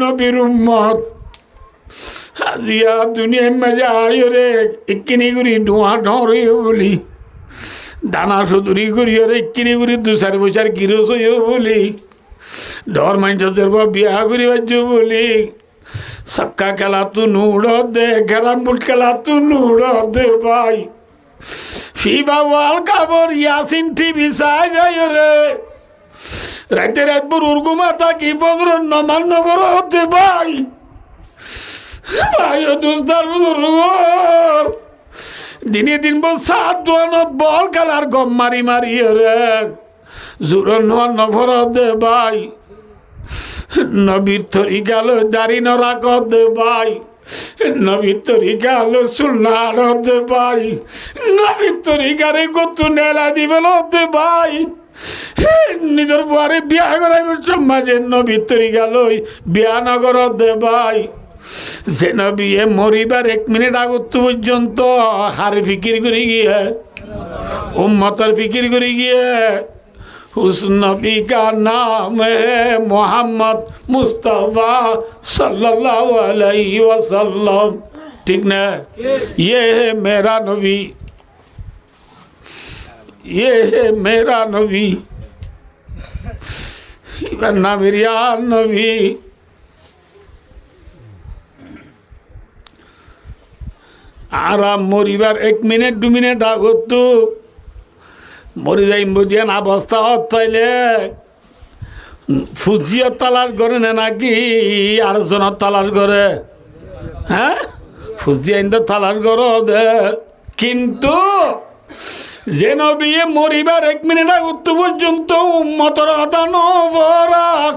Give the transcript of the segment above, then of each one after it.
নবীর উম্মত আজিয়া দুনিয়ার মাঝে আয় রে একিনি করি ডোয়া ডরে বলি দানা সদুরি করি রে একিনি করি 2-4 বছর গিরস হইও বলি ডর মানুষের বিয়া করি বাজ্য বলি সক্কা খেলা তু নুড় দে খেলা মুট খেলা তু নুড় দে ভাই ফিফা ওয়ার্ল্ড কাপর ইয়াসিন টিভি চাই যায় রে রাতে রাত বুড়ুর ঘুমাতা কি ফজর নমান নবর হতে ভাই ভাই দুস্তার বুজুর্গ দিনে দিন বল 7 দোয়ানত বল খেলার গম মারি মারি রে জোর নভর দে ভাই নবীর তরিকা লো দাড়ি নরা কর দে ভাই নবীর তরিকা লো সুলনার দে ভাই নবীর তরিকারে কত নেলা দিবে দে ভাই নিজের পরে বিয়া করাইব সমাজে নবীর তরিকা লই বিয়া নগর দে ভাই যে নবী মরিবার 1 মিনিট আগত পর্যন্ত হার ফিকির করে গিয়ে উম্মতের ফিকির করে গিয়ে उस नबी का नाम है मोहम्मद मुस्तफ़ा सल्लल्लाहु अलैहि वसल्लम ठीक ना ये है मेरा नबी ये है मेरा नबी वरना मेरी नबी आराम मरिबार 1 मिनट 2 मिनट আগত তো মরি যাই মরিয়ান অবস্থা হত পাইলে ফুজিও তালাশ করে না নাকি আর জন তালাশ করে হ্যাঁ ফুজি আইন তো তালাশ করো দে কিন্তু যে নবী মরিবার 1 মিনিট আগত পর্যন্ত উম্মতর হতা নবরাক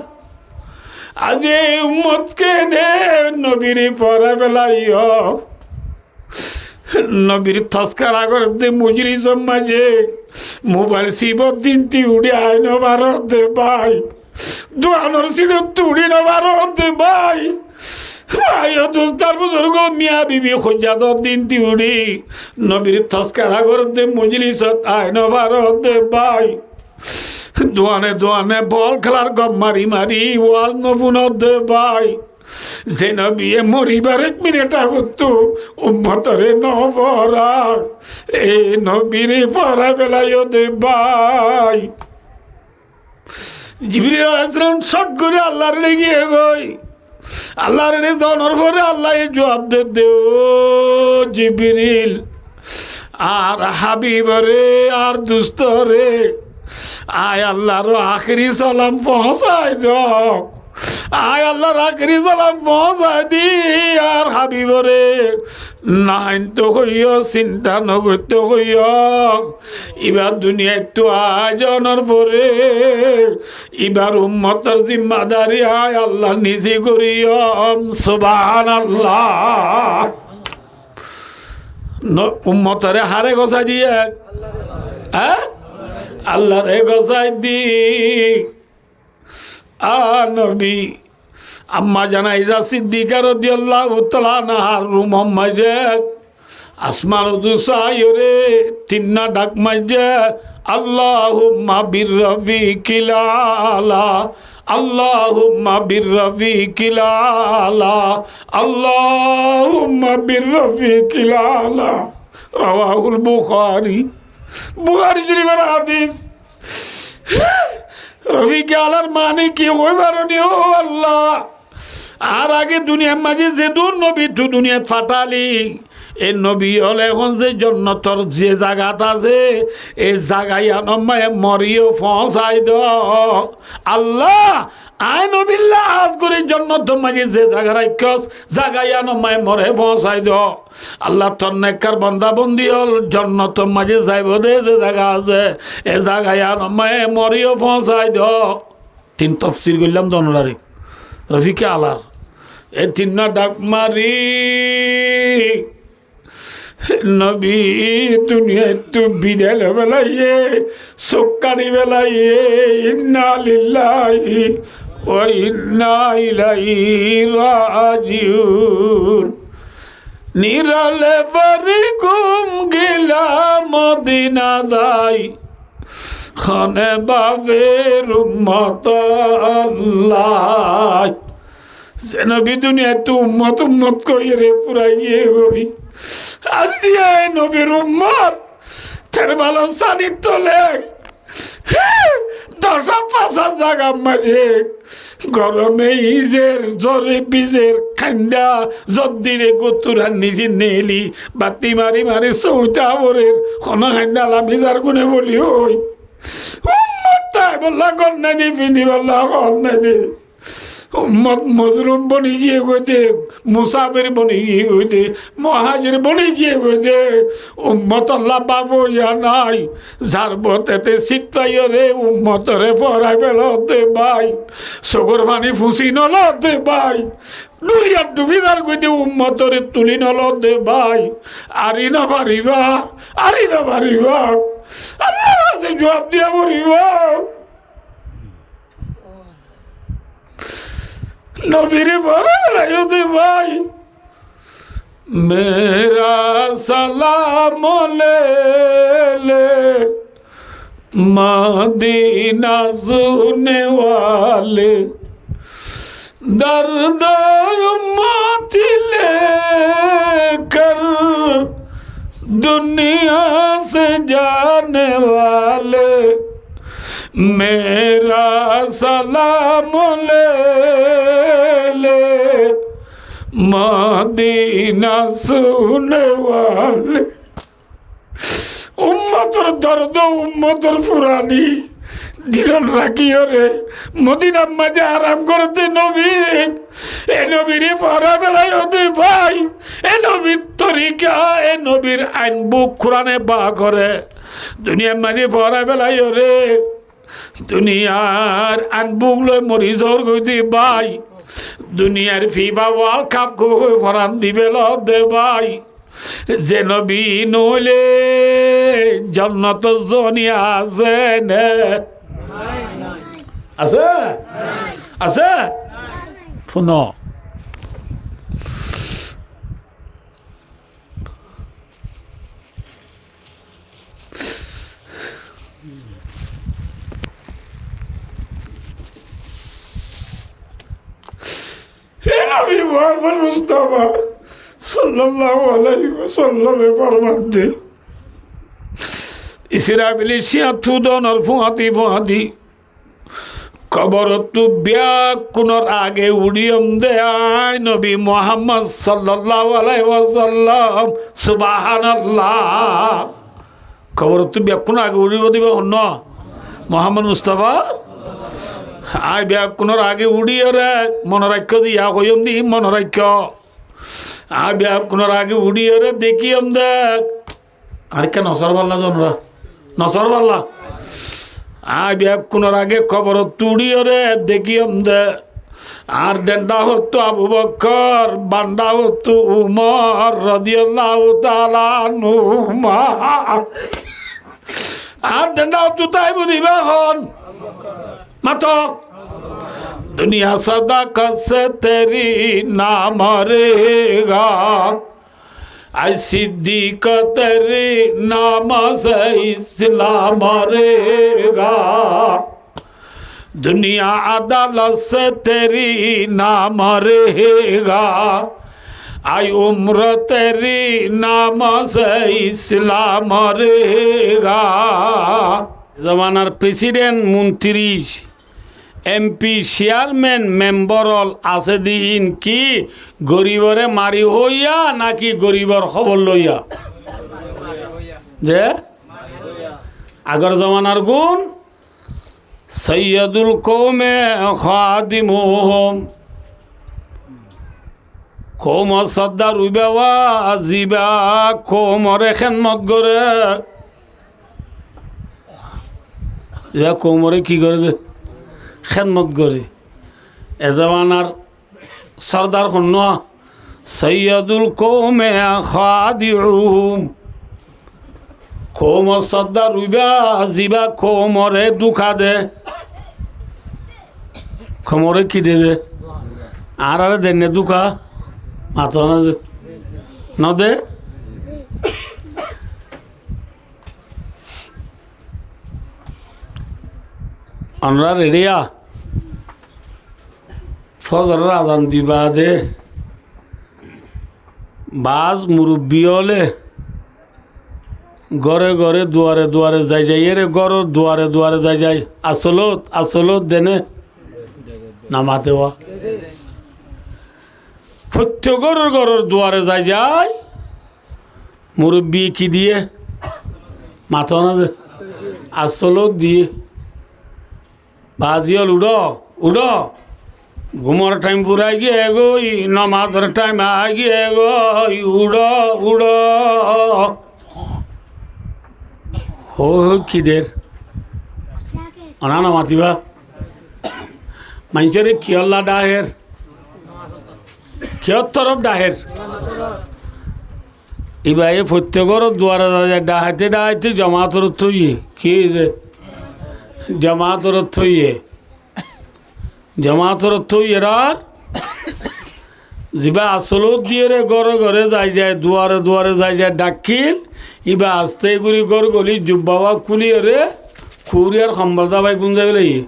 আজ উম্মতকে নে নবীর পরে বেলাইও নবীর তস্কারা করতে মুজরি সমাজে মোবাইল সিবত দিনটি উড়ে আইন ভারতে ভাই দোয়ানোর সিডত উড়ি না ভারতে ভাই ভাই দোস্তার বুজুর্গ মিয়া বিবি খোঁজাত দিনটি উড়ি নবীর তস্কারা করতে মজলিসত আইন ভারতে ভাই দোয়ানে দোয়ানে বল খেলার গম মারি মারি ওয়াল নবুনত দে ভাই যে নবী মরিবার 1 মিনিট আগত উম্মতরে নবরা এ নবীরে পরা বেলাইও দে ভাই জিবরিল আলাইহিস সালাম শট করে আল্লাহর গিয়ে গই আল্লাহর জনর পরে আল্লাহ জবাব দে ও জিবরিল আর হাবিবরে আর দুস্তরে আয় আল্লাহর আখেরি সালাম পৌঁছায় দাও আয় আল্লাহর আখেরি সালাম পৌঁছায় দি আর হাবিবরে নাইন তো হইও চিন্তা নগত্য হইও এবার দুনিয়া একটু আয়োজনের পরে এবার উম্মতের জিম্মাদারি আয় আল্লাহ নিজে করিও সুবহানাল্লাহ উম্মতরে হারে গছাই দিয়ে হ্যাঁ আল্লাহরে গছাই দি নবী আম্মা জানাইজা সিদ্দিকা রাদিয়াল্লাহু তাআলা আনহার রুম মাঝে আসমান দুসাইরে তিন্না ডাক মাঝে আল্লাহুম্মা বিরফিকিল আলা আল্লাহুম্মা বিরফিকিল আলা আল্লাহুম্মা বিরফিকিল আলা রাওয়াহুল বুখারী বুখারী শরীফের হাদিস রফিক আলার মানে কি হই বারণী ও আল্লাহ আর আগে দুনিয়ার মাঝে যে নবী তু দুনিয়া ফাটালি এই নবী হলে এখন যে জন্নতর যে জায়গাত আছে এই জায়গায় আনমায় মরিও পৌঁছাই দ আল্লাহ আই নবিল্লাহ আজ করে জন্নত মাঝে যে জায়গা রাখস জায়গায় আনমায় মরে পৌঁছাই দ আল্লাহ তোর নেককার বান্দা বন্দি হল জন্নত মাঝে যাইব দে যে জায়গা আছে এ জায়গায় আনমায় মরিও পৌঁছাই দ 3 তফসির করলাম দনরারে রফিকে আলার এ 3 না ডাক মারি নবী দুনিয়া একটু বিদায় বেলাইয়ে সক্কানি বেলাইয়ে ইন্না লিল্লাহি ওয়া ইন্না ইলাইহি রাজিউন নিরালে বাড়ি ঘুম গেলা মদিনা দাই খানে বাবের উম্মত আল্লাহ যে নবী দুনিয়ায় তো উম্মত উম্মত কইরে পুরাই গিয়ে গই আসিয়া নবীর উম্মত তের ভালো সানির তলে 10-5 জায়গা মাঝে গরমে ইজের জ্বরে বীজের খান্দা জদ্দিরে গতুরার নিজে নেলি বাতি মারি মারি চৌটা বরের কোনো খান্দা লামি যার গুনে বলি ওই উম্মত তাই বললা কন্যা দি পিন্ধি বললা কন্যা দি উম্মত মজরুম বনি গিয়ে গইতে মুসাফির বনি গিয়ে গইতে মহাজির বনি গিয়ে গইতে উম্মত আল্লাহ বাবু ইয়া নাই যার বতেতে চিত্তাইও রে উম্মতরে পড়াই ফেলতে ভাই চকুর পানি ফুসি নলতে ভাই দুরিয়ার ডুবিদার গইতে উম্মতরে তুলি নলতে ভাই আরি না পারিবা আল্লাহ কাছে জবাব দিয়া পড়িবা নবীরে পরে বেড়াইতে ভাই মেরা সালাম লে মদিনা সুনে वाले दर्द उम्मत लेकर दुनिया से जाने वाले मेरा सलाम ले मदीना सुने वाले उम्मतर दर्द उम्मतर पुरानी দিলন রাখিও রে মদিনার মাঝে আরাম করতে নবী এ নবীরে পড়া বেলায় হতে ভাই এ নবীর তরিকা এ নবীর আইন বুক কোরআনে বা করে দুনিয়ার মাঝে পড়া বেলায় রে দুনিয়ার আইন বুক লয় মরিজর গইতে ভাই দুনিয়ার ফিফা ওয়ার্ল্ড কাপ কই ফরান দিবে দে ভাই যে নবী নইলে জান্নাত জনি আছে না আছে আছে শুনো নবী মুহাম্মদ মুস্তাফা সাল্লাল্লাহু আলাইহি ওয়াসাল্লামে ফরমাতে ইসরাফিলি সিয়াতুদনর ফুয়াতি কবর তু ব্যাকুনর আগে উড়িয়ম দেয় নবী মুহাম্মদ সাল্লাল্লাহু আলাইহি ওয়াসাল্লাম সুবহানাল্লাহ কবর তু ব্যাকুন আগে উড়িয়ে দিবে অন্য মুহাম্মদ মুস্তাফা আয় ব্যাকুনর আগে উড়িয়ে রে মনোরাক্ষ দিয়া কইম দি মনোরাক্ষ আয় ব্যাকুনর আগে উড়িয়ে রে দেখিয়ম দেখ আর কেন নসর পাল্লা জনরা নসর পাল্লা আয় ব্যাকুনর আগে খবর তুড়িয়ে রে দেখিয়ম দে আর ডেন্ডা হতো আবু বকর বান্ডা হতো উমর রাদিয়াল্লাহু তাআলা আনহুমা আর ডেন্ডা হতো তাই বুঝিবা হন মাতক दुनिया सदाकत से तेरी ना मरेगा आई सिद्दीक तेरी नाम से इस्लाम मरेगा दुनिया अदालत से तेरी ना मरेगा आई उम्र तेरी नाम से इस्लाम मरेगा जमानार प्रेसिडेंट मंत्री এমপি চেয়ারম্যান মেম্বার আছে দিন কি গরিবরে মারি হইয়া নাকি গরিবর খবর লইয়া যে আগর জমানার গুণ সৈয়দুল কৌমে খাদিমুহুম কৌম সর্দার উইবাওয়া জিবা কৌমরে খেদমত করে কৌমরে কি করে যে খেদমত করে এ জমানার সর্দার হন সৈয়দুল কৌমে খাদিউম কৌম সর্দার রুইবা জিবা কৌমরে দুখা দে কৌমরে কি দে যে আর দেনে দুখা মাথা না দে আমরা রেডিয়া ফজরের আজান দিবা দে বাজ মুরব্বী হলে ঘরে ঘরে দুয়ারে দুয়ারে যাই যাই এরে ঘর দুয়ারে দুয়ারে যাই যাই আসলত দেনে নামাতে হওয়া প্রত্যেক ঘরের দুয়ারে যাই যাই মুরব্বী কি দিয়ে মাথা না আসলত দিয়ে বাজিয়ল উড় ঘুমার টাইম পুরাই গিয়ে গই নামাজের টাইম আই গিয়ে গই উড় হো কিদের অনানা মাতিবা মানুষের কিয়ল্লা ডাহের কিয়র তরফ ডাহের এবার এই প্রত্যেকের দুয়ারে ডাহাইতে জমাতর থইয়ে কি যে জমাতর থইয়েরার যা আসলত দিয়ে রে ঘরে ঘরে যাই যায় দুয়ারে দুয়ারে যাই যায় ডাকিল ইবা আস্তে করে ঘর গলি জুব্বাবা খুলিয়ে রে খুরিয়ার সম্বলতা ভাই কোন যাবে লাগি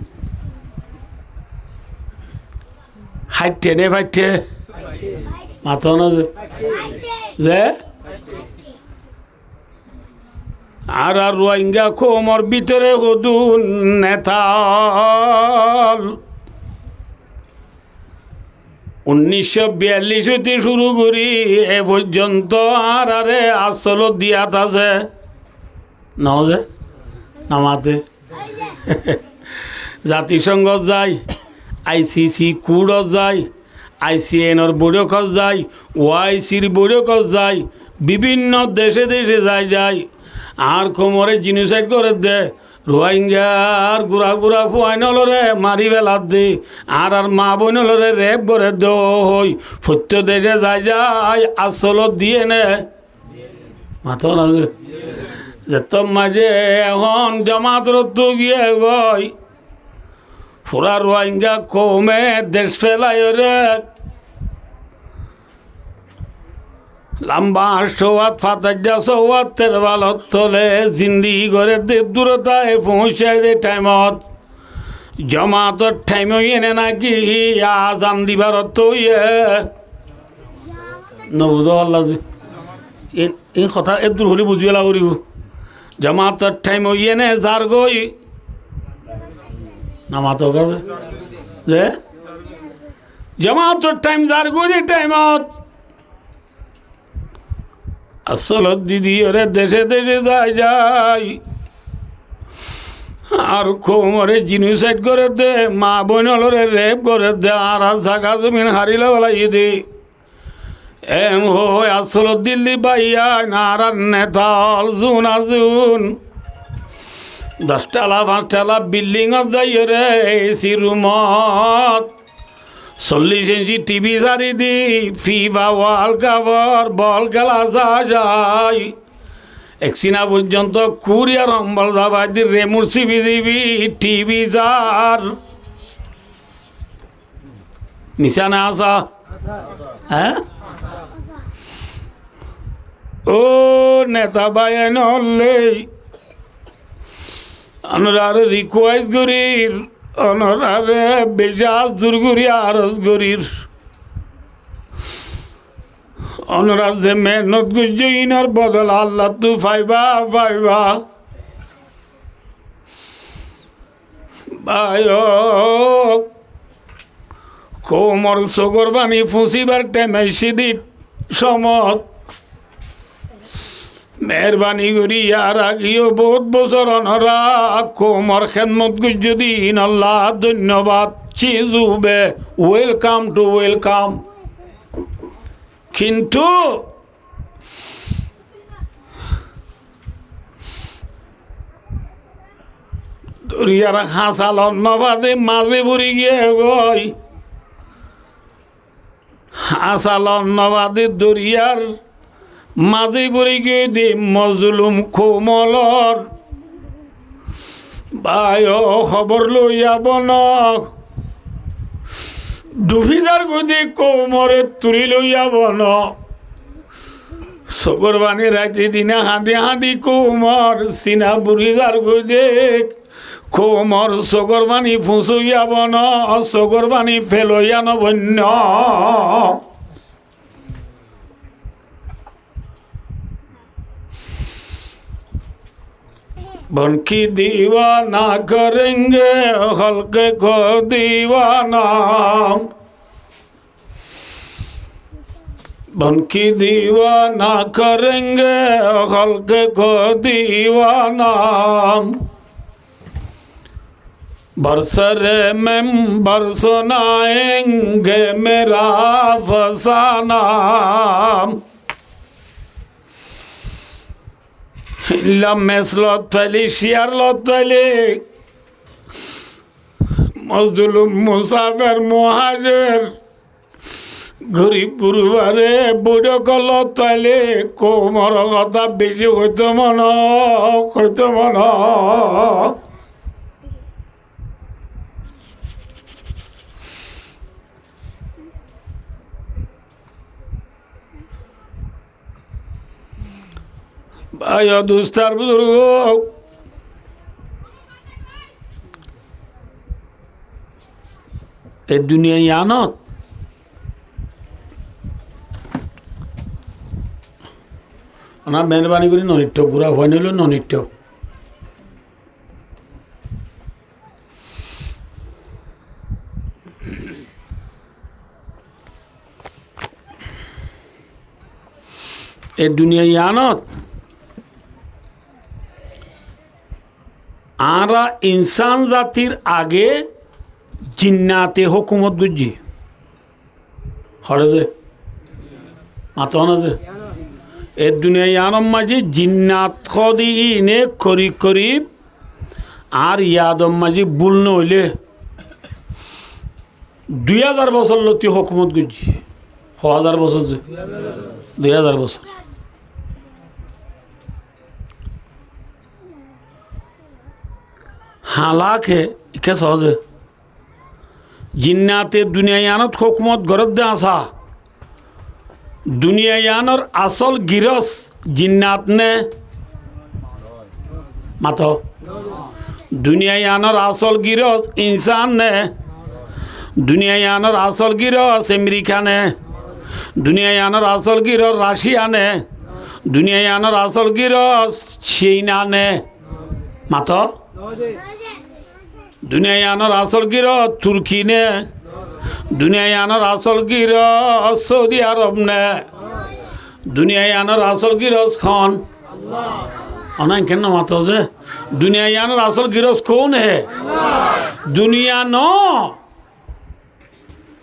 হাইটে নে ফাইটে মাথা না যে আর রোহিঙ্গা কোমর ভিতরে হদুন নেতাল 1942 হইতে শুরু করি এ পর্যন্ত আর আরে আসলত দিয়াত আছে নজে নামাতে জাতিসংঘ যাই ICC কুড় যাই ICNর বৈঠক যাই OICর বৈঠক যাই বিভিন্ন দেশে দেশে যায় আর কোমরে জিনিসাইড করে দে রোহিঙ্গার গুড়া ফুয়াইনলরে মারি বেলাত দে আর মা বোনলরে রেপ করে দই ফত্য দেশে যায় আসলত দিয়ে নে মাথা না যে তোর মাঝে এখন জামাতরত গিয়ে গই পুরা রোহিঙ্গা কমে দেশ ফেলাই রে লম্বা সোয়াত ফাতাজা সোয়াত তেরবালত তলে জিন্দি করে দে দূরতায় পৌঁছায় দে টাইমত জমাতর টাইম এনে নাকি আজাম দিবার ইয়ে নবুদ আল্লাহ এই কথা এ দূর হলে বুঝবে না করিব জমাতর টাইম এনে যার গই নামাত কাছে যে জমাতর টাইম যার গই টাইমত আসলত দিদি ওরে দেশে দেশে যাই আর কোমরে জিনিসাইড করে দে মা বোন হলরে রেপ করে দে আর জাগা জমিন হারিলে বলাই দে এম হয় আসলত দিল্লি বাইয়া আর নেতাল জুন 10 5 বিল্ডিংত যাই রে এসি রুমত 40 ইঞ্চি টিভি সারি দি ফিফা ওয়ার্ল্ড কাপর বল খেলা যায় একসিনা পর্যন্ত কুরিয়ার অম্বল যাবাই দি রেমুর সিবি দিবি টিভি যার নিশানা আসা হ্যাঁ ও নেতা বায়ান হলে অনরারে রিকোয়েস্ট করির অনরারে বেজাজ দুর্গুরি আরজ গরির অনরা যে মেহনত গুজইনার বদল আল্লাহ তু ফাইবা বায়ক কোমর সগর বানি ফুসিবার টেমে সিদিত সমত মেহরবানি করি আর আগিও বহুত বছর অনরা কোমর খেদমত গুজদিন আল্লাহ ধন্যবাদ চিজুবে ওয়েলকাম টু ওয়েলকাম কিন্তু দরিয়ার হাসাল অন্নবাদে মাঝে বুড়ি গিয়ে গই হাসাল অন্নবাদে দরিয়ার মাঝে বুড়ি গিয়ে দে মজলুম কোমলর বায় খবর লইয়া বনক ডুবিদার গদি কোমরে তুলি লইয়া বন সগর বানি রাতে দিনে হাঁদি কোমর সিনা বুড়িদার গদে কোমর চগর পানী ফুঁচুইয়া বন চগর পানী ফেলইয়া নবন্য বনকি দিওয়ানা করেঙ্গে হলকে কো দিওয়ানা বনকি দিওয়ানা করেঙ্গে হলকে কো দিওয়ানা बरसरे में बरसनाएंगे मेरा फसाना लम्हेस लतली शियार लतली मजलुम मुसाफिर मुहाजिर गरीब गुरुवारे बुढ़ो को लतली कोमर कथा बेशी हইতো মনা भाइयों दोस्तार बुजुर्गों ए दुनिया यानत ना मेहरबानी करी ननिट्य पूरा भय निल ननिट्य ए दुनिया यानत आरा इंसान जातिर आगे जिन्नाते हुकूमत गुज्जी हरे जे मातो ना जे ए दुनिया यानम माजी जिन्नात खदी इने करी करीब आर यादम माजी बुलने होले 2000 बছর লতি हुकूमत गुज्जी 1000 বছর जे 2000 বছর हालांकि क्या सहज है जिन्नाते दुनिया यानत हुकूमत गरज दे आसा दुनिया यानर असल गिरस जिन्नात ने मातो दुनिया यानर असल गिरस इंसान ने दुनिया यानर असल गिरस अमेरिका ने दुनिया यानर असल गिरस राशिया ने दुनिया यानर असल गिरस चाइना ने मातो दुनिया यानर असल गिरो तुर्की ने दुनिया यानर असल गिरो सऊदी अरब ने दुनिया यानर असल गिरोस खान अना क्या मातो से दुनिया यानर असल गिरोस कौन है दुनिया नो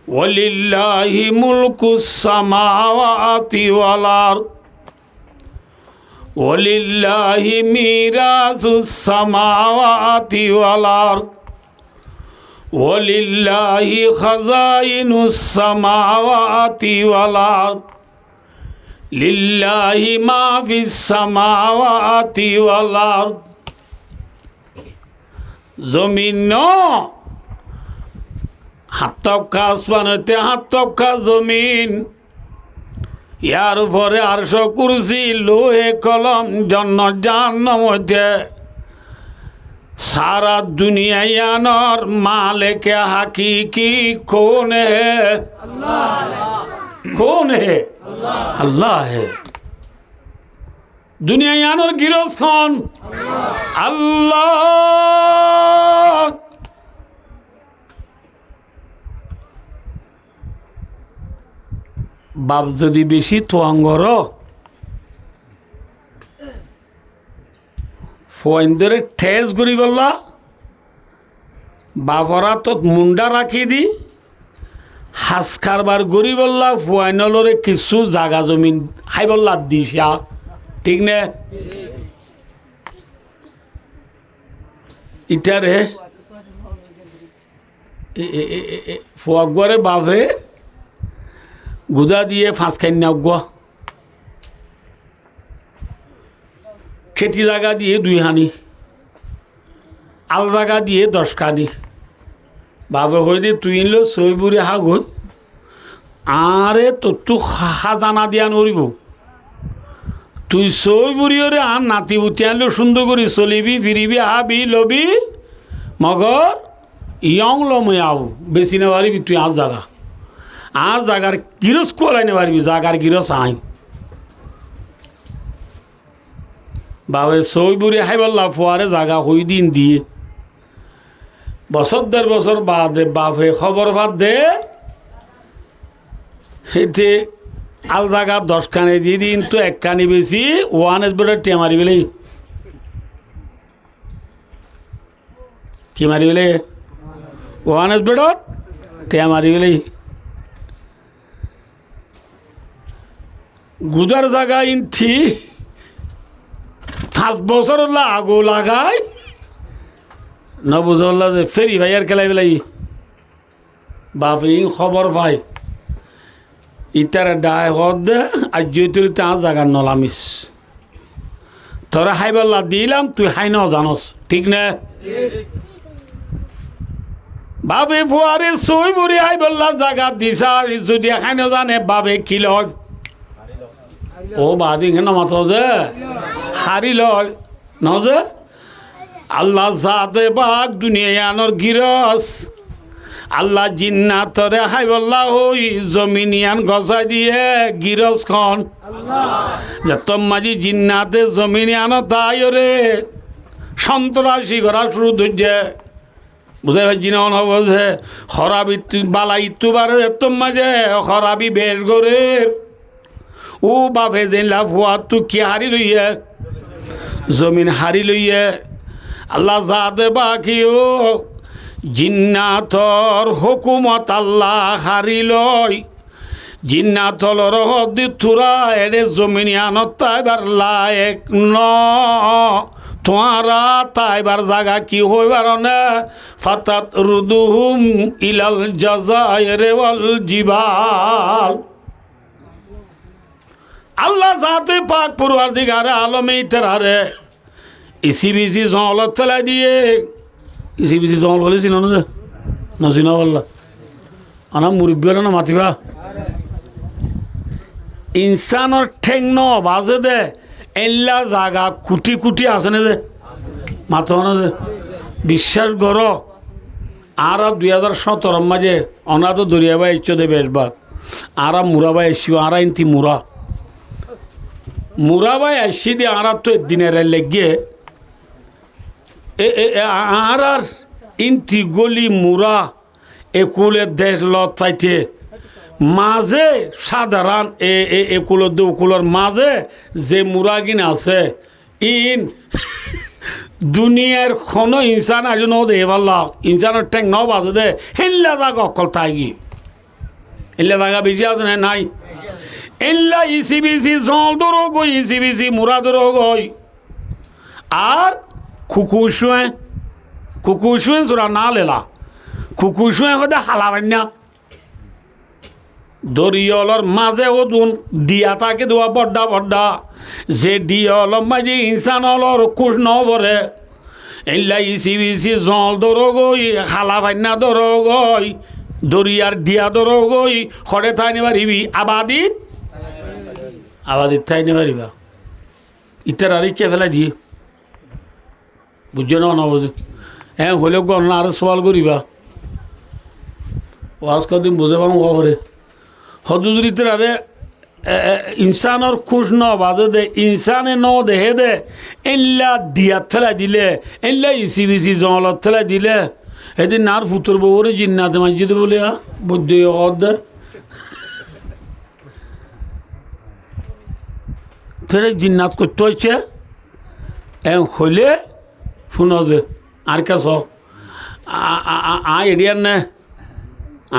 वलिल्लाहि मुल्कुस समावाति वल अर्द वलिल्लाहि मीरासुस समावाति वल अर्द वलिल्लाहि खज़ाइनुस समावाति वल अर्द लिल्लाहि मा फिस समावाति वल अर्द जमीनो हाथ तक आसमानते हाथ तक जमीन यार उपरे आरश कुर्सी लोहे कलम जन्नत जहन्नम मध्य सारा दुनिया यानर मालिक हकीकी कौन है कौन है अल्लाह है दुनिया यानर गिरस कौन अल्लाह बाप जदि बेशी थोआंगर फोइंदरे ठेस गुरी बल्ला बाबरा तो मुंडा राखी दी हासकार बार गुरी बल्ला फोइनलोरे किसु जागा जमीन हाई बल्ला दिशा ठीक ने इटारे फोआगरे बाबे गुदा दिए फाँस खाई नागुआ खेती जगह दिए 2 हानी आल जगह दिए 10 कानी बाबे हो दे तुई लो सईबुरे हा गई आरे तो तू खाजाना दिया नरिब তুই সই বুড়িওরে আর নাতি বুতি আনলে সুন্দর করে চলিবি ফিরিবি হাবি লবি মগর ইয়ং লমে আও বেশি না পারিবি তুই আর জাগার গিরস কোলাই না পারিবি জাগার গিরস আই বাবে সই বুড়ি হাই বললা ফুয়ারে জাগা হই দিন দিয়ে বছর ১.৫ বছর বাদে বাপে খবর ভাত দে হেতে আল জাগা ১০ কানে দিয়ে দিন তো ১ কানি বেশি ওয়ান এস বেটার টে মারি বেলে কি মারি বেলে ওয়ান এস বেটার টে মারি বেলে গুদার জাগা ইনথি ৫ বছর আগো লাগাই ন বুঝল্লা যে ফেরি ভাই আর খেলাই বেলাই বাপে খবর ভাই ইতারে ডায় হদ দে আর তুই তার জাগার নলামিস তোরা হাইবাল্লা দিলাম তুই হাই ন জানস ঠিক না বাবে ফুয়ারে সই বুড়ি হাইবাল্লা জাগা দিছা যদি খাই ন জানে বাবে কি লয় ও বাদি কেন মাথা যে হারি লয় ন যে আল্লাহ জাতে বাক দুনিয়ানোর গিরস আল্লাহ জিন্নাতরে হাইবল্লাহ হই জমিনিয়ান গছাই দিয়ে গিরস খন যে তোমাজি জিন্নাতে জমিনিয়ানো তাই রে সন্ত্রাসী করা শুরু ধরছে বুঝাই ভাই জিনা হব যে খরাবি বালা ইত্যু বারে তোমাজে খরাবি বেশ গরের ও বাপে দিলা ফুয়া তু কি হারি লইয়ে জমিন হারি লইয়ে আল্লাহ জাতে বাকিও জিন্নাতর হুকুমত আল্লাহ হারি লয় জিন্নাতলর হদি থুরা এরে জমিনিয়ানত তাইবার লায়েক ন তোমারা তাইবার জাগা কি হইবার না ফাতাত রুদুহুম ইলাল জাযায়ের ওয়াল জিবাল আল্লাহ জাতে পাক পরওয়ারদিগার আলমে ইতরারে ইসিবিসি জঙ্গলত ফেলাই দিয়ে ইসিবিসি জঙ্গল বলেছি না নসিনা বললা আনা মুরব্বী না মাতিবা ইনসানের ঠেং ন বাজে দে এল্লা জাগা কুটি কুটি আছে না যে মাথা না যে বিশ্বাস কর আর 2017 মাঝে অনাথ দরিয়াবাই ইচ্ছো দে বেশবাগ আর মুরাবাই এসিও আর ইনতি মুরাবাই আসি দিয়ে আর তো দিনের লেগে আর ইনতি গলি মুরা একুলের দেশ লত পাইতে মাঝে সাধারণ একুলোর দু উকুলোর মাঝে যে মুরাগিন আছে ইন দুনিয়ার কোনো ইনসান আজ ন দে পারলা ইনসানের ট্যাং ন বাজে দে হেল্লা জাগা অকল তাই গি হেল্লা জাগা বেশি আছে না নাই এল্লা ইসি বিসি জল দরও গই ইসি বিসি মুরা দরও গই আর কুকুশুয়ে জোড়া না লেলা কুকুশুয়ে হতে হালাবান্যা দরিয়লর মাঝে ওদুন দিয়া তাকে দোয়া বড্ডা যে দিয়লর মাঝে ইনসান অলর কুশ নবরে এল্লা ইসি বিসি জল দরও গই হালাবান্যা দরও গই দরিয়ার দিয়া দরও গই খড়ে থাই নিবারিবি আবাদিত থাই নিবারিবা ইতার আর কে ফেলা দিয়ে বুঝছো না বুঝো হ্যাঁ হলেও গণনা আরো সওয়াল করিবা ওয়াজ কদিন বুঝে পাবো খবরে হদুজরিতে আরে ইনসানের খুশ ন বাজে দে ইনসানে ন দেহে দে এল্লা দিয়াত ফেলাই দিলে এল্লা ইসি বিসি জঙ্গলত ফেলাই দিলে এদিন নার ফুতুর বউরে জিন্নাতে মাঝিদ বলে বুদ্ধ দে ফেরে জিন্নাত করতে হয়েছে হইলে শুনো যে আর কাছ আয় এডিয়ার নে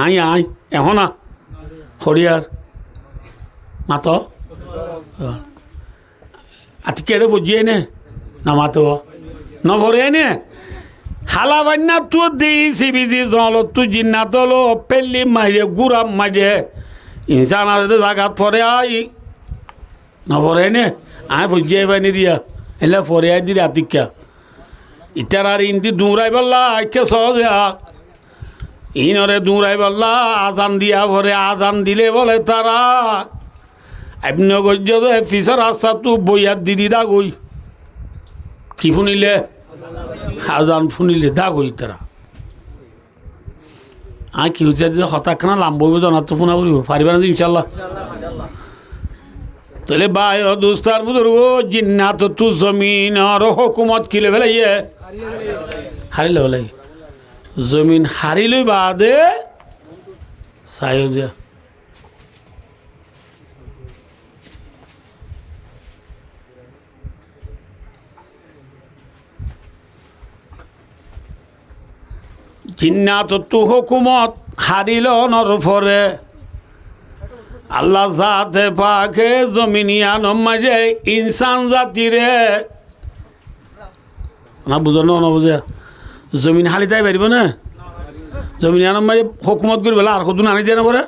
আয় এখন হরিয়ার মাত আতি কেড়ে বুঝিয়ে নে না মাত ন ভরে নে হালা বান্না তু দিয়েছি বিজি জল তু জিন্নাত হলো পেল্লি মাঝে গুড়াম মাঝে ইনসান আর জাগাত পরে আই ন ভরে নে আয় বুঝিয়ে বানি দিয়া এলে পরে আই দি রাতিকা ইটার আর ইনতি দৌড়াই পারলা কে সহজে ইনরে দৌড়াই পারলা আজান দিয়া ভরে আজান দিলে বলে তারা আপনি গজ্য ফিসর রাস্তা তু বইয়ার দিদি দা গই কি শুনিলে আজান শুনিলে দাগ হই তারা কি হচ্ছে যে হতাখানা লাম্ব জানা তো ফোনা করিব পারিবা না ইনশাল্লাহ তাহলে বাই দোস্তার বুজুর্গ জিন্নাত তু জমিন আর হুকুমত কিলে ফেলাইয়ে হারিলে ফেলাই জমিন হারিলে বাদে চাইও যে জিন্নাত তু হুকুমত হারিল নরফরে আল্লাহ জাতে পাকে জমিনিয়ান মাঝে ইনসান জাতিরে না বুঝো না বুঝে জমিন হালি তাই পারিব না জমিনিয়ান মাঝে হুকুমত করি বলে আর কদিন আনি দিয়ে না পরে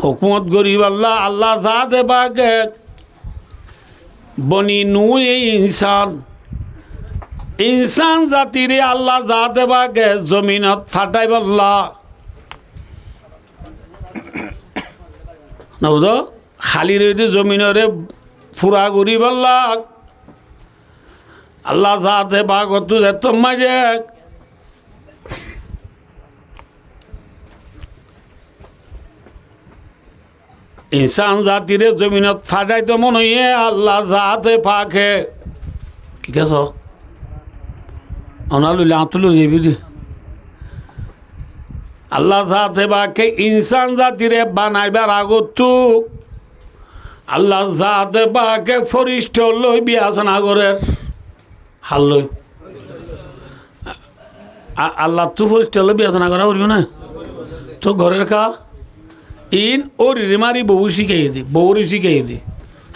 হুকুমত করি আল্লাহ আল্লাহ জাতে পাকে বনি নু এই ইনসান ইনসান জাতিরে আল্লাহ জাতে পাকে জমিনত ফাটাই বললা না বুঝো খালি রইতে জমিনরে ফুরা করি বললা আল্লাহ জাতে পাগত যেত মাঝে ইনসান জাতিরে জমিনত ফাটাই তো মনে হয় আল্লাহ জাতে পাকে ঠিক আছে অনালুলে আঁতুলু যাবি দি আল্লাহ জাতে পাকে ইনসান জাতিরে বানাইবার আগতো আল্লাহ জাতে পাকে ফরিষ্ঠ লই বিয়াসনা করে হাল লই আল্লাহ তো ফরিষ্ঠ লই বিয়াসনা করা করবি না তো ঘরের কা ইন ওরিরে মারি বউ শিখাই দি বউরি শিখাই দি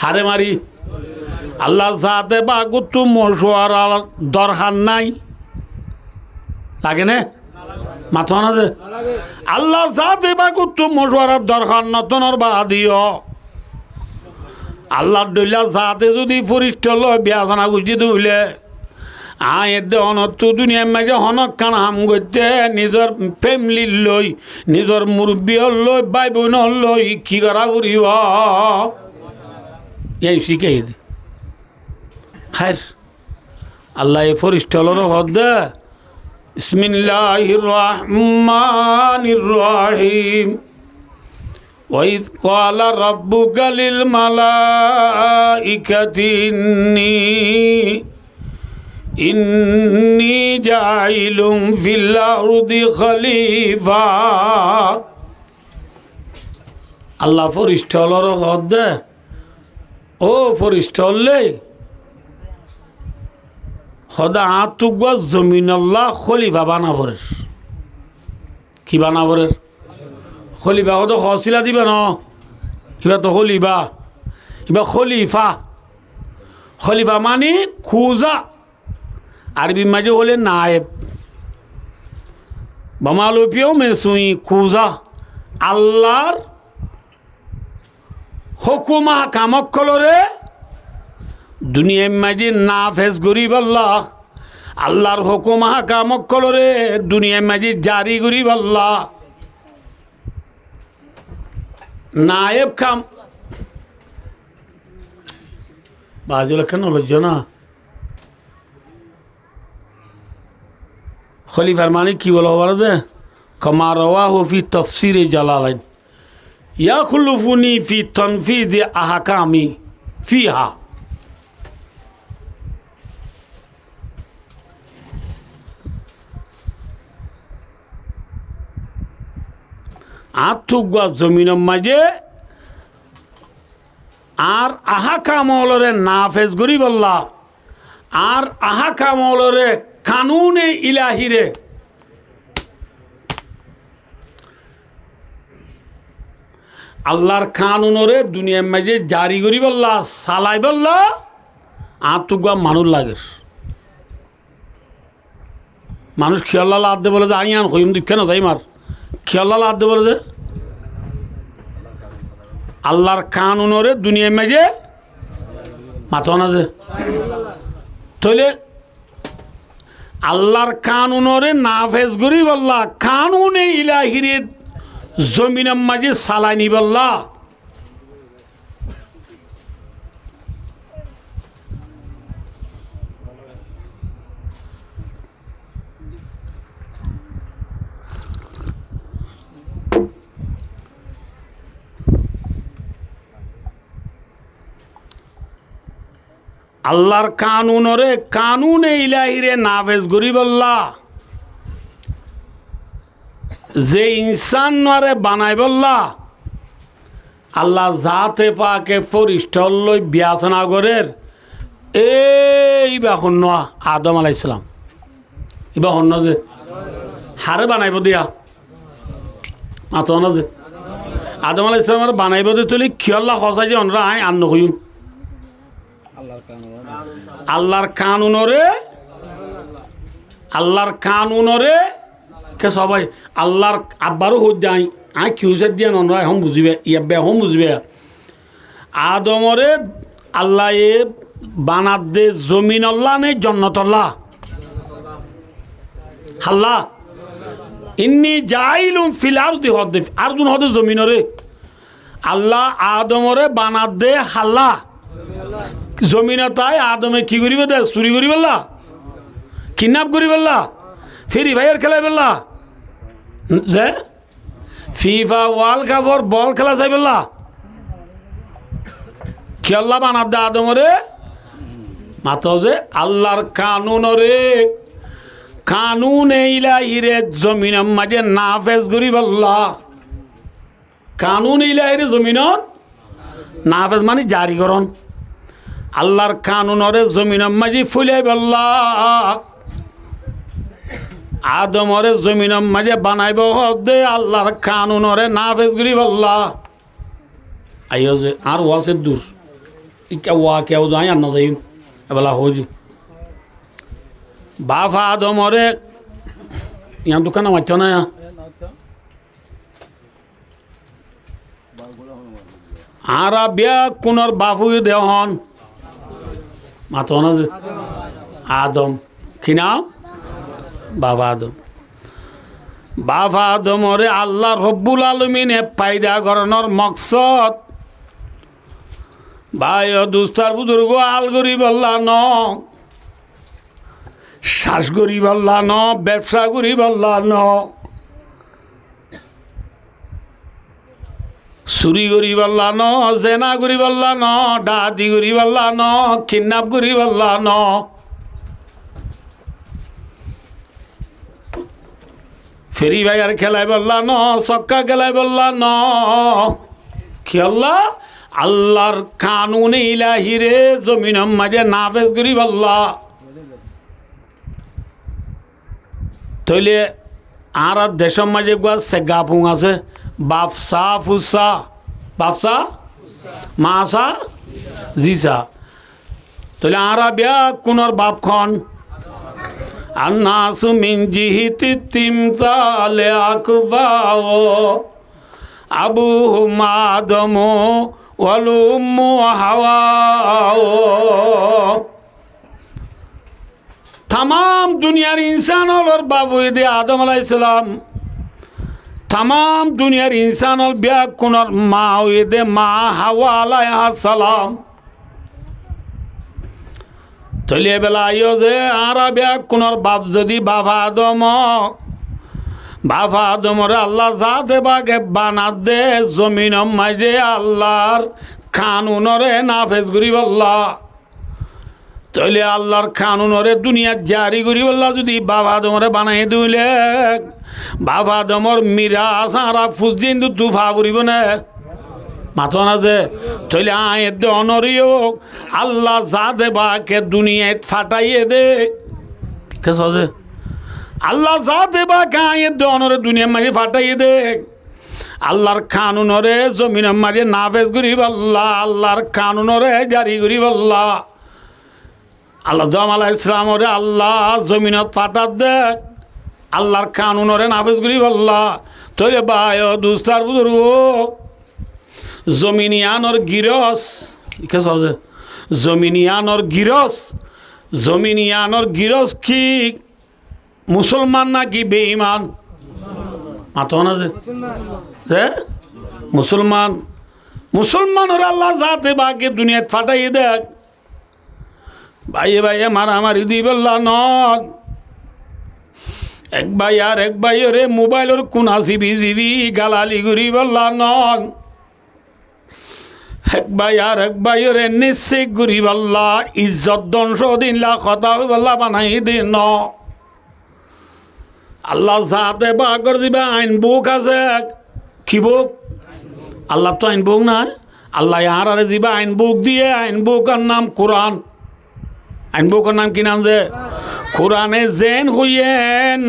হারে মারি আল্লাহ জাতে পাকে তো মশওয়ার দরকার নাই লাগে না মাথা না যে আল্লাহ জাতে পাকে তো মশওয়ারার দরকার নতনের বাদিও আল্লাহ দইলা জাতে যদি ফরিষ্ঠ লয় বিয়াসনা গুজি দইলে এতে অনত দুনিয়ার মাঝে হনক কান হাম করতে নিজের ফ্যামিলির লই নিজের মুরব্বী লই ভাই বোন লই কি করা করিব এই শিখাই দি খাইর আল্লাহ এই ফরিষ্ঠ লর হদে বিসমিল্লাহির রহমানির রহিম وَإِذْ قَالَ رَبُّكَ لِلْمَلَائِكَةِ إِنِّي جَاعِلٌ فِي الْأَرْضِ خَلِيفَةً আল্লাহ ফরিষ্ঠ হলর হদে ও ফরিষ্ঠ হলে হদা আতুগা জমিন আল্লাহ খলিফা বানাবরের কি বানাবরের খলিফা কত হসিলা দিবে ন এবার তো খলিফা এবার খলিফা খলিফা মানে খুজা আরবি মাঝে হলে নায়েব বামালোপিও মেসুই খুজা আল্লাহর হুকুমা কামক কলরে দুনিয়ার মাঝে নাফেজ গরিব আল্লাহ আল্লাহর হুকুমা কামক কলরে দুনিয়ার মাঝে জারি গরিব আল্লাহ নায়েব কাম বাজু লক্ষণ লজ্জ না খলিফার মানে কি বলা বলো যে কমা রওয়া ফি তফসির জালালাইন ইয়াখলুফুনি ফি তনফিজ আহকামি ফিহা আত্মুগা জমিনের মাঝে আর আহা কামলরে নাফেজ গরি বললা আর আহা কামলরে কানুনে ইলাহিরে আল্লাহর কানুনরে দুনিয়ার মাঝে জারি করি বললা সালাই বললা আত্মুগা মানুষ লাগে মানুষ খেয়াল্লা লাদ দে বলে যে আইয়ান হইম দুঃখে না যাই মার খেয়াল্লা লাদ দে বলে যে আল্লাহর কানুনরে দুনিয়ার মাঝে মাথা না যে তাহলে আল্লাহর কানুনরে নাফেজ করি বললা কানুনে ইলাহিরে জমিনের মাঝে সালাইনি বললা আল্লাহর কানুনরে কানুনে ইলাহিরে নাফেজ করি বললা যে ইনসান নরে বানাই বললা আল্লাহ জাতে পাকে ফরিস্টল লই বিয়াসনা করের এই বাখন ন আদম আলাইহিস সালাম ইবা হন্ন যে হারে বানাইব দিয়া মাতো না যে আদম আলাইহিস সালাম বানাইব দে তুলি কিয়ল্লা খসাই যে অনরা আই আন্ন কইম আল্লাহর কানুনরে কে সবাই আল্লাহর আব্বারও হই যাই আই কিউসে দিয়া ননরা এখন বুঝিবে ইয়াবে এখন বুঝিবে আদমরে আল্লাহ এ বানাত দে জমিন আল্লাহ নেই জন্নত আল্লাহ হাল্লা ইন্নি জাইলুম ফিল আরদি হদে আরদুন হদে জমিনরে আল্লাহ আদমরে বানাত দে হাল্লা জমিনে তাই আদমে কি করিব দে চুরি করি বললা কিডন্যাপ করি বললা ফ্রি ফায়ার খেলাই বললা যে ফিফা ওয়ার্ল্ড কাপর বল খেলা চাই বললা কি আল্লাহ বানাত দে আদমরে মাত্র যে আল্লাহর কানুনরে কানুনে ইলাহিরে জমিন মাঝে নাফেজ করি বললা কানুন ইলাহিরে জমিনত নাফেজ মানে জারিকরণ আল্লাহর কানুনরে জমিন মাঝি ফুলে বললা আদমরে জমিন মাঝে বানাইব দে আল্লাহর কানুনরে নাফেজ করি বললা আইও যে আর ওয়াসের দূর ইকা ওয়া কেউ যাই আর না যাই এবেলা হজি বাপ আদমরে ইয়ার দোকানে মারছ না আর বিয়া কোনর বাপু দেহন মাতো না যে আদম কি নাম বাবা আদম বাবা আদমরে আল্লাহ রব্বুল আলমিনে পায়দা করানোর মকসদ ভাই দুস্তার বুজুর্গ আল গরি বললা ন শ্বাস গরি বললা ন ব্যবসা করি বললা ন চুরি করি বললা ন জেনা করি বললা ন ডাহাতি করি বললা ন কিডন্যাপ করি বললা ন ফেরি ভাইয়ার খেলাই বললা ন চক্কা খেলাই বললা ন কি আল্লাহ আল্লাহর কানুনে ইলাহিরে জমিন মাঝে নাফেজ করি বললা তইলে আর দেশের মাঝে গুয়া সেগা পুং আছে বাপসা ফুসা বাপসা মাসা জিসা তাহলে আরা বিয়া কোনর বাপ খন আন্নাসু মিন জিহিতি তিমসালে আকবাও আবু মাদমো ওয়ালুম্মু হাওয়াও तमाम दुनियार इंसान और बाबू दे आदम अलैहिस्सलाम तमाम दुनियार इंसान और ब्या कुनर माँ दे माँ हवा अलैहिस्सलाम तलिए बेला आयो जे आरा ब्या कुनर बाप जदि बाबा आदम रे अल्लाह जाते बागे बाना दे जमीन माजे अल्लाहर कानून रे नाफेज करी अल्लाह তাহলে আল্লাহর কানুনরে দুনিয়ার জারি করি বললা যদি বাবা আদমরে বানাই দিলে বাবা আদমর মিরাজ আরা ফুসদিন তুফা করিব না মাথা না যে তাহলে আয় দে অনরিও আল্লাহ যা দেবাকে দুনিয়ায় ফাটাইয়ে দে কে সজে আল্লাহ যা দেবাকে আয় দে অনরে দুনিয়ার মাঝে ফাটাইয়ে দে আল্লাহর কানুনরে জমিনের মাঝে নাফেজ করি বললা আল্লাহর কানুনরে জারি করি বললা আল্লাহ আদম আলাইহিস সালাম ওরে আল্লাহ জমিনত ফাটাত দে আল্লাহর কানুন ওরে নাফেজ করি বললা তইলে ভাই দুস্তার বুজুর্গ জমিনিয়ানর গিরস কে সহজে জমিনিয়ানর গিরস কি মুসলমান নাকি বেঈমান মাতো না যে মুসলমান ওরে আল্লাহ যাতে বাকে দুনিয়াত ফাটাইয়ে দেখ ভাইয়ে মারামারি দি বললা ন এক ভাই আর এক ভাই রে মোবাইলের কোনা জিবি গালালি ঘুরি বললা ন এক ভাই আর এক ভাইয়ের নিশ্চিত গরিব আল্লাহ ইজ্জত ধ্বংস দিন লা কথা আল্লাহ বানাই দিন আল্লাহ যাতে বাগর দিবা আইন বুক আছে কি বুক আল্লাহ তো আইন বুক নাই আল্লাহ আর আরে দিবা আইন বুক দিয়ে আইন বুকের নাম কোরআন আইন বুকের নাম কি নাম যে কোরআনে জেন হইয়েন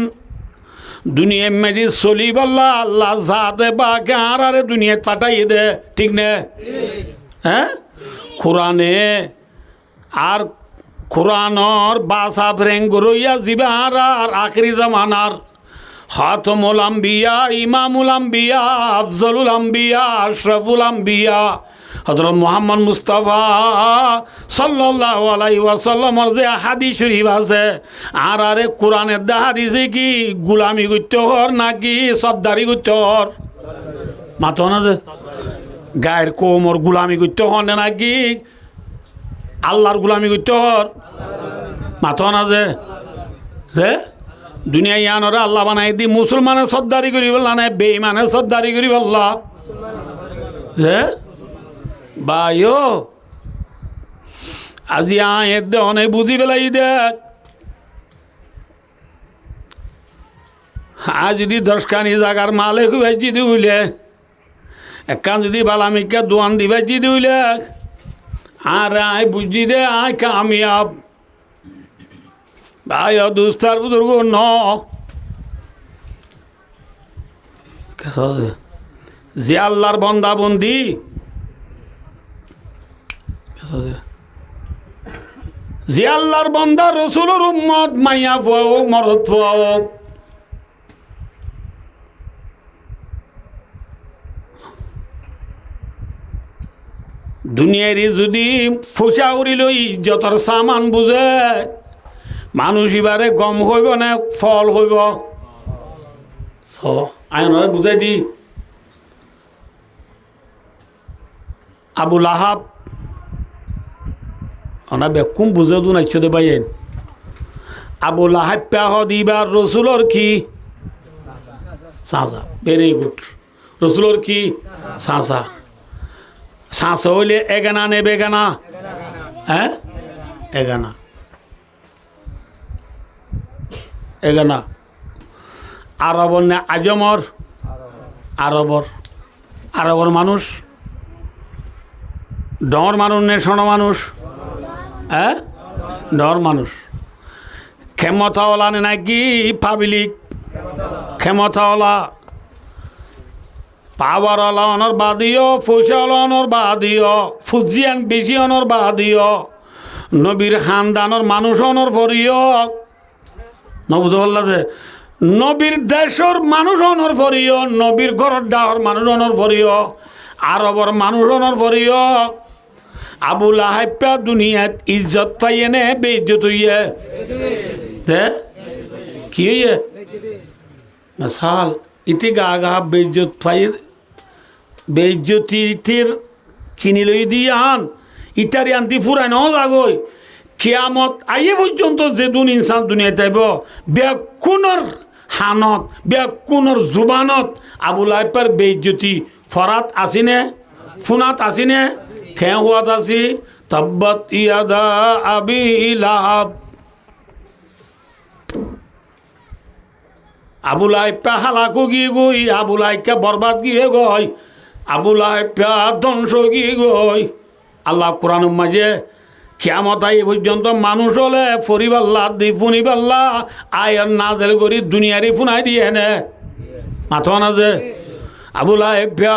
দুনিয়া মেজি চলিব আল্লাহ আল্লাহ যাতে বাকে আর আরে দুনিয়া পাঠাই দে ঠিক নে হ্যাঁ কোরআনে আর কোরআনর বাসা ফ্রেং গরইয়া জিবা আর আখরি জামানার খাতমুল আম্বিয়া ইমামুল আম্বিয়া আফজলুল আম্বিয়া আশরাফুল আম্বিয়া হযরত মুহাম্মদ মুস্তাফা সাল্লাল্লাহু আলাইহি ওয়াসাল্লামর যে হাদিস শরীফ আছে আর আরে কোরআনের দা হাদিসে কি গোলামি করতে হর নাকি সর্দারি করতে হর মাতো না যে গায়ের কোমর গোলামি করতে হর নাকি আল্লাহর গোলামি করতে হর মাতো না যে দুনিয়া ইয়ানরে আল্লাহ বানাই দি মুসলমানের সর্দারি করি বললা না বেঈমানের সর্দারি করি বললা যে ভাইও আজি আয়ের দে অনেক বুঝি পেলাই দেখ আজ যদি 10খানি জায়গার মালে খুবাই যদি উইলে একখান যদি বালামিকা দোয়ান দিবাই যদি উইলে আর আয় বুঝি দে আয় কামিয়াব ভাই দুস্তার বুজুর্গ ন যে আল্লাহর বন্দা বন্দি যে আল্লাহর বন্দা রসুলের উম্মত মাইয়া ফুয়াও মরদ ফুয়াও দুনিয়ারি যদি ফুসা উড়ি লই যতর সামান বুঝে মানুষ এবারে গম হইব না ফল হইব আইন বুঝাই দি আবুল আহাব অনা বেকুম বুঝে দু নাইছ দে বাইন আবুল আহাব পেহ দিবার রসুলর কি সাঁচা ভেরি গুড রসুলর কি সাঁচা সাঁচা হইলে এগানা নে বেগানা হ্যাঁ এগানা এগানা আরবর নে আজমর আরবর মানুষ ডর মানুষ নে সন মানুষ হ্যাঁ ডর মানুষ ক্ষমতাওয়ালা নে নাকি পাবলিক ক্ষমতাওয়ালা পাওয়ারওয়ালা অনর বাদিও পয়সাওয়ালা অনর বাদিও ফুজিয়ান বেশি অনর বাদিও নবীর খানদানর মানুষ অনর ফরিয় নবুঝ বললা যে নবীর দেশর মানুষ অনর ফরিয় নবীর ঘরের ডাহর মানুষ অনর ফরিয় আরবর মানুষ অনর ফরিয় আবুল আহাব্বা দুনিয়াত ইজ্জত পাইয়ে নে বেইজ্জত হইয়ে কি হইয়ে মিসাল ইতি গা গা বেইজ্জত পাইয়ে বেইজ্জতির কিনি লই দিয়ে আন ইটারি আনতি ফুরাই ন যাগই কিয়ামত আইয়ে পর্যন্ত যেদিন ইনসান দুনিয়াতে আইব বেকুনর হানত বেকুনর জুবানত আবুল আহাব্বার বেইজ্জতি ফরাত আসিনে ফুনাত আসিনে খেঁ হওয়াত আসি তব্বত ইয়াদা আবি লাহাব আবুল আহাব্বা হালাকু গিয়ে গই আবুল আহাব্বা বরবাদ গিয়ে গই আবুল আহাব্বা ধ্বংস গিয়ে গই আল্লাহ কোরআন মাঝে কিয়ামত আই পর্যন্ত মানুষ হলে ফরিবাল্লা দি ফুনিবাল্লা আয়ার নাজেল করি দুনিয়ারি ফুনাই দিয়ে নে মাথা না যে আবুল আহাব্বা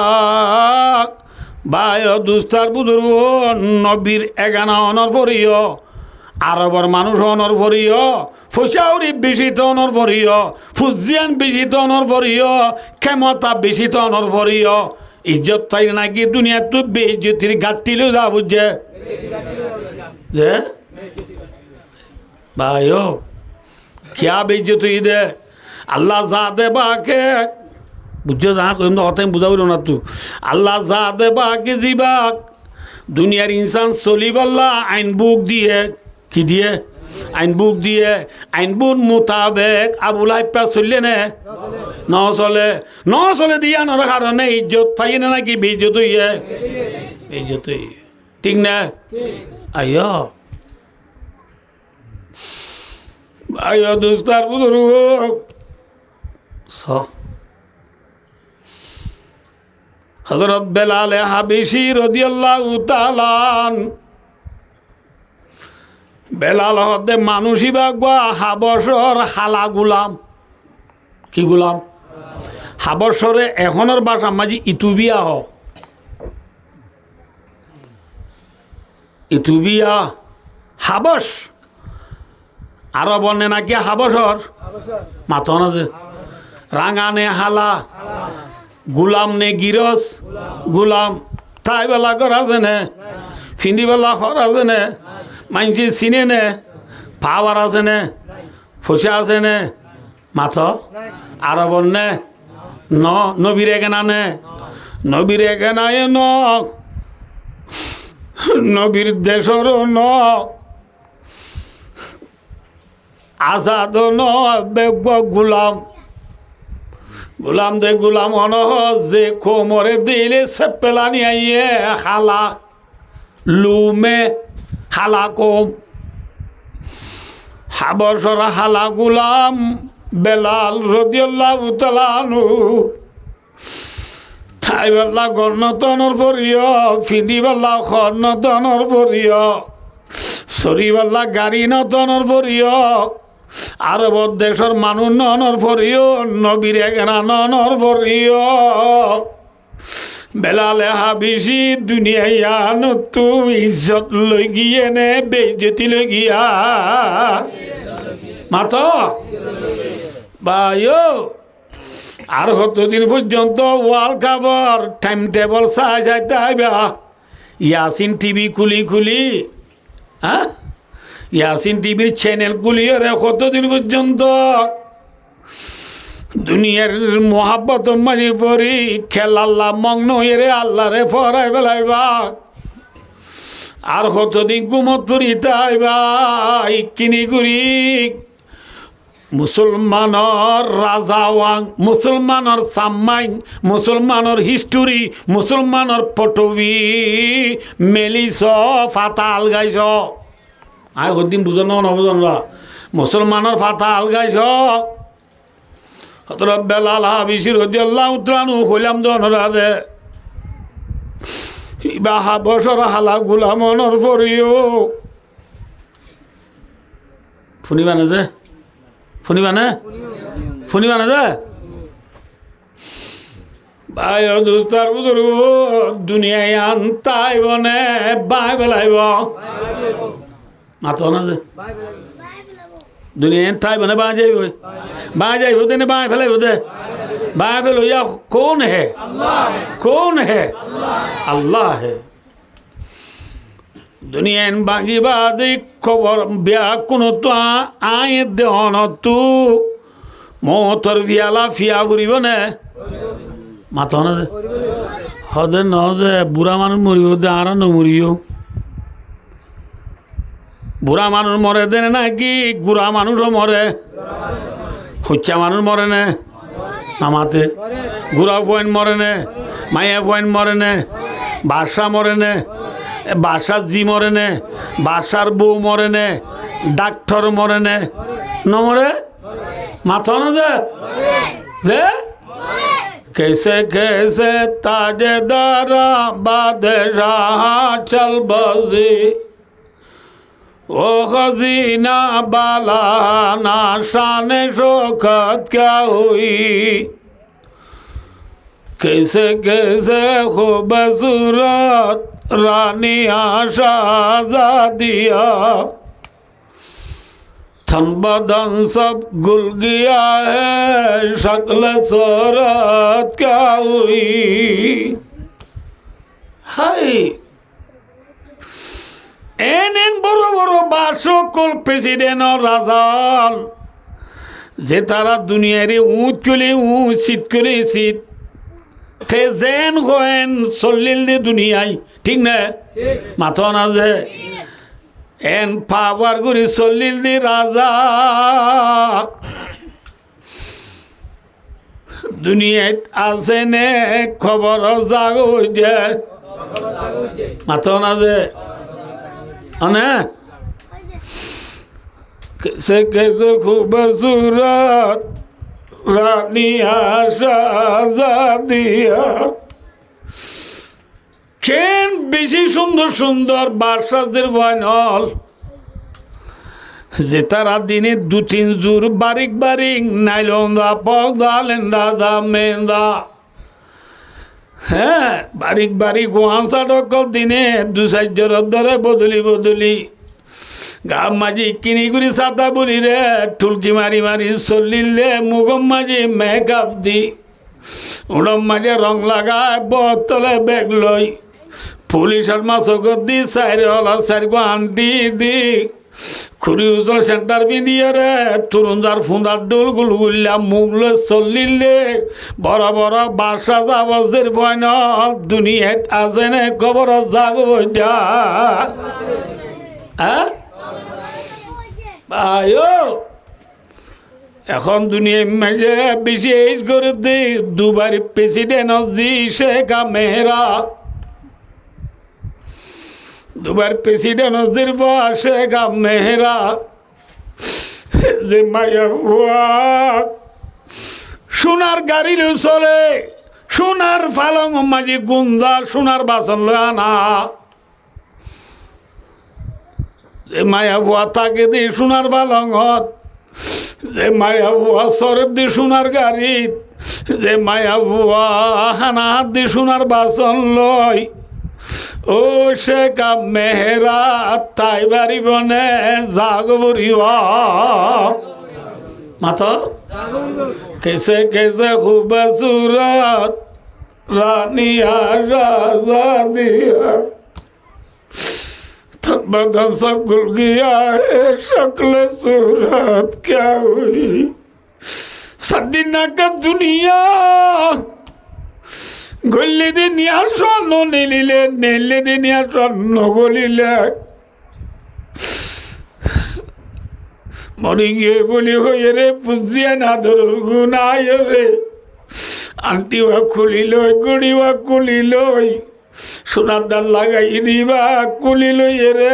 বায় দুস্তার বুজুর্গ নবীর এগানা অনর ফরিয় আরবর মানুষ অনর ফরিয় ফুসাউরি বেশিত অনর ফরিয় ফুজিয়ান বেশিত অনর ফরিয় ক্ষমতা বেশিত অনর ফরিয় ইজ্জত পাই নাকি দুনিয়া তো বেইজ্জতির গাঁটিলেও যা বুঝছে যে ভাই কিয়া বেইজ্জত দে আল্লাহ যা দে বাকে বুঝছো যা কইম তো কথা বুঝাবো না তুই আল্লাহ যা দে বাকে জিবাক দুনিয়ার ইনসান চলিবাল্লা আইন বুক দিয়ে কি দিয়ে আইন বুক দিয়ে আইন বুক মোতাবেক আবুল আহাব্বা চললে নে ন চলে দিয়া নর কারণে ইজ্জত পাই না নাকি বেইজ্জত হইয়ে এই যতই ঠিক না আইয়া আইয়া দোস্তার বুজুর্গ হযরত বেলাল হাবেশী রাদিয়াল্লাহু তাআলা বেলাল হতে মানুষই বাগবা হাবশর হালা গুলাম কি গুলাম হাবশরে এখনের ভাষা মাঝি ইতুবিয়া হ ইতুবিয়া হাবশ আরো বনে নাকি হাবশর মাথা না যে রাঙা নে হালা গুলাম নে গিরস গুলাম তাই বেলা ঘর আছে নে ফিন্দি বেলা ঘর আছে নে মাইনছি চিনে নে পাওয়ার আছে নে ফুসা আছে নে মাথা আরো বনে ন নবীর এখানা নে নবীর এখানায় ন নবীর দেশর ন আজাদ ন গুলাম গুলাম দে গুলাম অনহ যে কোমরে দিলে সেপেলানি আইয়ে খালা লুমে খালা কম হাবশর হালা গুলাম বেলাল রাদিয়াল্লাহু তাআলা আনহু তাই বেলা গণতনর পরিয় ফিন্দি বেলা খনতনর পরিয় সরি বেলা গাড়ি নতনর পরিয় আরব দেশের মানুষ ননর পরিয় নবীর এখানা ননর পরিয় বেলালে হাবিসি দুনিয়ায় নতু ইজ্জত লই গিয়ে নে বেইজ্জতি লই গিয়া মাথা বায়ো আর কতদিন পর্যন্ত ওয়ার্ল্ড কাপর টাইম টেবল চাই যাইতে হইবা ইয়াসিন টিভি খুলি খুলি হ্যাঁ ইয়াসিন টিভির চ্যানেল খুলিয়ে রে কতদিন পর্যন্ত দুনিয়ার মোহাব্বত মাঝে পড়ি খেলাল্লা মগ্ন রে আল্লাহ রে ফরাই বেলাইবা আর কতদিন গুমত করি তাইবা কিনি করি মুসলমানর রাজাওয়াং মুসলমানর সাম্মাইন মুসলমানর হিস্টোরি মুসলমানর পটবি মেলিস ফাতা আলগাইছ আয় কদিন বুঝন নবুঝন মুসলমানর ফাতা আলগাইছ হযরত বেলাল হাবেশী রাদিয়াল্লাহু তাআলা আনহু কইলাম দনরাজে ইবা হাবশর হালা গুলামনর পরিও শুনিবা না যে শুনিবা না যে ভাই দোস্তার বুজুর্গ দুনিয়ায় আনতাইব নে বাই বেলাইব মাতো না যে দুনিয়ায় তাইব না বাই যাইব দে বাই ফেলাইব দে बाय फेल भैया कौन है अल्लाह है दुनिया बाकी बात खबर ब्या কোনো তো আয় দেহন তু মতর ভিয়ালা ফিয়া ফুরিব না মাথা না হদে ন যে বুড়া মানুষ মরিব দে আর নমরিও বুড়া মানুষ মরে দেন নাকি গুড়া মানুষও মরে হুচ্চা মানুষ মরে না আমাতে গুড়া পয়েন্ট মরে নে মাইয়া পয়েন্ট মরে নে বাদশা মরে নে বাদশার জি মরে নে বাদশার বউ মরে নে ডাক্তার মরে নে নমরে মাথা না যে कैसे कैसे ताजेदारा बादशाह चल बजी ओ खजीना बाला ना शान शौकत क्या हुई कैसे कैसे खूबसूरत रानी शाहजादिया थन बदन सब गुल गया है शक्ल सूरत क्या हुई हाय এন বড় বড় বাসকল প্রেসিডেন্ট রাজাল যে তারা দুনিয়ারে উঁচ করে উঁচ শীত করে শীত তে যেন হেন চল্লিল দে দুনিয়ায় ঠিক না মাথা না যে এন পাবার করে চল্লিল দি রাজা দুনিয়াত আছে নে খবর জাগো যে মাথা না যে অনে कैसे कैसे खूबसूरत रानिया शाहजादिया কেন বেশি সুন্দর সুন্দর বাদশাহদের বয়নল যে তারা দিনে 2-3 জোর বারিক বারিক নাইলন দা পর্দা লেন্দা দা মেন্দা হ্যাঁ বারিক বারিক ওয়ানসা ডকল দিনে 2-4 জোর ধরে বদলি বদলি গাম মাঝি কিনি গুড়ি সাতা বলি রে টুলকি মারি মারি চলিলে মুগম মাঝি মেকআপ দি উড়ম মাঝে রং লাগায় বতলে বেগ লই পুলিশের মাছকত দি সাইরে হলা সাইরগো আন্টি দি খুরি উজল সেন্টার বিঁধিয়ে রে তুরুঞ্জার ফুঁদার ডোল গুলগুল্লা মুগলে চলিলে বড় বড় বাসা যাবজের বয়ন দুনিয়াত আছে নে খবর জাগব যা হ্যাঁ আয়ো এখন দুনিয়ার মাঝে বেশি এইজ করে দি দুবার প্রেসিডেন্ট জি শেখ মেহরা দুবার প্রেসিডেন্ট হজির শেখ মেহরা যে মায়া সোনার গাড়ি চলে সোনার ফালং মাঝি গুন্দা সোনার বাসন লয় আনা যে মায়া ভুয়া তাকে দি সোনার পালঙত যে মায়া ভুয়া সরের দি সোনার গাড়িত যে মায়া ভুয়া হানা হাত দি সোনার বাসন লয় ও শেখ মেহরা তাই বাড়ি বনে জাগ বরিব মাতো কেসে কেসে খুবসুরত রানিয়া শাহজাদিয়া बदन सब खुल गया है शक्ल सूरत क्या हुई सदीना का दुनिया गली दिनिया स्वर्ण नीलिले नीले दिनिया स्वर्ण गलिले मरी गए बोली हो रे पुजिया ना धर गुनाय रे आंटी वा खुली लोई गुड़ी वा खुली लोई সোনার দাল লাগাই দিবা কুলি লইয়ে রে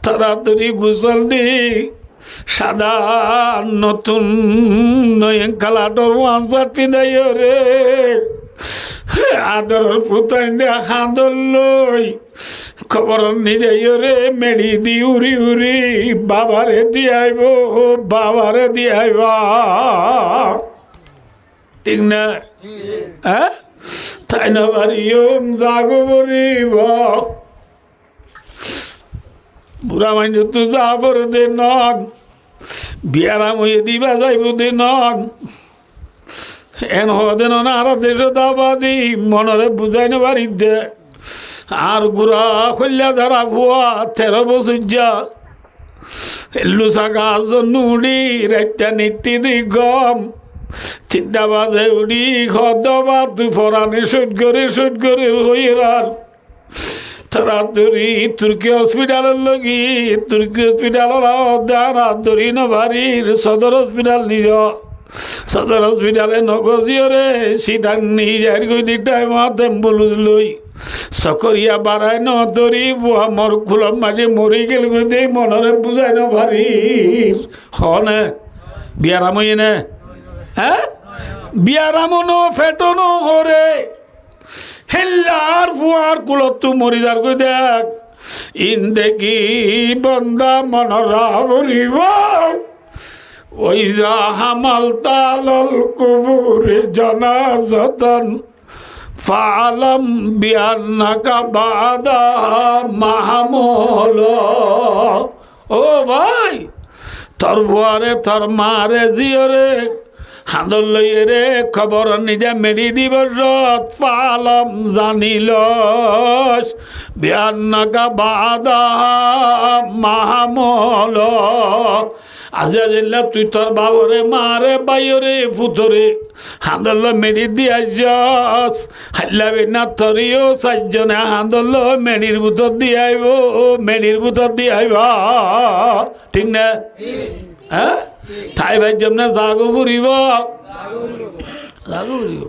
তাড়াতাড়ি গুসল দি সাদা নতুন নয়ন কালাটোর ওয়ানসার পিঁধাই রে আদর পুতাই দে হাঁদর লই খবর নিজাই রে মেড়ি দি উড়ি উড়ি বাবারে দিয়াইব বাবারে দিয়াইবা ঠিক না হ্যাঁ তাই না বাড়িওম জাগো বরিব বুড়া মাইন তো যাবর দে নন বিয়ারাম হয়ে দিবা যাইব দে নন এন হদে নন আর দেশ দাবাদি মনরে বুঝাই না বাড়ি দে আর গুড়া খল্লা ধারা ভুয়া 13 বছর যা লুসা গাছ নুড়ি রাইতা নিত্যি দি গম চিন্তা বাজে উড়ি খদবা তুই ফরানে শুট করে হইরার তাড়াতাড়ি তুর্কি হসপিটালের লগি তুর্কি হসপিটালের দাঁড়া ধরি নভারির সদর হসপিটাল নিজ সদর হসপিটালে নগজিও রে সিটা নিজার গই দিটাই মাতে বলুজ লই সকরিয়া বাড়াই ন তরি বুয়া মর খুলম মাঝে মরি গেল গই দে মনরে বুঝাই নভারির হনে বিয়ারাম হই নে হ্যাঁ বিয়ারামনো ফেটনো হরে হেল্লার ফুয়ার কুলত মরিদার কই দেখ ইন দেখি বন্দা মনরা বরিব ওই যা হামাল তালল কুবুরে জানাজাতান ফালাম বিয়ান্নাকা বাদা মাহমুল ও ভাই তোর বুয়ারে তোর মারে জিয়রে হাঁদর লইয়ে রে খবর নিজে মেরি দিবস পালম জানিল বিয়ান্নাকা বাদা মাহমুল আজিয়া জিল্লা তুই তোর বাবরে মারে বাইরে ফুতরে হাঁদল মেরি দিয়া যাস হাল্লাবি না তরিও 4 জনে হাঁদল মেরির বুতর দিয়াইব মেরির বুতর দিয়াইবা ঠিক না হ্যাঁ তাই ভাই যেমন জাগো ফুরিব জাগো ফুরিব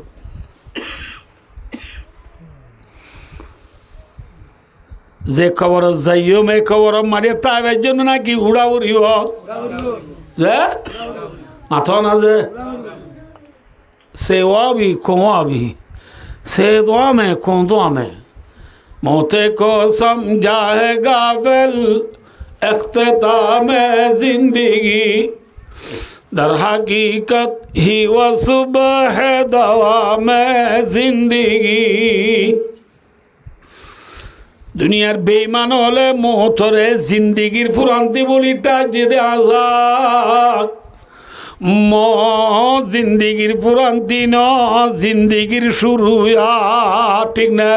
যে খবর যাইও মে খবর মারিয়ে তাইবার জন্য নাকি উড়া উড়িব যে মাথা না যে সে ওয়াবি কোয়াবি সে দোয়া মে কোন দোয়া মে मोते को समझा है गाफिल इख्तिताम जिंदगी दर हकीकत ही व सुबह है दवा में जिंदगी दुनियार बेईमान होले मोहतरे जिंदगीर फुरांती बोलीटा जिदे आजाद मो जिंदगीर फुरांती न जिंदगीर शुरू या ठीक ना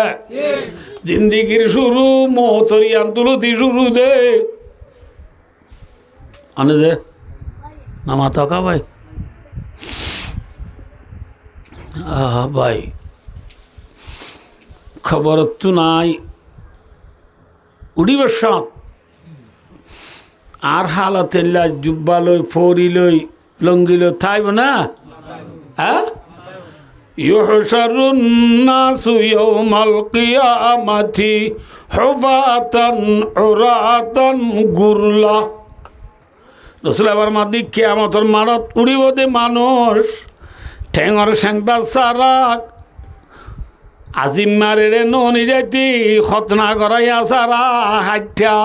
जिंदगीर शुरू मोहतरी आंदोलती शुरू दे आने दे ना माता का भाई भाई खबर तो नाई उड़ी बर्षा आर हालत ला जुब्बा लोई फोरी लोई लंगी लो थाई बना हाँ युहशरु अन्नासु यौमल क़ियामति हुफ़ातन उरातन गुरला रसूल फरमाती कियामतेर माठत उड़िब दे मानुष ठेंगर सेंगटा सारा আজিম মারেরে ননি যাইতি খতনা করাইয়া সারা হাইঠা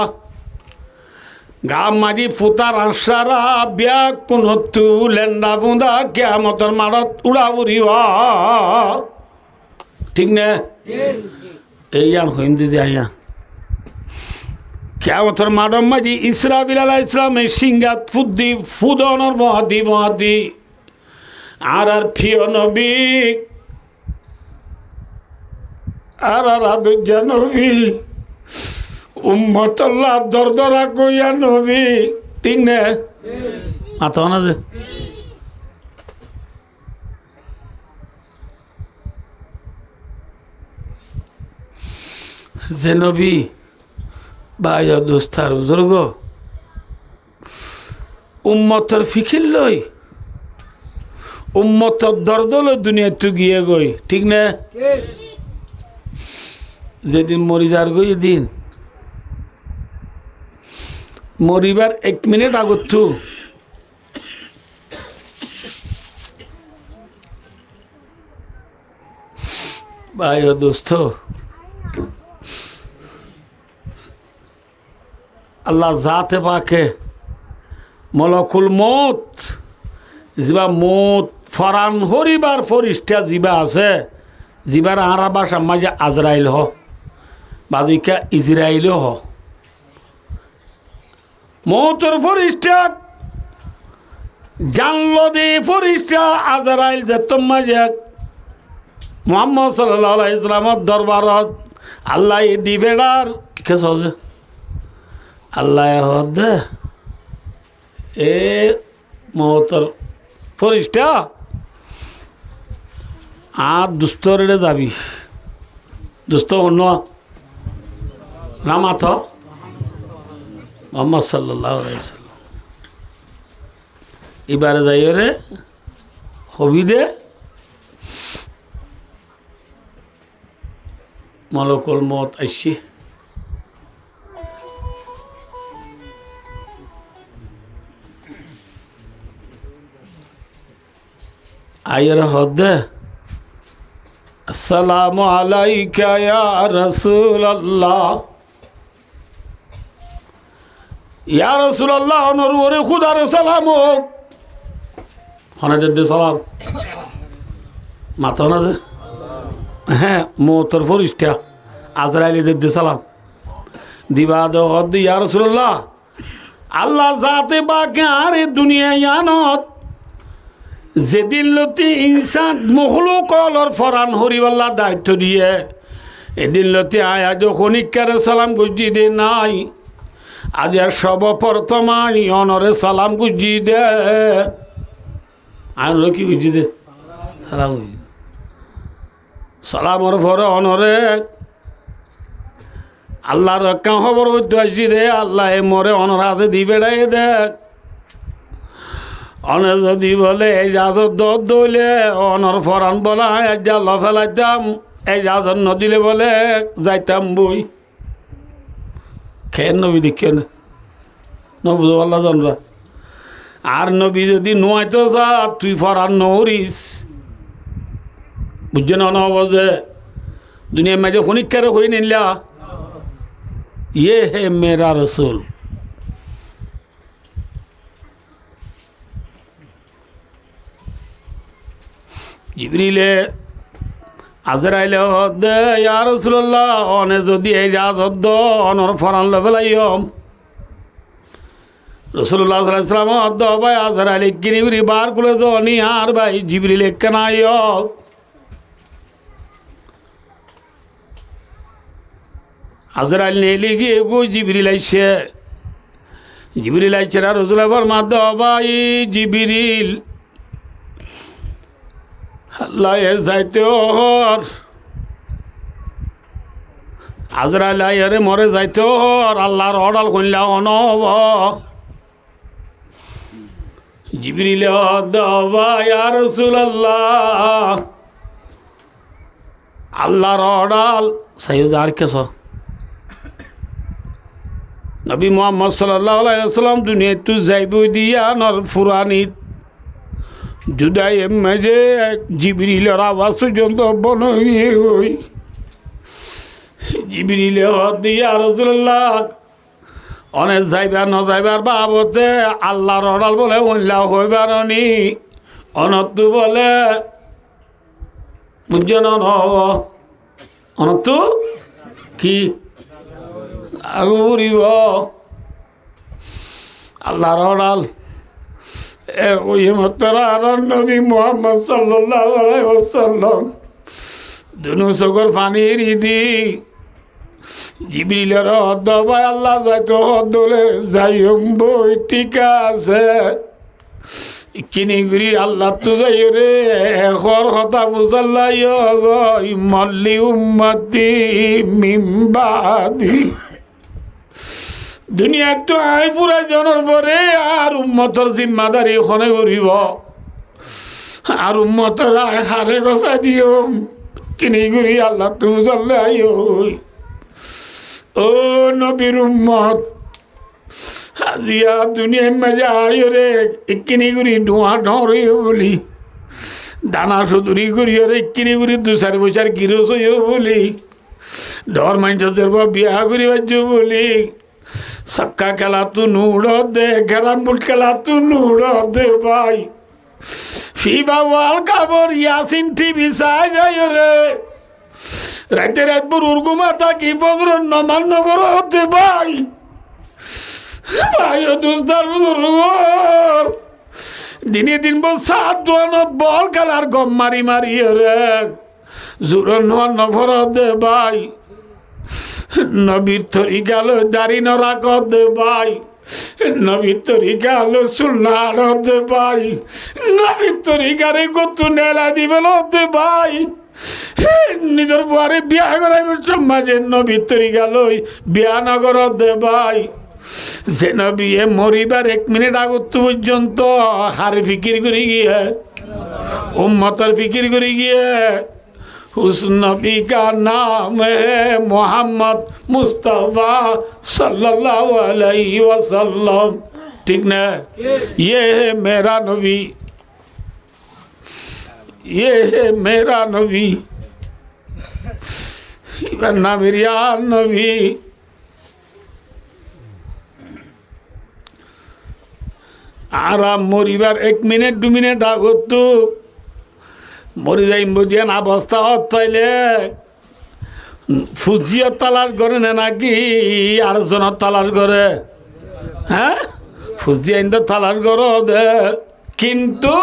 গাম মারি ফুতার আসারা বিয়া কোনতু লেন্ডা বুঁদা কিয়ামতের মাঠত উড়া উড়িবা ঠিক না এই আন হইম দিদি আইয়া কিয়ামতের মাঠর মাঝি ইসরাফিল আলাইহিস সালামের সিংহাত ফুদ্দি ফুদনের মহাদি মহাদি আর প্রিয় নবী আর আদুজ্জা নবী উম্মতুল্লাহ দরদরা কইয়া নবী ঠিক না মাথা না যে নবী ভাই দোস্তার বুজুর্গ উম্মতের ফিকির লই উম্মতের দর্দ লই দুনিয়া তু গিয়ে গই ঠিক না যেদিন মরি যার গই দিন মরিবার 1 মিনিট আগত ভাই ও দোস্ত আল্লাহ জাতে পাকে মলকুল মত যিবা মত ফরান হরিবার ফরিষ্টা যিবা আছে যিবার আরা বাসা মাঝে আজরাইল হ বাদিকা ইজরাইল হ মৌতর ফরিষ্টা জানলো দে ফরিষ্টা আজরাইল যে তোমার যে মুহাম্মদ সাল্লাল্লাহু আলাইহি ওয়াসাল্লামের দরবারত আল্লাহ দিবেড়ার কে সহজে আল্লাহ হদ এ মৌতর ফরিষ্টা আর দুস্তরে যাবি দুস্ত অন্য নামাথ মোহাম্মদ সাল্লাল্লাহু আলাইহি ওয়াসাল্লাম এবারে যাই রে হবি দে মলকুল মত আইসি আইয়ের হদে আসসালামু আলাইকা ইয়া রাসূলুল্লাহ ইয়া রাসূলুল্লাহ নর ওরে খুদার সালাম হোক খানা দে সালাম মাথা না হ্যাঁ মোতর ফরিষ্টা আজরাইলি দে সালাম দিবা দে হদ ইয়া রাসূলুল্লাহ আল্লাহ জাতে বাকে আর দুনিয়া ইয়ানত যেদিন লতি ইনসান মখলুকলর ফরান হরিবাল্লাহ দায়িত্ব দিয়ে এদিন লতি আয়া যখন ইকারে সালাম গুজি দে নাই আজ আর সর্বপ্রথমাই অনরে সালাম গুজি দে আর কি গুজি দে সালাম গুজি সালামর পরে অনরে আল্লাহর কা খবর হইতে আসি দে আল্লাহ মরে অনর হাতে দিবে দেখ অনে যদি বলে এই জাহাজত দর দইলে অনর ফরান বলা এক জাল ফেলাইতাম এই জাহাজত নদিলে বলে যাইতাম বই খের নবী দেখিও না নবুজ আল্লাহ জানরা আর নবী যদি নোয়াইতো যা তুই ফরার নরিস বুঝছে না যে দুনিয়ার মাঝে খনিকারে হয়ে নিলা ইয়ে হে মেরা রসুল জিবরিলে আজরাইলে দে ইয়া রাসূলুল্লাহ অনে যদি এই রাজদ অনর ফরান লেভেলাইম রাসূলুল্লাহ সাল্লাল্লাহু আলাইহি ওয়াসাল্লাম অদ্দ ভাই আজরাইলে কিনিবরি বার কুলে দনি আর ভাই জিবরিলে কেনাইও আজরাইল নেলি গিয়ে গো জিবরিল আইছে রাসূলুল্লাহ ফরমাদ ভাই জিবরিল আল্লাহ যাইতে ওর আজরাইল আইরে মরে যাইতে ওর আল্লাহর অর্ডার কইলা অনব জিবরিল দবা ইয়া রাসূলুল্লাহ আল্লাহর অর্ডার সাইয়্যিদ আর কেস নবী মুহাম্মদ সাল্লাল্লাহু আলাইহি ওয়াসাল্লাম দুনিয়া তু যাইব দিয়া নর ফুরানিত জুদাই মেজে জিবরিলের আওয়াজ পর্যন্ত বনই হই জিবরিলে দিয়া রাসূলুল্লাহ অনেক যাইবার ন যাইবার বাবতে আল্লাহর অর্ডার বলে উল্লাহ হইবার নি অনতু বলে বুঝছেন অনতু কি আগুরিব আল্লাহর অর্ডার ওই নবী মুহাম্মদ সাল্লাল্লাহু আলাইহি ওয়াসাল্লাম দুনু চোখের পানির ইদি জিবরিলের দবাই আল্লাহ যাইতো হদলে যাইম বই ঠিক আছে কিনিগুড়ি আল্লাহ তো যাই রে এখর কথা বুঝাল্লাই মল্লি উম্মতি মিমবাদি দুনিয়া তো আই পুরা জনের পরে আর উম্মতর জিম্মাদারি এখানে করিব আর উম্মতর আয় হারে গছাই দিও কিনি করি আল্লাহ তু চললে আই ও নবীর উম্মত আজিয়া দুনিয়ার মাঝে আয় রে কিনি করি ধোঁয়া ঢরে বলি দানা সুদুরি করি রে কিনি করি দু চার বছর গিরস হইও বলি ডর মানুষের বিয়া করি বাজ্য বলি सक्का खेला तू नूड़ो दे गरम बुट खेला तू नूड़ो दे भाई फीबा वाल का बोर यासिन टीवी साय जायो रे राते रात बुर उर्गुमा था की फजर नमान नबर होते भाई भाई दोस्तार बुजुर्गो दिने दिन बो सात दोनों बॉल कलर गम मारी मारी रे जुरन नफर होते भाई নবীর তরিকা হলো দাড়ি নরা করতে ভাই নবীর তরিকা হলো সুন্নাহ হতে ভাই নবীর তরিকারে কত নেলা দিবেন হতে ভাই নিজের পরে বিয়া করাইবে সমাজে নবীর তরিকা লই বিয়া নগর হতে ভাই যে নবী মরিবার 1 মিনিট আগত পর্যন্ত হার ফিকির করে গিয়ে উম্মতের ফিকির করে গিয়ে उस नबी का नाम है मोहम्मद मुस्तफ़ा सल्लल्लाहु अलैहि वसल्लम ठीक ना ये है मेरा नबी ये है मेरा नबी वरना मेरा नबी आराम मरिबार 1 मिनट 2 मिनट আগত তো মরি যাইম বুঝিয়ান অবস্থা হত পাইলে ফুজিও তালাশ করে না নাকি আর জনের তালাশ করে হ্যাঁ ফুজি আইন তো তালাশ করো দে কিন্তু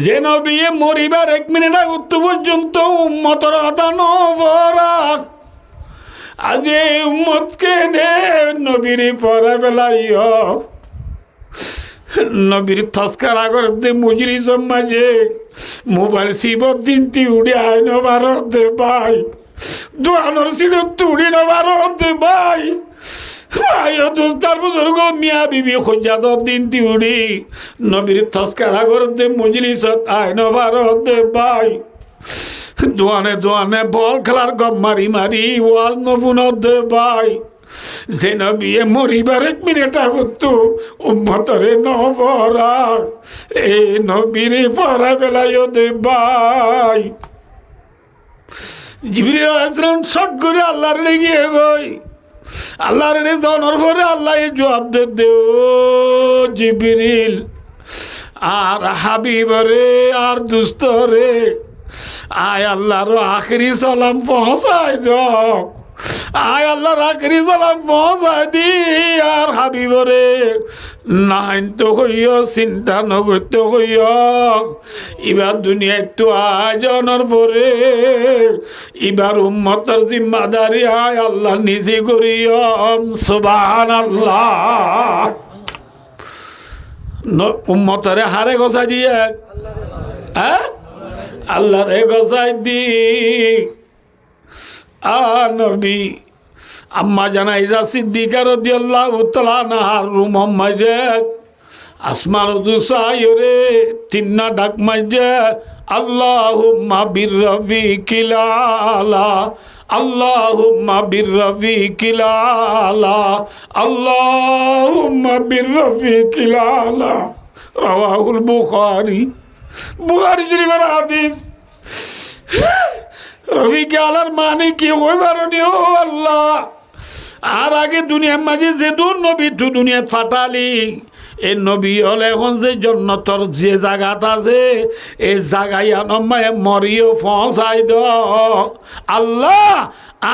যে নবী মরিবার 1 মিনিট আগত পর্যন্ত উম্মতর কথা নবরাক আজ এই উম্মতকে নে নবীর পরে বেলাইও নবীর তস্করা করতে মুজরি সমাজে মোবাইল সিবত দিনটি উড়ে আইন ভারতে ভাই দোয়ানোর সিঁড়ত উড়ি না ভারতে ভাই আয়ো দোস্তার বুজুর্গ মিয়া বিবি খোঁজাত দিনটি উড়ি নবীর তস্করা করতে মজলিসত আইন ভারতে ভাই দোয়ানে দোয়ানে বল খেলার গপ মারি মারি ওয়াল নবুনত ভাই যে নবী মরিবার 1 মিনিট আগত উম্মতরে নবরাক এই নবীরে পড়া বেলায়ও দে ভাই জিবরিল আলাইহিস সালাম শট করে আল্লাহর লেগে গই আল্লাহর নে জানার পরে আল্লাহ জবাব দে ও জিবরিল আর হাবিবরে আর দুস্তরে আয় আল্লাহর আখেরি সালাম পৌঁছায় দাও আয় আল্লাহর আখেরি সালাম পৌঁছায় দি আর হাবিবরে নাইন তো হইও চিন্তা নগত্য হইও এবার দুনিয়া একটু আয়োজনের পরে এবার উম্মতের জিম্মাদারি আয় আল্লাহ নিজে করিও সুবহানাল্লাহ উম্মতরে হারে গছাই দিয়ে হ্যাঁ আল্লাহ রে গছাই দি নবী আম্মা জানাইজা সিদ্দিকা রাদিয়াল্লাহু তাআলা আনহার রুম মাঝে আসমান দুসাইরে তিন্না ডাক মাঝে আল্লাহুম্মা বিররাফিকিল আলা আল্লাহুম্মা বিররাফিকিল আলা আল্লাহুম্মা বিররাফিকিল আলা রাওয়াহুল বুখারী শরীফের হাদিস রফিকে আলার মানে কি হয়ে পারি ও আল্লাহ আর আগে দুনিয়ার মাঝে যে দূর নবী তু দুনিয়াত ফাটালি এই নবী হলে এখন যে জন্নতর যে জায়গাত আছে এই জায়গায় আনমায় মরিও পৌঁছাই দ আল্লাহ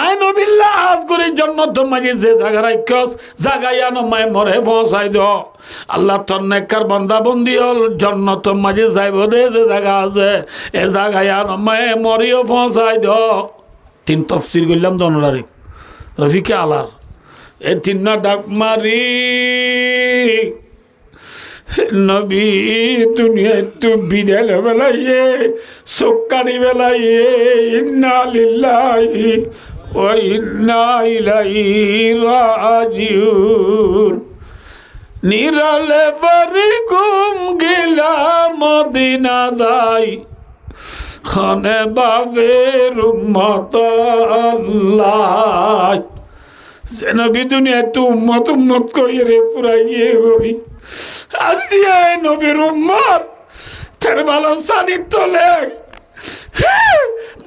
আই নবিল্লা আজ করে জন্নতর মাঝে যে জায়গা রাখস জায়গায় আনমায় মরে পৌঁছাই দ আল্লাহ তোর নেককার বান্দা বন্দি হল জন্নতর মাঝে যাইব দে যে জায়গা আছে এ জায়গায় আনমায় মরিও পৌঁছাই দ 3 তফসির করলাম দনরারে রফিকে আলার এ 3 ডাক মারি নবী দুনিয়া একটু বিদেল বেলাইয়ে সকারি বেলাইয়ে ইন্না লিল্লাহি ওয়া ইন্না ইলাইহি রাজিউন নিরালে বাড়ি ঘুম গেলা মদিনা দাই খানে বাবের উম্মত আল্লাহ যে নবী দুনিয়া একটু উম্মত কইরে পুরাইয়ে গই আজিয়া নবীর উম্মত তার ভালো সানির তলে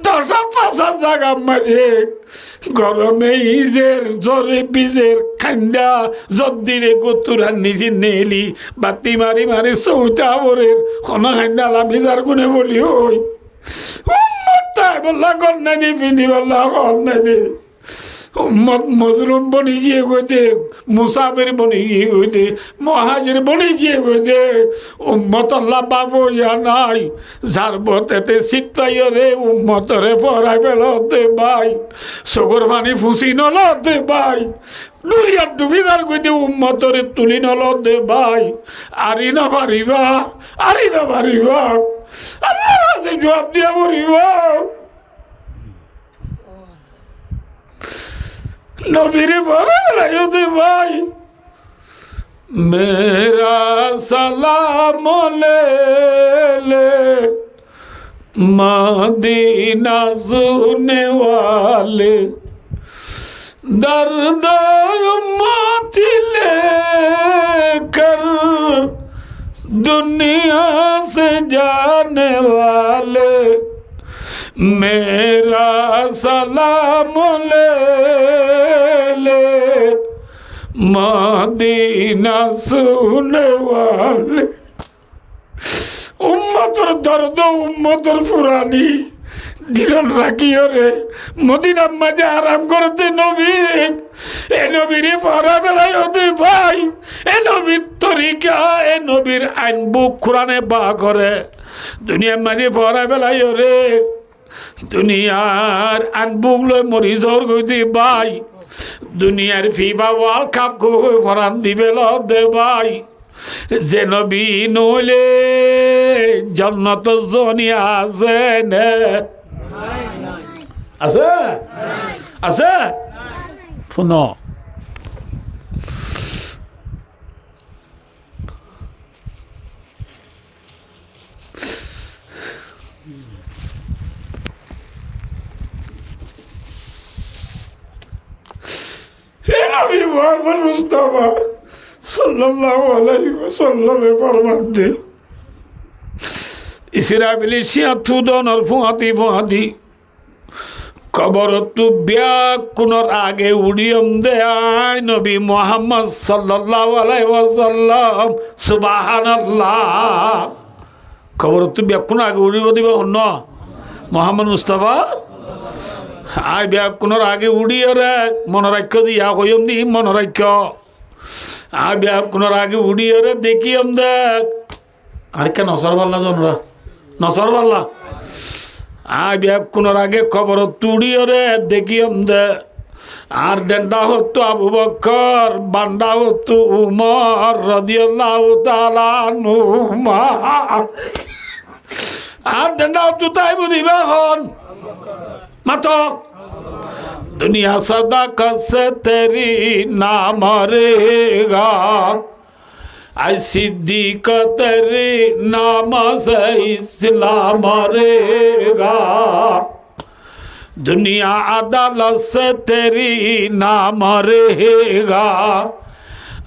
10-5 জায়গা মাঝে গরমে ইজের জ্বরে বীজের খান্দা জব দিলে গোতুরা নিজে নেলি বাতি মারি মারি চৌটা বরের খনা খান্দা লামি যার গুনে বলি ওই উম্মত তাই বললা কন্যা দি পিন্ধি বললা কন্যা দি উম্মত মজলুম বনি গিয়ে গইতে মুসাফির বনি গিয়ে গইতে মহাজির বনি গিয়ে গইতে উম্মত আল্লাহ বাবু ইয়া নাই যার বতেতে চিত্তাইও রে উম্মতরে পড়াই পেলতে ভাই চকুর পানি ফুসি নলতে ভাই দুনিয়ার ডুবিদার গইতে উম্মতরে তুলি নলতে ভাই আরি না পারিবা আল্লাহ কাছে জবাব দিয়া মরিবা নবীরে বলে ভাই মেরা সালাম ले मदीना सुने वाले दर्द उम्मत लेकर दुनिया से जाने वाले मेरा सलाम ले मदीना सुने वाले उम्मतर दर्द उम्मतर पुरानी दिलन राखियो रे मदीना मजे आराम करते नबी ए नबीर पढ़ा बेलाय होते भाई ए नबीर तरीका ए नबीर आईन बुक कुराने बा करे दुनिया मजे पढ़ा बेलाय रे दुनियार आईन बुक लो मरी जोर गई भाई दुनियार फीफा वर्ल्ड कप को फरान दिबे लो दे भाई যে নবী নইলে জান্নাত জনি আছে না আছে আছে শুনো মোহাম্মদ মুস্তাফা সাল্লাল্লাহু আলাইহি ওয়াসাল্লামের ফরমাতে ইসরাফিল শিয়াথু দনর ফুয়াতি কবরতু ব্যাকুনর আগে উড়িয়ম দেয় নবী মুহাম্মদ সাল্লাল্লাহু আলাইহি ওয়াসাল্লাম সুবহানাল্লাহ কবরতু ব্যাকুন আগে উড়িয়ে দিবে অন্য মোহাম্মদ মুস্তাফা আই ব্যাকুনর আগে উড়িয়ে রে মনোরাক্য দিয়া কইম দি মনোরাক্য আই ব্যাকুনর আগে উড়িয়ে রে দেখিয়ম দেখ আর কেন নসর পাল্লা জনরা নসর পাল্লা আই ব্যাকুনর আগে খবর তুড়িয়ে রে দেখিয়ম দে আর ডেন্ডা হতো আবু বকর বান্ডা হতো উমর রাদিয়াল্লাহু তাআলা আনহু আর ডেন্ডা হতো তাই বুঝিবে হন মাতক दुनिया सदाकत से तेरी ना मरेगा आई सिद्दीक तेरी नाम से इस्लाम मरेगा दुनिया अदालत से तेरी ना मरेगा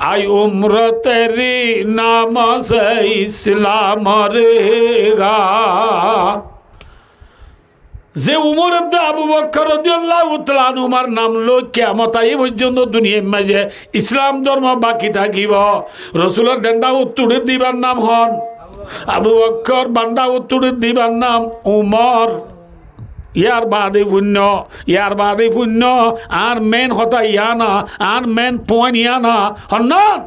आई उम्र तेरी नाम से इस्लाम मरेगा যে উমরের দা আবু বকর রাদিয়াল্লাহু তাআলা আনহুর নাম লো কিয়ামত আই পর্যন্ত দুনিয়ার মাঝে ইসলাম ধর্ম বাকি থাকিব রাসূলের ডান্ডা উত্তরে দিবার নাম হন আবু বকর বান্ডা উত্তরে দিবার নাম উমর ইয়ার বাদে পুণ্য আর মেন কথা ইয়ানা আর মেন পয়েন্ট ইয়ানা হন্নন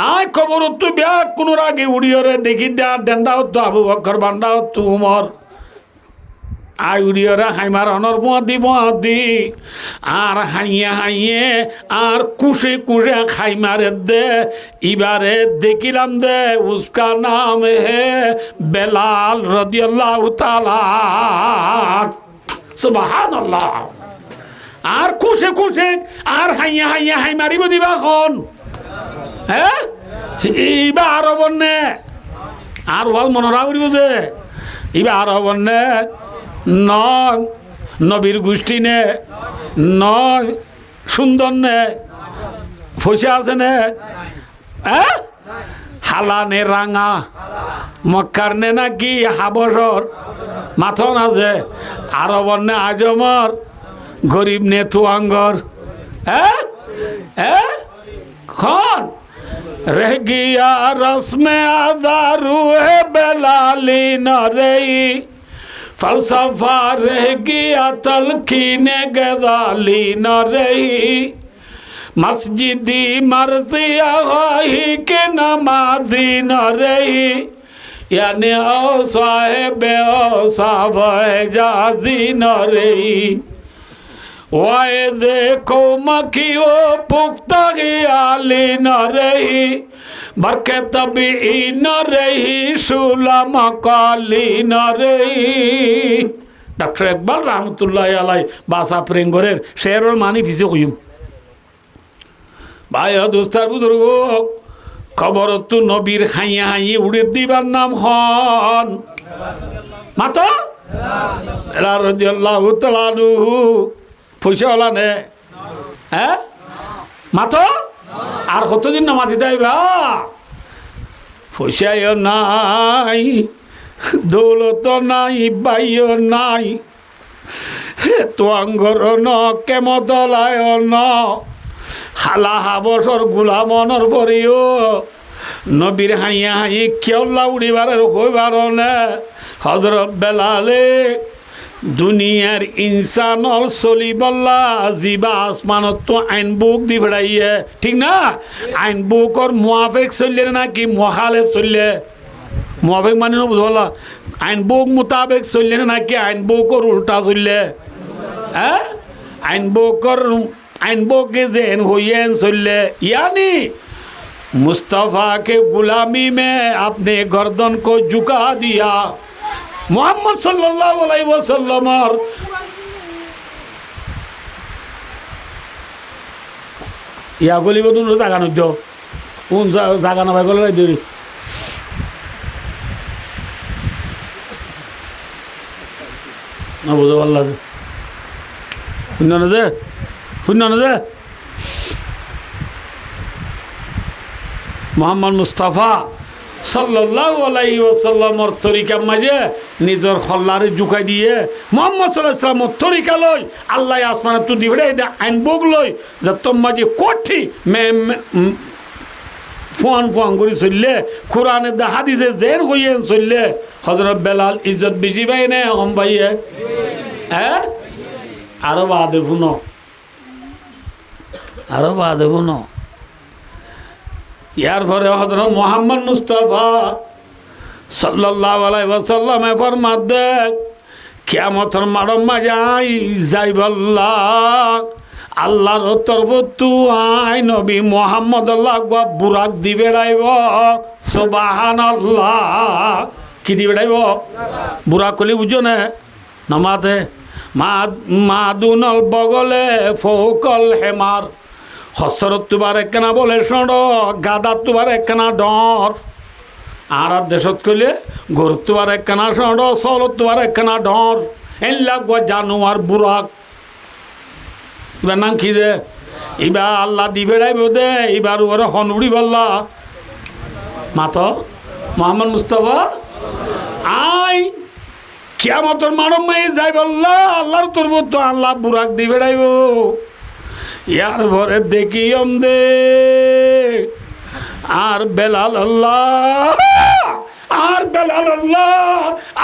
আয় খবর তো ব্যাগ কোনোর আগে উড়িয়রে দেখি দেয়া ডান্ডা হতো আবু বকর বান্ডা হতো উমর আই উড়িয়রা হাইমার অনর পোঁয়াতি আর হাইয়ে আর কুশে খাইমারে দে এবারে দেখিলাম দে উসকা নাম হে বেলাল রাদিয়াল্লাহু তাআলা সুবহানাল্লাহ আর কুশে আর হাইয়ে হাই মারিব দিবা খন হ্যাঁ ইবা আর বন্নে আর ওয়াল মনরা করিব যে ইবা আর বন্নে নয় নবীর গোষ্ঠী নে নয় সুন্দর নে ফসে আছে নে হালা নে রাঙা মক্কার নে নাকি হাবসর মাথন আছে আরবর নে আজমর গরিব নে তুয়াঙ্গর খন रह गया रस्म आदारू है बेलाली न रही फलसफा रह गया तलखीन गदाली न रही मस्जिदी मर्जिया ही के नमाजी न रही यानी ओ साहेब ओ साहब जाजी न रही वाए देखो मखियो पुख्ता ख्याली न रही बरके तभी न रही शुला मकाली न रही डॉक्टर इकबाल रहमतुल्लाह अलैह बासा प्रेंगरेर शेरर मानी फिसे कइम भाई दोस्तार बुजुर्ग खबर तो नबीर हाइया उड़े दिबार नाम हन मातो बेलाल रादियाल्लाहु ताआला आनहु পয়সা হলা নে হ্যাঁ মাতো আর কতদিন নামাজি দেবা পয়সাও নাই দৌলত নাই বাইও নাই তো আঙ্গর ন কেমতলায় ন হালা হাবসর গুলামনর পরিও নবীর হাইয়া খেয়লা উড়িবার কইবার নে হযরত বেলালে দুনিয়ার ইনসানল চলিবল্লা জিবা আসমানত তো আইন বুক দি ফেড়াইয়ে ঠিক না আইন বুকর মুআফিক চললে নাকি মুখালেফ চললে মুআফিক মানে বুঝলা আইন বুক মোতাবেক চললে নাকি আইন বুকর উল্টা চললে হ্যাঁ আইন বুকে যেন হইয়েন চললে यानी मुस्तफ़ा के गुलामी में अपने गर्दन को झुका दिया मोहम्मद सल्लल्लाहु अलैहि वसल्लम या गली बदून जागा नो उन जागा ना गल देरी ना बुझो अल्लाह शून्य ना दे মোহাম্মদ মুস্তাফা সাল্লাল্লাহু আলাইহি ওয়াসাল্লামর তরিকা মাঝে নিজের খল্লারে জুকাই দিয়ে মোহাম্মদ সাল্লাল্লাহু আলাইহি ওয়াসাল্লামর তরিকা লই আল্লাহ আসমানে তু দিবড়ে আইন বগ লই যে তোম মাঝে কোঠি ফোন ফোন করে চললে কোরআনে দা হাদিসে জেন হইয়েন চললে হযরত বেলাল ইজ্জত বেশি পাই না কম পাইয়ে হ্যাঁ আরো বাদে শুনো আরো বাদে শুনো ইয়ার পরে হযরত মুহাম্মদ মুস্তাফা সাল্লাল্লাহু আলাইহি ওয়াসাল্লামে ফরমাত দেখ কিয়ামতের মাঠের মাঝে আই যাইবাল্লাহ আল্লাহর তরফ তু আই নবী মুহাম্মদ আল্লাহ বুরাক দিবে রাইব সুবহানাল্লাহ কি দিবে রাইব বুরাক কলি বুঝো না নামাতে মাদুনল বগলে ফৌকল হেমার হসরত তুবার একখানা বলে শোনো গাদার তুবার একখানা ডর আর দেশত কইলে গরু তুবার একখানা শোনো সলত তুবার একখানা ডর এনলা গো জানোয়ার বুরাক এবার নাম কি দে এবার আল্লাহ দিবে রাইব দে এবার ওরা হনুড়ি বললা মাত মোহাম্মদ মুস্তাফা আই কিয়ামতের মানব মাই যাই বললা আল্লাহর তরফ তো আল্লাহ বুরাক দিবে রাইব ইয়ার ভরে দেখি দে আর বেলাল আল্লাহ আর বেলাল আল্লাহ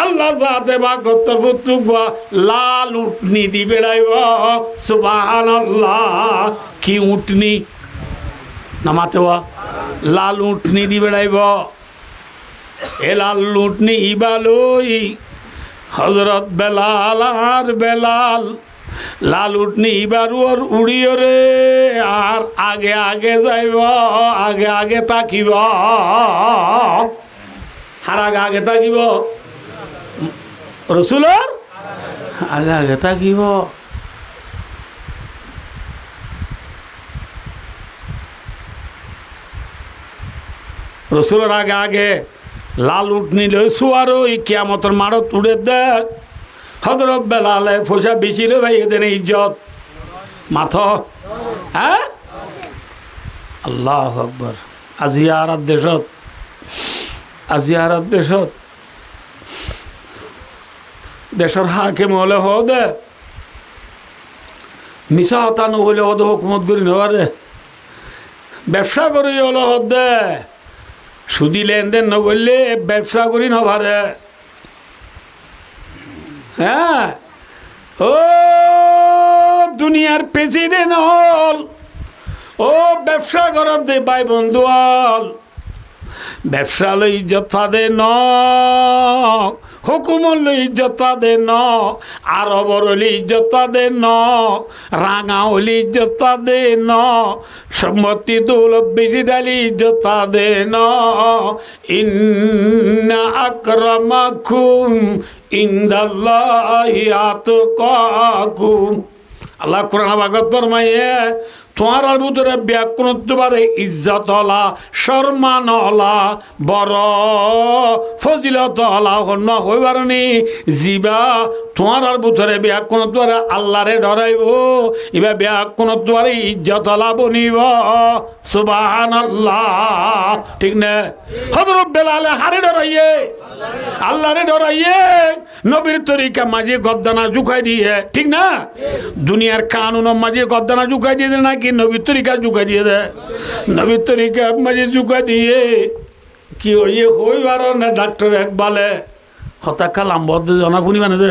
আল্লাহ যাতে বা কত ফুতুবা লাল উটনি দি বেড়াইব সুবহানাল্লাহ কি উটনি নামাতে ওয়া লাল উটনি দি বেড়াইব এ লাল উটনি ইবালই হযরত বেলাল আর বেলাল লাল উঠনি এবার ওর উড়িও রে আর আগে আগে যাইব আগে আগে তাকিব আর আগে আগে তাকিব রসুলর আগে আগে তাকিব রসুলের আগে আগে লাল উঠনি লই শুয়ার ওই কিয়ামতের মারত উড়ে দেখ হযরত বেলালে ফসা বেশি রে ভাই এদের ইজ্জত মাথ হ্যাঁ আল্লাহু আকবার আজিয়ারাত দেশত দেশের হাকিম হলে হদে মিশা হতা নহলে হদে হুকুমত করি নবারে ব্যবসা করি হলে হদে সুদি লেনদেন নগরলে ব্যবসা করি নবারে হ্যাঁ ও দুনিয়ার প্রেসিডেন্ট হল ও ব্যবসা করার দে ভাই বন্ধু হল ব্যবসা লই ইজ্জত দে ন হুকুমত লই ইজ্জত দে ন আরবর হলি ইজ্জত দে ন রাঙা হলি ইজ্জত দে ন সম্মতি দৌলত বেশি দালি ইজ্জত দে ন ইন্না আকরামাকুম ইনদাল্লাহি আতকাকুম আল্লাহ কোরআন বাগত ফরমায়ে তোমার ভিতরে ব্যাকুণত্ব পারে ইজ্জত হলা সম্মান হলা বড় ফজিলত হলা হন্য হইবার নি জিবা তোমার ভিতরে ব্যাকুণত্ব পারে আল্লাহরে ডরাইব এবার ব্যাকুণত্ব পারে ইজ্জত হলা বনিব সুবহানাল্লাহ ঠিক না হযরত বেলালে হারে ডরাইয়ে আল্লাহরে ডরাইয়ে নবীর তরিকা মাঝে গদ্দানা ঝুঁকাই দিয়ে ঠিক না দুনিয়ার কানুন মাঝে গদ্দানা ঝুঁকাই দিয়ে নাকি নবীর তরিকা ঝুঁকাই দিয়ে দেয় নবীর তরিকা মাঝে ঝুঁকাই দিয়ে কি হইয়ে হইবার না ডাক্তার একবালে হতা কালাম বদ্ধ জনাফুনি মানে যে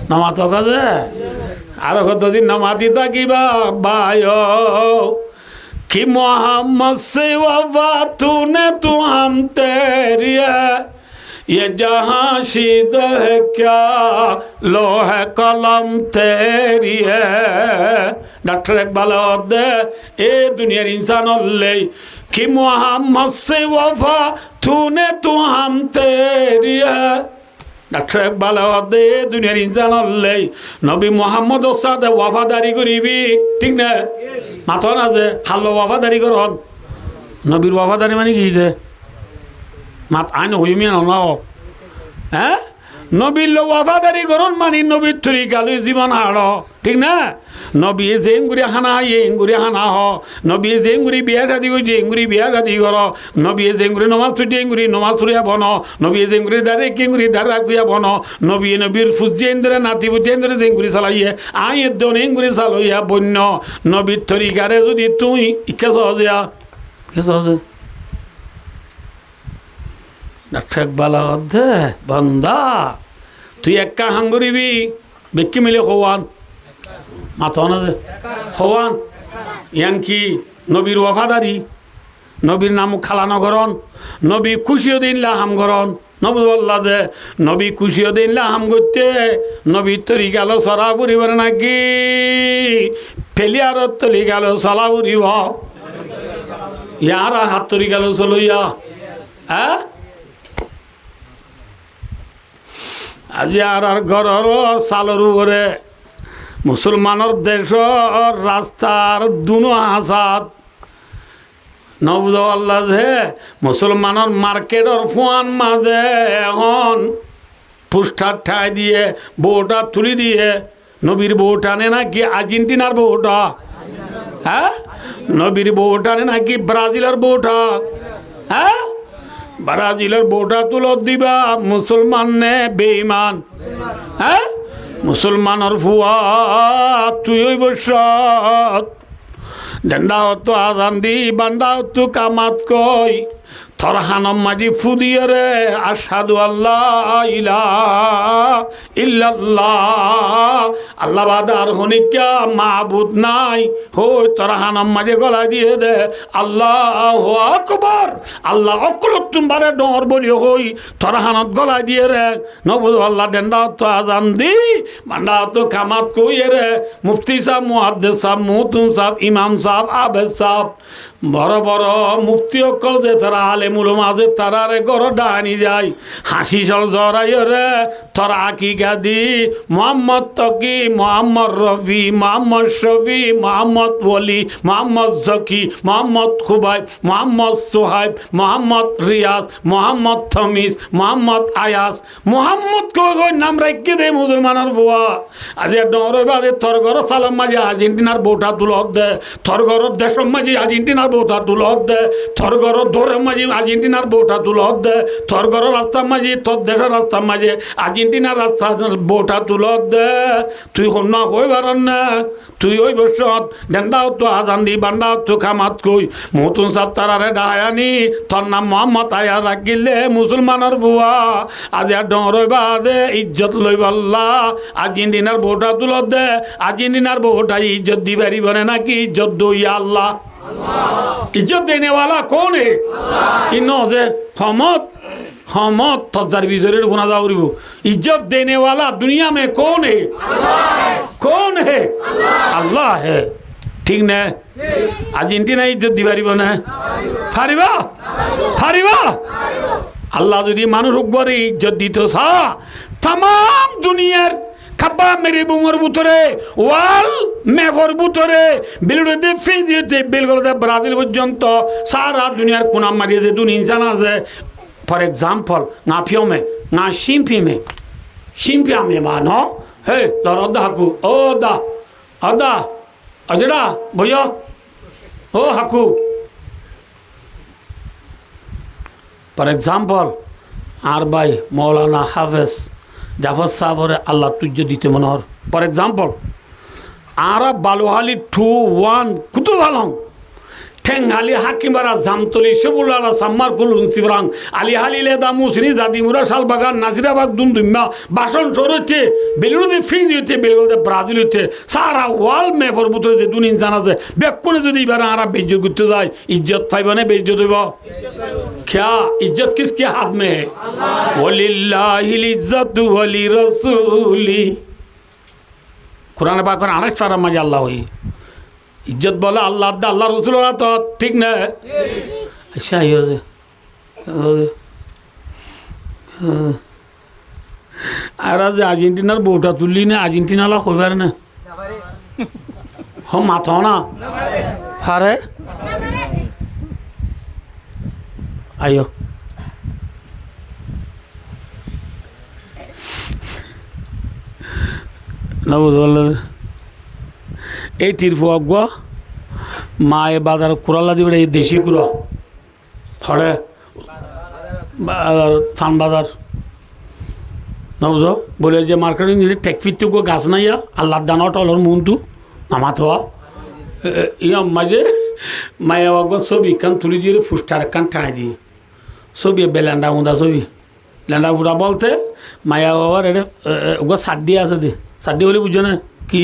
নামাত কাজে আরো কতদিন নামাতি থাকিবা বায় कि मोहम्मद से वफा तूने तू हम तेरी है ये जहाँ शीद है क्या लोह कलम तेरी है डॉक्टर इकबाल दे ए दुनिया इंसान ले कि मोहम्मद से वफा तूने तू हम तेरी है डॉक्टर इकबाल दे दुनिया इंसान ले नबी मोहम्मद साथ वफादारी करीबी ठीक ना মাথা না যে হাল্লো ওয়াফাদারি করন নবীর ওয়াফাদারি মানে কি যে মাত আইন হইমিয়া নাও হ্যাঁ নবীর ওয়াফাদারি করুন মানি নবীর তরিকালৈ জীবন হাড় ঠিক না নবীয়ে যে এঙ্গুরি হানা এঙ্গুরি হানা হ নবীয়ে যে এঙ্গুরি বিয়া শাদি করছে এঙ্গুরি বিয়া শাদি কর নবীয়ে যে এঙ্গুরি নমাজ ছুটি এঙ্গুরি নমাজ ছুড়িয়া বন নবীয়ে যে এঙ্গুরি দাঁড়ে কেঙ্গুরি দাঁড়া কুয়া বন নবীয়ে নবীর ফুজি এন্দরে নাতি বুঝি এন্দরে যে এঙ্গুরি চালাইয়ে আই এদন এঙ্গুরি চালইয়া বন্য নবীর তরিকারে যদি তুই ইচ্ছা সহজে কে সহজে বালা অধ্যে বন্দা তুই একা হাঙ্গুরিবি বেক্কি মিলে খোয়ান মাথা না যে খোয়ান ইয়ান কি নবীর ওয়াফাদারি নবীর নাম খালানো করন নবী খুশিও দিন লাহাম করন নবী বল্লা দে নবী খুশিও দিন লাহাম করতে নবীর তরি গেল সরা পুরিবার নাকি ফেলিয়ারত তলি গেল চলা পুরিব ইয়ার হাত তরি গেল চলইয়া হ্যাঁ আজি আর ঘরের চালর উপরে মুসলমানের দেশর রাস্তার দুনো হাসাত নবুদ আল্লাহ যে মুসলমানের মার্কেটর ফুয়ান মাঝে এখন পুষ্টার ঠাই দিয়ে বউটা তুলি দিয়ে নবীর বউটা নে নাকি আর্জেন্টিনার বউটা হ্যাঁ নবীর বউটা নে নাকি ব্রাজিলের বউটা হ্যাঁ ব্রাজিলের বউটা তুলত দিবা মুসলমান নে বেঈমান হ্যাঁ মুসলমানের ফুয়া তুই ওই বসত ডেন্ডা হতো আদান দি বান্ডা হতো কামাত কই থর হানম মাঝি ফুদিয়ে রে আশহাদু আল্লাহ ইলাহা ইল্লাল্লাহ আল্লাহ বাদ আর হনিকা মাবুদ নাই হই তোর হানম মাঝে গলা দিয়ে দে আল্লাহু আকবার আল্লাহ অকলত তুমবারে ডর বলি হই তোর হানত গলা দিয়ে রে নবুদ আল্লাহ ডেন্ডা তো আজান দি বান্ডা তো কামাত কই রে মুফতি সাহেব মুহাদ্দিস সাহেব মুতুন সাহেব ইমাম সাহেব আবেদ সাহেব বড় বড় মুফতি অকল যে তারা আলেমুল মাঝে তারারে গড় ডানি যায় হাসি সল জরাই রে তোর আকিকা দি মোহাম্মদ তকি মোহাম্মদ রফি মোহাম্মদ শফি মোহাম্মদ ওলি মোহাম্মদ জকি মোহাম্মদ খুবাইব মোহাম্মদ সোহাইব মোহাম্মদ রিয়াজ মোহাম্মদ থমিস মোহাম্মদ আয়াস মোহাম্মদ কই নাম রাখি দে মুসলমানের বুয়া আজ ডরে বাদে তোর ঘর সালাম মাঝে আর্জেন্টিনার বউটা তুলত দে তোর ঘর দেশের মাঝে আর্জেন্টিনার বউটা তুলত দে তোর ঘর দৌড়ের মাঝে আর্জেন্টিনার বউটা তুলত দে তোর ঘর রাস্তার মাঝে তোর দেশের রাস্তার মাঝে আর্জেন্টিনার রাস্তার বউটা তুলত দে তুই না কই পারেন না তুই ওই বসত ডেন্ডাও তো আজান দি বান্ডাও তো খামাত কই মতুন সাপ তারারে ডায়ানি তোর নাম মোহাম্মদ আয়া রাখিলে মুসলমানের বুয়া আজ ডর বাদে ইজ্জত লই বল্লা আর্জেন্টিনার বউটা তুলত দে আর্জেন্টিনার বউটা ইজ্জত দি পারিব নাকি ইজ্জত দইয়া আল্লাহ इज्जत देने वाला कौन है इन से हमत हमत तजार बिजरे गुना जाऊरिबो इज्जत देने वाला दुनिया में कौन है अल्लाह है ठीक ना आर्जेंटिना इज्जत दी पारिबो ना पारिबो पारिबो अल्लाह যদি মানুষ উপরে ইজ্জত দিত সা तमाम দুনিয়ার খাবা মেরে বুঙর ভিতরে ওয়াল মেঘর ভিতরে বিলুড়ে ফিজিতে বিলগুলোতে ব্রাজিল পর্যন্ত সারা দুনিয়ার কোনা মারিয়ে যে দুন ইনসান আছে ফর এক্সাম্পল না ফিওমে না শিম্পিয়ামে মানো হে লরদা হাকু ও দা আদা আজড়া ভইয়া ও হাকু ফর এক্সাম্পল আর ভাই মৌলানা হাফেজ জাফর সাহরে আল্লাহ তুজ্য দিতে মনোহর ফর এক্সাম্পল আরা বালুহালি 2-1 কুতু ভালো ঠেঙ্গালি হাকিমারা জামতলি সেবুল্লাহ সাম্মার কুলুন সিবরাং আলি হালি লেদা মুসরি জাদি মুরা শালবাগান নাজিরাবাগ দুমদুম্মা বাসন সরতে বেলুড়ে ফিজ হইতে বেলুড়ে ব্রাজিল হইতে সারা ওয়াল মেপর ভিতরে যে দুনিন জানা যায় বেকুনে যদি এবার আরা বেজ্জত করতে যায় ইজ্জত পাইবা না বেজ্জত হইব क्या इज्जत किसके हाथ में है वलिल्लाहिल इज्जतु वली रसूली कुरान पाक में अनेक सारा मजा अल्लाह हुई इज्जत बोला अल्लाह दा अल्लाह रसूल वाला तो ठीक ना अच्छा ये আর যে আর্জেন্টিনার বউটা তুললি না আর্জেন্টিনালা কইবার না हम माथा ना हारे आयो না বুঝতে পারলে এই তীরফুয়াগ মা এ বাজার কুড়াল্লা দিবে এই দেশি কুড়ো ফড়ে থান বাজার না বুঝো বলে যে মার্কেটিং যদি টেকফিট গাছ নাইয়া আল্লাহ দানা টলর মনটু নামাত হওয়া ইয়া মাঝে মায়া অগ ছবি কান তুলি দিয়ে ফুস্টার কান ঠাই দিয়ে ছবি বেলান্ডা মুদা ছবি ল্যান্ডা ফুটা বলতে মায়া বাবার এটা ওগো সার দিয়ে আছে দে সার দিয়ে বলে বুঝছো না কি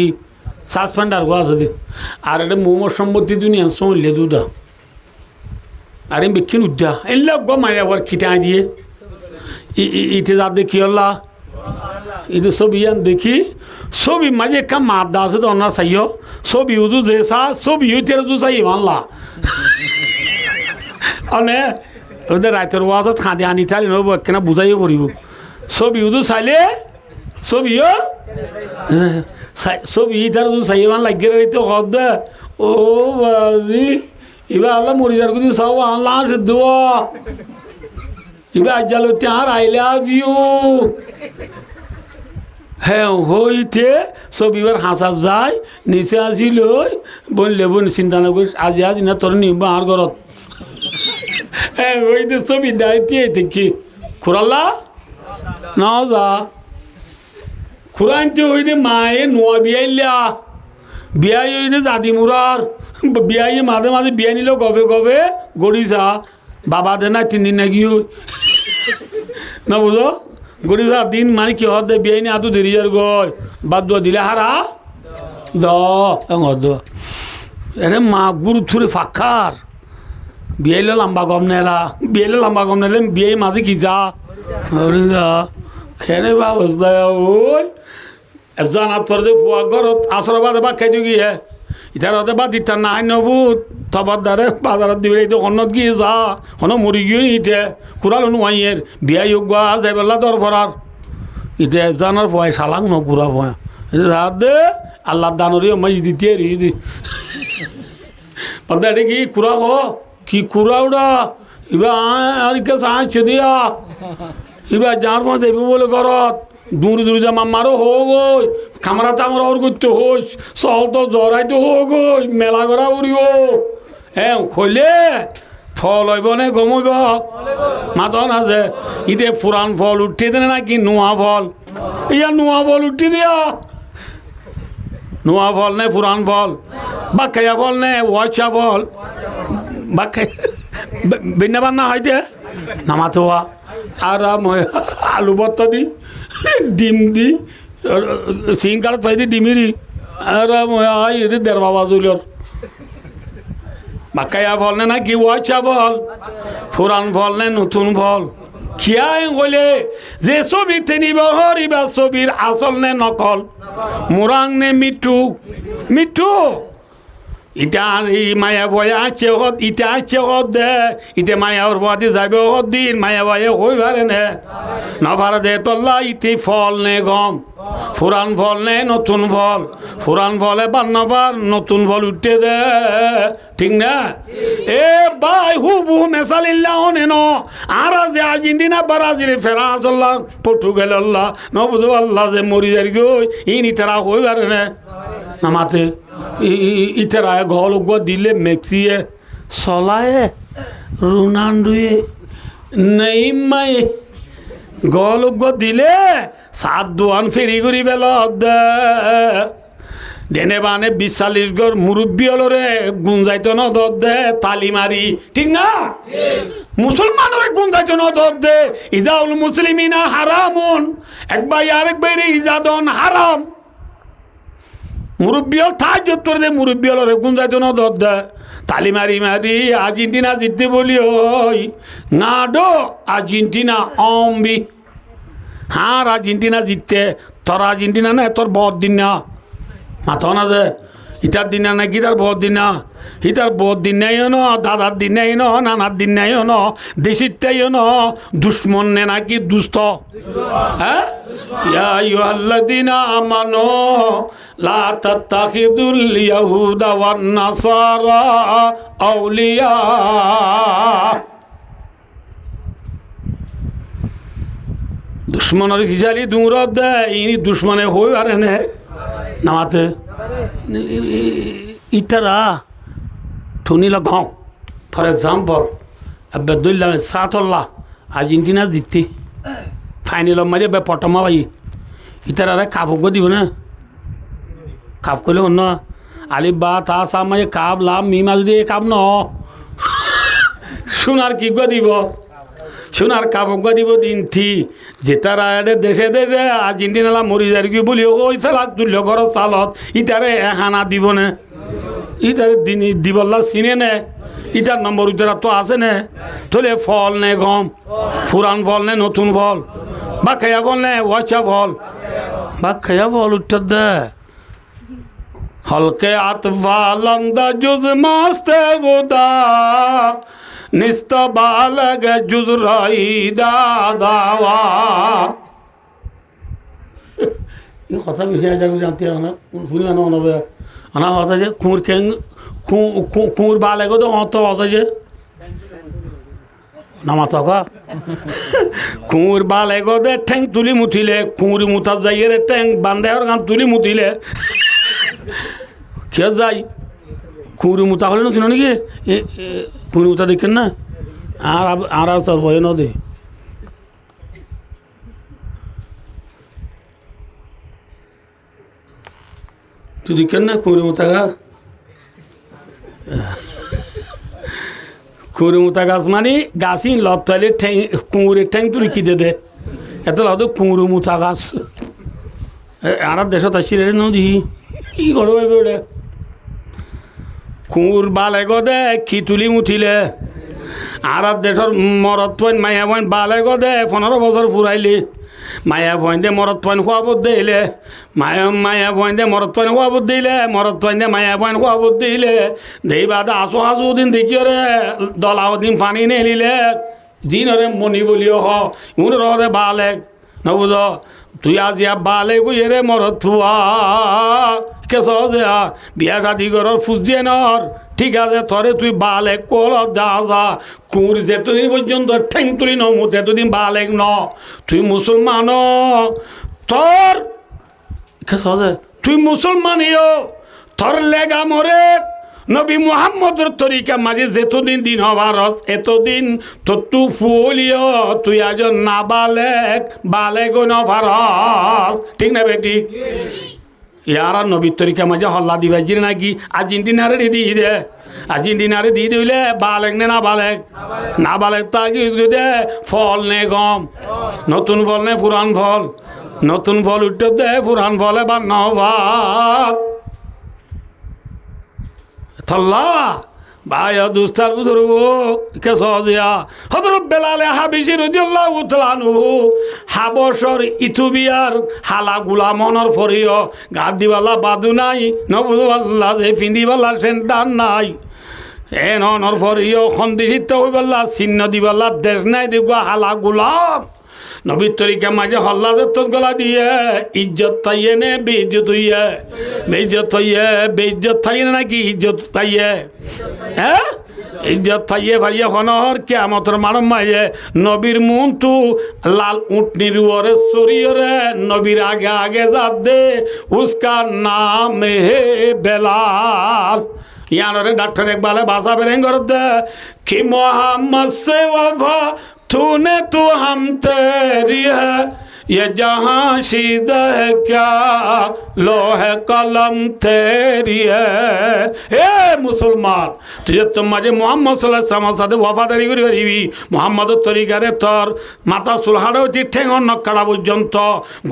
সাসপেন্ডার গো আছে দে আর এটা মোমোর সম্পত্তি দুনিয়া সৌলে দুধা আর এম বেক্ষিন উদ্যা এলে গো মায়া বাবার খিটাই দিয়ে ইতে যা দেখি হল্লা ಇದು ಸೋಬಿ ಏನು দেখি সবই মাঝে একটা মাত দা আছে তো অন্য চাইও সবই উদু যে চা সবই তেরো দু চাই মানলা অনে ওদের রাতের ওয়াজত খাঁদে আনি থাকলে নব একখানা বুঝাইও পড়িব সবই উদু চাইলে সবিও সবই তেরো দু চাই মান লাগিয়ে রাইতে হদ দে ও বাজি এবার আল্লাহ মরিদার কুদি চাও আল্লাহ সিদ্ধ এবার আজ্জাল আর আই লাভ ইউ হ্যাঁ হইতে সব এবার হাসা যায় নিচে আসিল বললে বোন চিন্তা না করিস আজি আজ না তোর নিব আর ঘরত হ্যাঁ হইতে ছবি দায়িত্বে দেখি খুরাল্লা না যা খুরানতে হইতে মায়ে নোয়া বিয়াইলা বিয়াই হইতে জাদি মুরার বিয়াই মাঝে মাঝে বিয়া নিল গবে গবে গড়িসা বাবা দে না 3 দিন নাকি না বুঝো গড়িসা দিন মানে কি হতে বিয়াই নি আতো দেরি যার গয় বাদ দোয়া দিলে হারা দ এরে মা গুরু থুরে ফাঁকার বিয়াইলে লম্বা গম নেলা বিয়াইলে লম্বা গম নেলে বিয়াই মাঝে কি যা খেনে বা অবস্থায় ওই একজন আত্মর যে ফুয়া ঘরত আসর বাদে বা খাই গিয়ে হে ইতার হতে বা দিতার নাই নবুত তবার দ্বারে বাজারত দিবে এই তো অন্নত গিয়ে যা হন মরি গিয়ে ইতে কুড়াল নুয়াইয়ের বিয়াই যোগ্যা যাই বেলা দর ফরার ইতে একজনের ফুয়াই সালাং ন কুড়া ফুয়া হাত দে আল্লাহ দানরি মাই দিতে রি পদ্মা এটা কি কুড়া হ কি কুড়া উড়া এবার আর কে সাহায্য দিয়া এবার যার পাঁচ যাইব বলে ঘরত দূর দূর যা মামারও হোক ওই খামারা চামড়া ওর করতে হোস সহ তো জড়াইতে হোক ওই মেলা করা উড়িব হ্যাঁ খইলে ফল হইব নে গমইব মাতন আছে ইতে পুরান ফল উঠে দেনে নাকি নোয়া ফল ইয়া নোয়া ফল উঠি দিয়া নোয়া ফল নে পুরান ফল বাক্কাইয়া ফল নে ওয়াচা ফল বাক্কাই বিনা বান্না হইতে নামাতে হওয়া আর আলু ভর্তা দি ডিম দি সিং কাঠ পাই দি ডিমিরি আর এদের দেড় বাবা চুলর বাক্কাইয়া ফল নে না কি ওয়াচা ফল পুরান ফল নে নতুন ফল খিয়াই বলে যে ছবিতে নিব হরিবা ছবির আসল নে নকল মোরাং নে মিঠু মিঠু ইটা এই মায়া বয়া আছে হত ইটা আছে হত দে ইতে মায়ার বাদে যাবে হত দিন মায়া বয়ে হই পারে নে না পারে দে তল্লা ইতে ফল নে গম পুরান ফল নে নতুন ফল পুরান ফলে বান্নাবার নতুন ফল উঠতে দে ঠিক না এ ভাই হুবু মেসালিল্লা অনে ন আর যে আর্জেন্টিনা ব্রাজিল ফ্রান্স আল্লাহ পর্তুগাল আল্লাহ নবুদু আল্লাহ যে মরি যাই গই ইনি তারা হই পারে না নামাতে ইতারা ঘর দিলে মেক্সিয়ে চলায়ে রোনাল্ডোয়ে নেইমায়ে ঘর দিলে সাত দোয়ান ফেরি করি বেল দেনে বানে 40 ঘর মুরব্বী হলরে গুঞ্জাইতো ন দে তালি মারি ঠিক না মুসলমানরে গুঞ্জাইতো ন দে ইদাউল মুসলিমিনা হারামুন একবার আরেক বাইরে ইজাদন হারাম মুরব্বীল থাই যত্তর দে মুরব্বীল গুঞ্জাইতো ন দে তালি মারি মারি আর্জেন্টিনা জিততে বলি ওই না ডো আর্জেন্টিনা অম্বি হার আর্জেন্টিনা জিততে তোর আর্জেন্টিনা না তোর বহুত দিন না মাথা না যে ইটার দিন না কি তার বহুত দিন না ইটার বহুত দিন নাই ন দাদার দিন নাই ন নানার দিন নাই ন দেশিরটাই ন দুশ্মন নে নাকি দুস্থ হ্যাঁ ইয়া আইয়ুহাল্লাযীনা আমানু লা তাত্তাখিযুল ইয়াহুদা ওয়ান নাসারা আউলিয়া দুশ্মনের ফিসালি দূর দে ইনি দুশ্মনে হই পারে না নামাতে ইটারা ঠুনিল গাঁও ফর এক্সাম্পল আব্দুল্লাহ সাতল্লাহ আর্জেন্টিনা জিততি ফাইনাল মাঝে বে পটমা ভাই ইতারা কাপক দিব না কাপ করলে অন্য আলিফ বা তা সা মাঝে কাপ লাভ মি মাছ দিয়ে কাপ ন সোনার কি গো দিব সোনার কাপক গো দিব দিন থি যেতারা দেশে দেশে আর্জেন্টিনা মরি যার কি বলি ওই ফেলা তুলল ঘর চালত ইতারে হানা দিব না ইতারে দিন দিবল্লা চিনে নে ইটার নম্বর ইতারা তো আছে নে তোলে ফল নে গম পুরান ফল নে নতুন ফল বা খেয়া ফল নে ওয়াচা ফল বা খেয়া ফল উত্তর দে হলকে আতফালন্দা জুজ মাস্তে গোদা নিস্ত বালগ জুজ রাইদা দাওয়া এই কথা বেশি আজ জানতে না শুনি না অনবে আনা কথা যে কুঁর খেং কুঁর বালে গো তো অত আছে যে নামা থকা কুঁর বালে গো দে ঠেং তুলি মুঠিলে কুঁর মুঠা যাইয়ে রে ঠেং বান্ধে আর গান তুলি মুঠিলে কে যাই কুঁর মুঠা হলে না চিনো নাকি কুঁর মুঠা দেখেন না আর তার ভয় ন দে তুই দেখেন না কুঁর মুঠা গা কুঁড়ে গাছ মানে গাছই লত তাইলে ঠ্যাং কুঁড়ের ঠ্যাং তুলি কি দে এত লাভ কুঁড়ে মুথা গাছ আর দেশত আসি রে নদী ই করবে ওটা কুঁড় বালে গদে কি তুলি মুঠিলে আর দেশর মরত পয়েন্ট মায়া পয়েন্ট বালে গদে 15 বছর ফুরাইলি মায়া পয়েন্টে মরত পয়েন্ট খোয়াব দিলে মায়া পয়েন্টে মরত পয়েন্ট খোয়াব দিলে মরত পয়েন্টে মায়া পয়েন্ট খোয়াব দিলে দেই বাদে আসো দিন দেখি রে দলাও দিন পানি নেলিলে জিনরে মনি বলিও হ উন রে বালে নবুঝ তুই আজ ইয়া বালে গুয়ে রে মরত থুয়া কে সহজে বিয়া শাদি করার ফুজিয়ে নর ঠিক আছে তরে তুই বালে কল যা কুঁর যেতদিন পর্যন্ত ঠেং তুলি নমুত এতদিন বালেক ন তুই মুসলমান তোর কে সহজে তুই মুসলমানিও তোর লেগা মরে নবী মুহাম্মদের তরিকা মাঝে যেতদিন দিন হবারস এতদিন তো তু ফুলিও তুই আজ না বালেক নভারস ঠিক না বেটি ইয়ারা নবীর তরিকা মাঝে হল্লা দিবা জিরে নাকি আর্জেন্টিনারে দিয়ে দে আর্জেন্টিনারে দিয়ে দিলে বালেক নে না বালেক তা কি দে ফল নে গম নতুন ফল নে পুরান ফল নতুন ফল উঠতে দে পুরান ফলে বা নবাব থল্লা ভাই দুস্তার বুধুরু কে সহজিয়া হযরত বেলালে হাবিশি রাদিয়াল্লাহু তাআলা আনহু হাবশর ইথিওপিয়ার হালা গুলামনর ফরিও গাদ দিবালা বাদু নাই নবুল্লাহ যে ফিন্দিবালা সেন্টার নাই এ নর ফরিও খন্দিহিত হইবাল্লা চিহ্ন দিবাল্লা দেশ নাই দেখবা হালা গুলাম নবীর তরিকা মাঝে হল্লা দত্তর গলা দিয়ে ইজ্জত তাইয়ে নে বেইজ্জত হইয়ে বেইজ্জত থাইয়ে নাকি ইজ্জত তাইয়ে হ্যাঁ ইজ্জত থাইয়ে ভাইয়ে হনর কিয়ামতের মারম মাঝে নবীর মন তু লাল উটনির ওরে সরিয়রে নবীর আগে যাত দে উসকা নাম হে বেলাল ইয়ানরে ডাক্তার একবালে বাসা বেরেং कर दे कि मोहम्मद से वफा तूने तो हम तेरी है ये जहाँ शीद है क्या लोहे कलम तेरी है ए मुसलमान तुझे तुम मजे मोहम्मद सल्लल्लाहु अलैहि वसल्लम साथे वफादारी करी करिबी मोहम्मद तरिकारे তোর মাথা সুলহাড় হইতে ঠেঙর নকড়া পর্যন্ত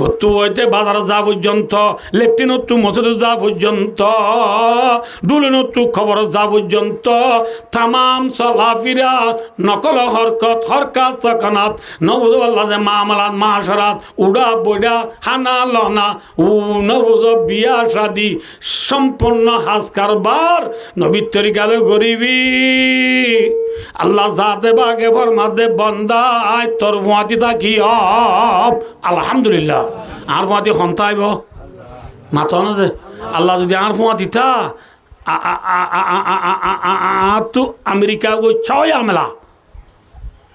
গতু হইতে বাজার যা পর্যন্ত লেফটিনত তু মসজিদ যা পর্যন্ত দুলনত তু খবর যা পর্যন্ত তামাম সলাফিরা নকল হরকাত সকানাত নবুদ আল্লাহ যে মামলাত মাশরাত উড়া বইডা হানা লনা উ নবুদ বিয়া শাদি সম্পূর্ণ হাজ কারবার নবীর তরিকালে গরিবি আল্লাহ জাতে বাগে ফরমাদে বান্দা আয় তোর ফুয়াতি থাকি আলহামদুলিল্লাহ আর ফুয়াতি খন্তাইব মাতো না যে আল্লাহ যদি আর ফুয়াতি থা তো আমেরিকা গো ছয় আমলা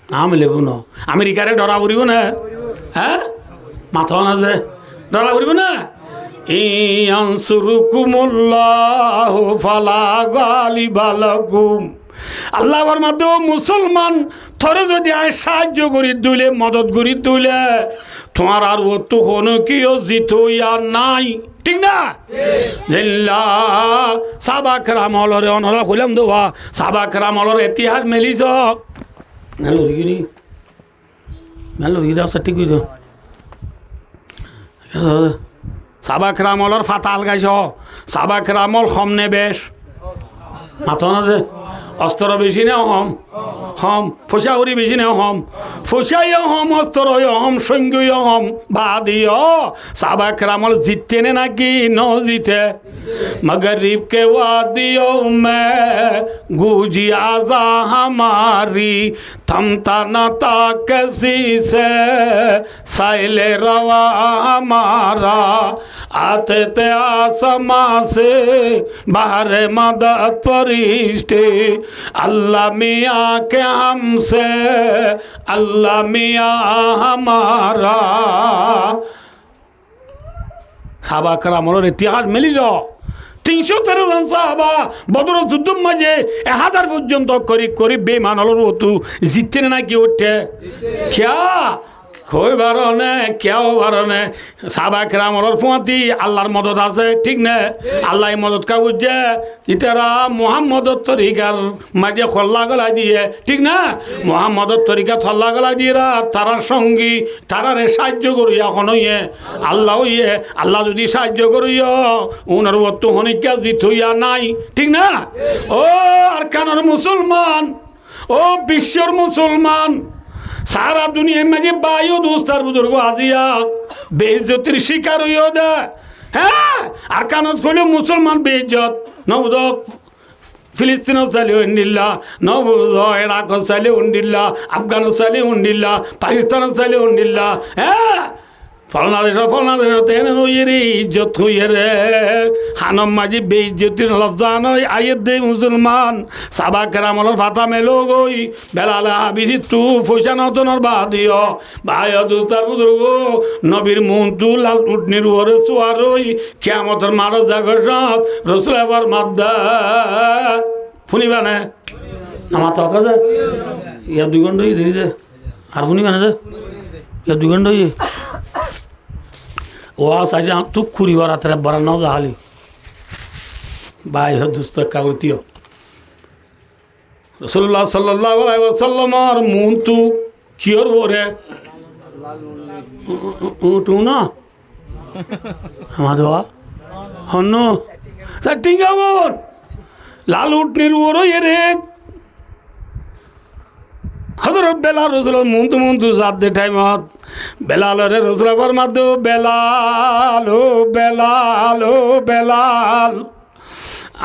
নাম লেব ন আমেরিকারে ডরা পড়িব না হ্যাঁ মাথা না যে ডরা পড়িব না ইয়ানসুরুকুমুল্লাহু ফালা গালিবা লাকুম। আল্লাহর মাধ্যমে মুসলমান থরে যদি আয় সাহায্য করি দিলে মদত করি দিলে তোমার আর ও তো কোনো কেউ জিত আর নাই, ঠিক না? জিল্লা সাবাক রামলরে অনরা কইলাম দেওয়া সাবাক রামলর ইতিহাস মেলিছ মেলুরি মেলুরি দাও ঠিক কই দাও সাবাক রামলর ফাতাল গাইছ সাবাক রামল হমনে বেশ মাথা না যে অস্ত্র বেশি না হম হম ফসা উড়ি বেশি না হম ফসাই হম অস্ত্র হম সৈঙ্গই হম বাদিও সাবাক রামল জিততে নে নাকি ন জিতে मगरिब के वादियों में गूंजी आजा हमारी थमता न था किसी से साइले रवा हमारा आते थे आसमां से बाहर मदद फरिश्ते अल्लाह मियाँ के हमसे अल्लाह मियाँ हमारा সাহাবা কেরামের ইতিহাস মিলি যাও 313 জন সাহাবা বদর যুদ্ধের মাঝে 1000 পর্যন্ত করি বেমানলর ওতু জিততে না কি ওঠে খেয়া কই বারনে কেউ বারনে সাহাবা কেরামের ফুয়াতি আল্লাহর মদত আছে, ঠিক না? আল্লাহ মদত কা বুঝে ইতারা মোহাম্মদর তরিকার মাঝে খল্লা গলা দিয়ে, ঠিক না? মোহাম্মদর তরিকা থল্লা গলা দিয়ে তারার সঙ্গী তারারে সাহায্য করি এখন ইয়ে আল্লাহ ইয়ে আল্লাহ যদি সাহায্য করিও উনার অত হনিকা জিত হইয়া নাই, ঠিক না? ও আর কানার মুসলমান, ও বিশ্বর মুসলমান, সারা দুনিয়া মাঝে বায়ু দোস্তার বুজুর্গ আজিয়া বেইজ্জতির শিকার হইয়া দে। হ্যাঁ, আর কানত কইলে মুসলমান বেইজ্জত নবুদক ফিলিস্তিন চাইলে উন্ডিল্লা নবুদ ইরাক চাইলে উন্ডিল্লা আফগান চাইলে উন্ডিল্লা পাকিস্তান চাইলে উন্ডিল্লা। হ্যাঁ, ফলনাদেশ তেনে হইয়ে রে ইজ্জত হইয়ে রে হানম মাঝি বেইজ্জতির লফজান আয়ের দে মুসলমান সাবা কেরামলের ফাতা মেলো গই বেলালে হাবিজি তু পয়সা নতনের বাদিও ভাই দুস্তার বুজুর্গ নবীর মন তু লাল উঠনির ওরে সোয়ার ওই কিয়ামতের মারো যাবে সব রসুল এবার মাদ্দা শুনিবা না আমার তো কাজে ইয়া 2 ঘন্টা দেরি যে আর শুনিবা না যে ইয়া 2 ঘন্টা ও সাজা তুক খুরি বারাতরে বড় ন জাহালি ভাই হদুস্ত কাউতিও রাসূলুল্লাহ সাল্লাল্লাহু আলাইহি ওয়াসাল্লাম আর মুন্তু কিয়র ওরে উঠু না আমাদোয়া হন্নো সটিঙ্গাবন লাল উঠনির ওরে এরে হযরত বেলাল রাসূলুল্লাহ মুন্তু জাত দে টাইমত বেলাল রে রসুলাবার মাধ্যে বেলাল ও বেলাল ও বেলাল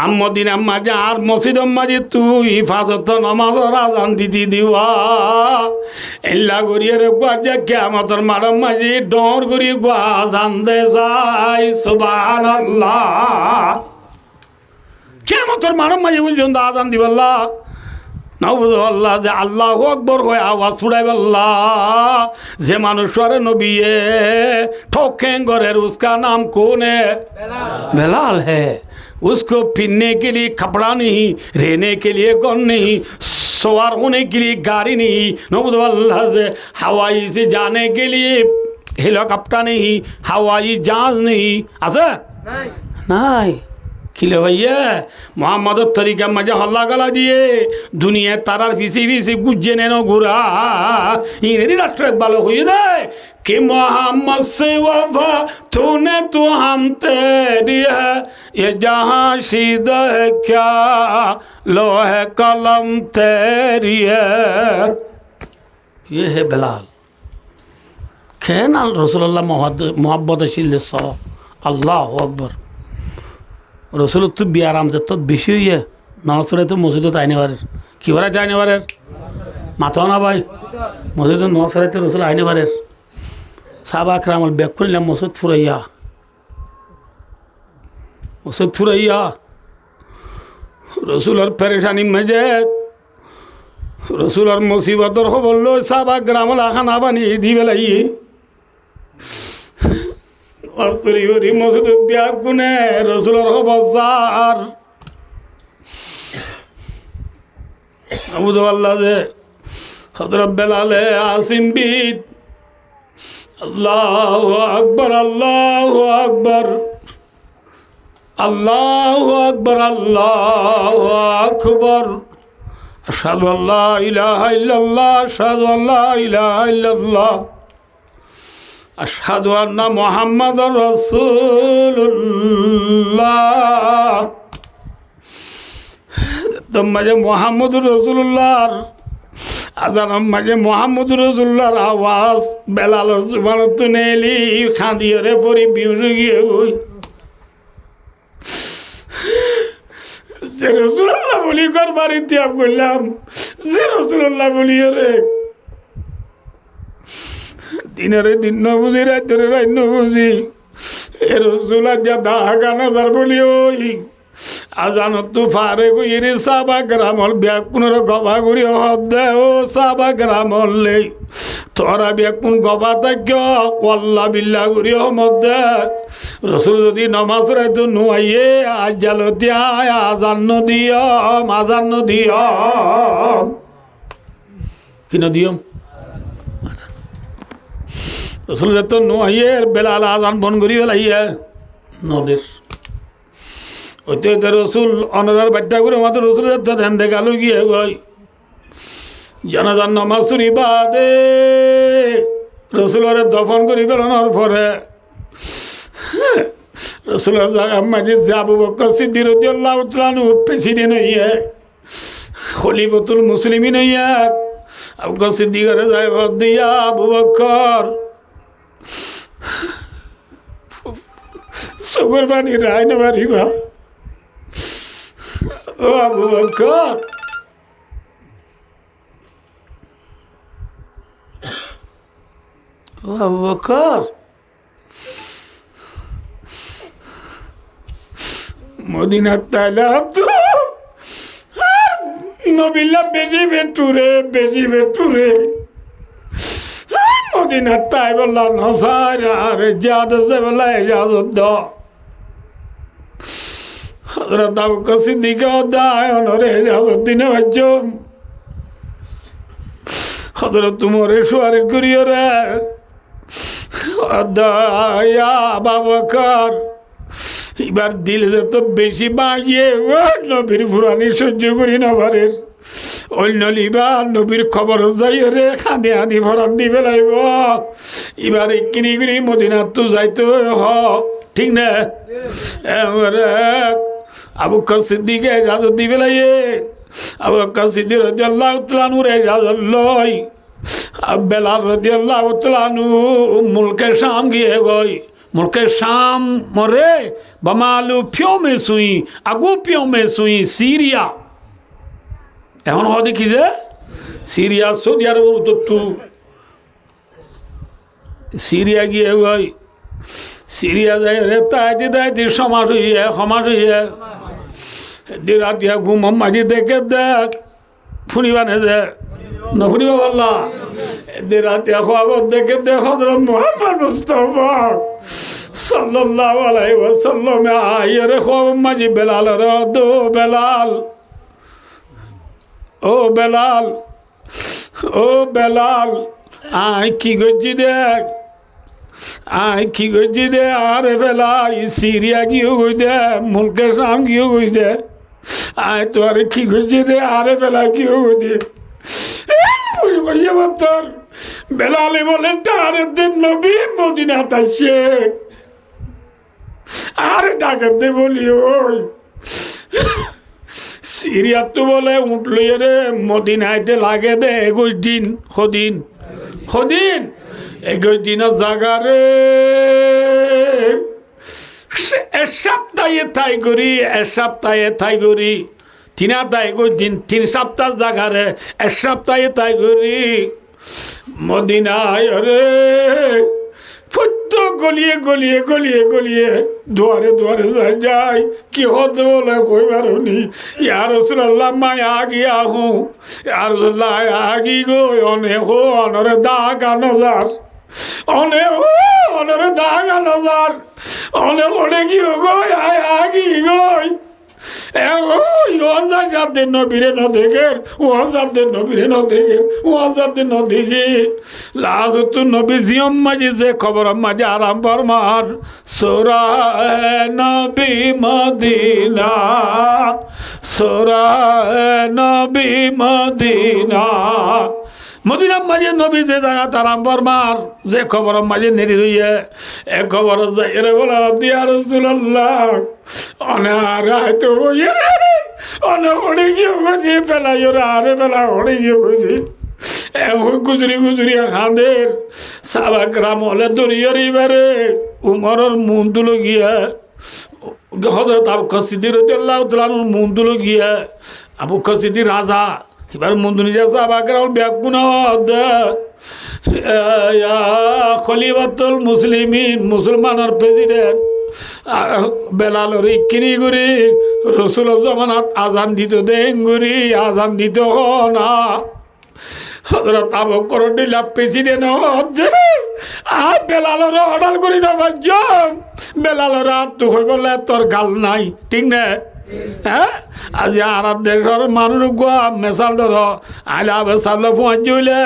আম্মদিন আম্মা যা আর মসজিদ মাঝে তুই ফাঁসত নামাজর আজান দিদি দিওয়া এল্লা গড়িয়ে রে গুয়া কিয়ামতের মাড়ম মাঝে ডর গড়ি গুয়া আজান দে যাই সুবহানাল্লাহ কিয়ামতের মাড়ম মাঝে পর্যন্ত আজান দিবাল্লাহ নাউজুবিল্লাহ যে আল্লাহু আকবার হয় আওয়াজ ছুড়াই বল্লাহ যে মানুষরে নবিয়ে ठोकें गोरे उसका नाम कौन है? बेलाल है। उसको पहनने के लिए कपड़ा नहीं, रहने के लिए कौन नहीं, सवार होने के लिए गाड़ी नहीं, नाउजुबिल्लाह से हवाई से जाने के लिए हेलीकॉप्टर नहीं, हवाई जहाज नहीं, ऐसा नहीं किले भैया मोहम्मद तरीका मजा हल्ला गला दिए दुनिया तारार फिसी फिसी गुज्जे ने नो घुरा इन्हें राष्ट्र बालो हुई दे कि मोहम्मद से वफा तूने तो हम तेरी है ये जहाँ शीदा है क्या लोहे कलम तेरी है। ये है बेलाल खेनाल रसूलुल्लाह मोहब्बत शिल्ले सौ अल्लाह अकबर রসুল তো বিয়ার আমজে তো বেশি হইয়া নামাজ পড়ে তো মসজিদে আইনে পারে কি করে আইনে পারে মাথা না ভাই মসজিদে নামাজ পড়ে তো রসুল আইনে পারে সাহাবা কেরাম ব্যাগ করলাম মসজিদ ফুরাইয়া রসুলের পেরেশানি মেজে রসুলের মুসিবতর খবর লো সাহাবা কেরাম খানা বানিয়ে দি বেলাইয়ে অসরি হরি মসজিদ বিয়া গুনে রসুলের খবর আবুদ আল্লাহ যে হযরত বেলালে আসিম বিদ আল্লাহু আকবার আল্লাহু আকবার আল্লাহু আকবার আল্লাহু আকবার আশহাদু আল্লা ইলাহা ইল্লাল্লাহ আশহাদু আল্লা ইলাহা ইল্লাল্লাহ আশহাদু আন্না মুহাম্মাদুর রাসূলুল্লাহ মাঝে মোহাম্মদুর রসুল্লাহর আজান মাঝে মোহাম্মদুর রসুল্লাহর আওয়াজ বেলালর জুবানত তুনে এলি খাঁদিয়ে রে পরি বিউরে গিয়ে ওই যে রসুল্লাহ বলি করবার ইতিহাস করলাম যে রসুল্লাহ বলি রে দিনের দিন ন বুঝি রাতের রাত ন বুঝি এ রসুল্লাহ যা দাহা গানাজার বলি ওই আজান তু ফারে গুইরে সাবা গ্রামল ব্যাকুনের গবা গুড়ি হদে ও সাবা গ্রামল লেই তোরা ব্যাকুন গবা তাক্য ওয়াল্লা বিল্লা গুড়ি মধ্যে রসুল যদি নমাজ রাইতো নুয়াইয়ে আজ জালতিয়া আজান দিও কি নদিয়ম রসুল যেত নুয়াইয়ে বেলাল আজান বন করি বেলাইয়ে নদের ওইতে রসুল অনার বাচ্চা করে আমাদের রসুল ধ্যান দেখালো গিয়ে গই জানাজান নামাজ শুনি বাদে রসুলের দফন করি বেলানোর পরে রসুলের জায়গা মাঝে যে আবু বকর সিদ্দিক রাদিয়াল্লাহু তাআলা আনহু প্রেসিডেন্ট হইয়া খলিফাতুল মুসলিমিন হইয়া আবু বকর সিদ্দিকের জায়গা দিয়া আবু বকর চকুর পানি রায় না পারিবা ও আবু বকর মদিনার তাইলা তো নবিল্লা বেশি বেটুরে মদিনার তাই বললাম নসার আর জাদ সে বলা ইজাজত দাও হযরত আবু বকর সিদ্দিক দায় অনরে ইজাজত দিনে বাজম হযরত উমরে সুয়ারিশ করিও রে দায়া আবু বকর এবার দিলে তো বেশি বাগিয়ে ও নবীর ফুরানি সহ্য করি না পারে অন্য লিবা নবীর খবর যাই রে খাঁদে আদি ফরান দি ফেলাইব এবার কিনি করি মদিনার তো যাইতে হ ঠিক না আবু বকর সিদ্দিকে ইজাজত দি ফেলাইয়ে আবু বকর সিদ্দিক রাদিয়াল্লাহু তাআলা আনহু ইজাজত লয় বেলাল রাদিয়াল্লাহু তাআলা আনহু মুলকে শাম গিয়ে গই মুলকে শাম মরে বামালু পিও মে সুই আগু পিও মে সুই সিরিয়া এখন হয় দেখি যে সিরিয়া সৌদি আরবের উত্তরটু সিরিয়া গিয়ে গই সিরিয়া যাই রে তাইতে সমাজ হইয়া রাতিয়া ঘুম মাঝি দেখে দেখ ফুনিবানে যে নফুনিবা বললা রাতিয়া খোয়াবর দেখে দেখ হযরত মুহাম্মদ মুস্তাফা সাল্লাল্লাহু আলাইহি ওয়াসাল্লাম আইরে খোয়াব মাঝি বেলাল রে দো বেলাল ও বেলাল আই কি গজি দেখ আরে বেলাল সিরিয়া গিয়ে গই দে মুলকে শাম গিয়ে গই দে আয় তো আরে কি গজি দে আরে বেলা গিয়ে গই দে তোর বেলালে বলে তারের দিন নবী মদিনা আসছে আরে ডাকাত দে বলি ওই সিরিয়া তো বলে উঠল রে মদিনাইতে লাগে দে 21 দিন সদিন 21 দিনের জায়গা রে এক সপ্তাহে তাই করি 21 দিন 3 সপ্তাহ জায়গা রে এক সপ্তাহে তাই করি মদিনায় রে ফুট গলিয়ে দুয়ারে যায় কি হতে বলে কইবার নি ইয়া রাসূলুল্লাহ মায় আগিয়া হু ইয়া রাসূলুল্লাহ আগি গো অনে হো অনরে দা কানজার অনে অনরে দাগা নজার অনে ওড়ে কি গই আয় আগি গই ওয়াজাদের নবীরে ন দেখেন ওয়াজাদের নবীরে ন দেখেন ওয়াজাদের ন দেখে লাজত নবী জিয়ম মাঝে যে খবর মাঝে আরাম ফরমার সোরা নবী মদিনা সোরা নবী মদিনা মদিনা মাঝে নবী যে জায়গা তারাম ফরমার যে খবর মাঝে নেরি রইয়ে এ খবর যাইরে বলা দিয়া রাসূলুল্লাহ অনার হয়তো অনেক অনেক গিয়ে পেলাই ওরা আরে পেলা অনেক গিয়ে গুজরি গুজরি খাঁদের সাবা গ্রাম হলে দরিয়ারি বারে উমরের মন তুলো গিয়া হযরত আবু কাসিদি রাদিয়াল্লাহু তাআলা মন তুলো গিয়া আবু কাসিদি রাজা এবার মন্দুনি যা সাবা গ্রাম ব্যাকুন খলিফাতুল মুসলিমিন মুসলমানের প্রেসিডেন্ট বেলালর কিনি গুরি রসুল জমানাত আজান দিত দেঙ্গুরি আজান দিত না হযরত আবু বকর দিলা প্রেসিডেন্ট হচ্ছে বেলালর অর্ডার করি না বাজম বেলালর তো হই বলে তোর গাল নাই ঠিক না হ্যাঁ আজ আর দেশের মানুষ গোয়া মেসাল ধর আইলা সাবলা পৌঁছ হইলে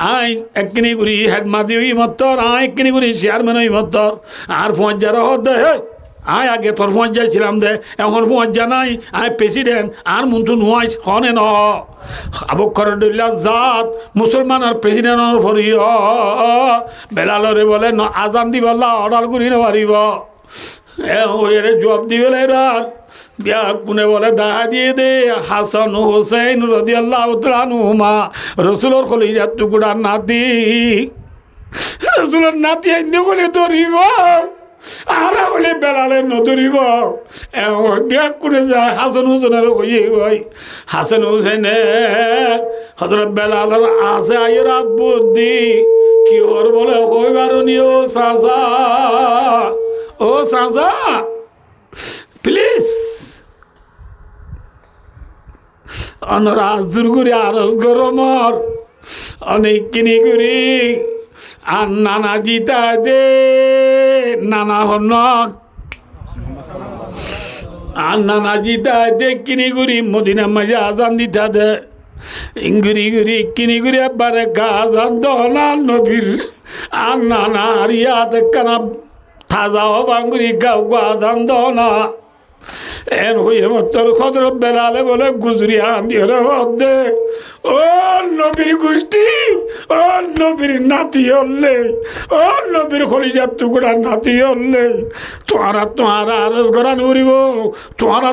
আই একনি করি হেডমাদি ইমত্তর আই একনি করি চেয়ারম্যান ইমত্তর আর পৌঁছ যারা হতে আয় আগে তোর পৌঁছ যাইছিলাম দে এখন পৌঁছ যা নাই আই প্রেসিডেন্ট আর মন্তু নোয়াই হনে ন আবু বকর জাত মুসলমানের প্রেসিডেন্টর ফরি বেলালরে বলে ন আজান দিবল্লা অর্ডার করি নেওয়ারিব এরে জবাব দিবে আর বিয়া কোনে বলে দেখা দিয়ে দে হাসান হুসেন রাদিয়াল্লাহু তাআলা আনহুমা রসুলের কলিজার টুকরা নাতি রসুলের নাতি আইন্দে বলে ধরিব আর বলে বেলালে নধরিব বিয়া করে যায় হাসান হুসেনের হইয়ে হয় হাসান হুসেনে হযরত বেলালের আছে আই রাত বুদ্ধি কি ওর বলে হইবার নিও সাজা ও সাজা প্লিজ অনরা জুরগুরি আরজ গরমর অনেক কিনি করি আর নানা জিতা দে নানা হন আর নানা জিতা দে কিনি করি মদিনা মাঝে আজান দিতা দে ইঙ্গুরি গুরি কিনি করি একবারে গাজান দহনা নবীর আর নানা রিয়াদ কানা তাজা বাঙ্গুরি গাও গাজান দহনা এন হইয়ে মতর খদর বেলালে বলে গুজরি আন্দি হলে দে ও নবীর গোষ্ঠী ও নবীর নাতি হলে ও নবীর খলিজার টুকরা নাতি হলে তোমারা আরজ করা নড়িব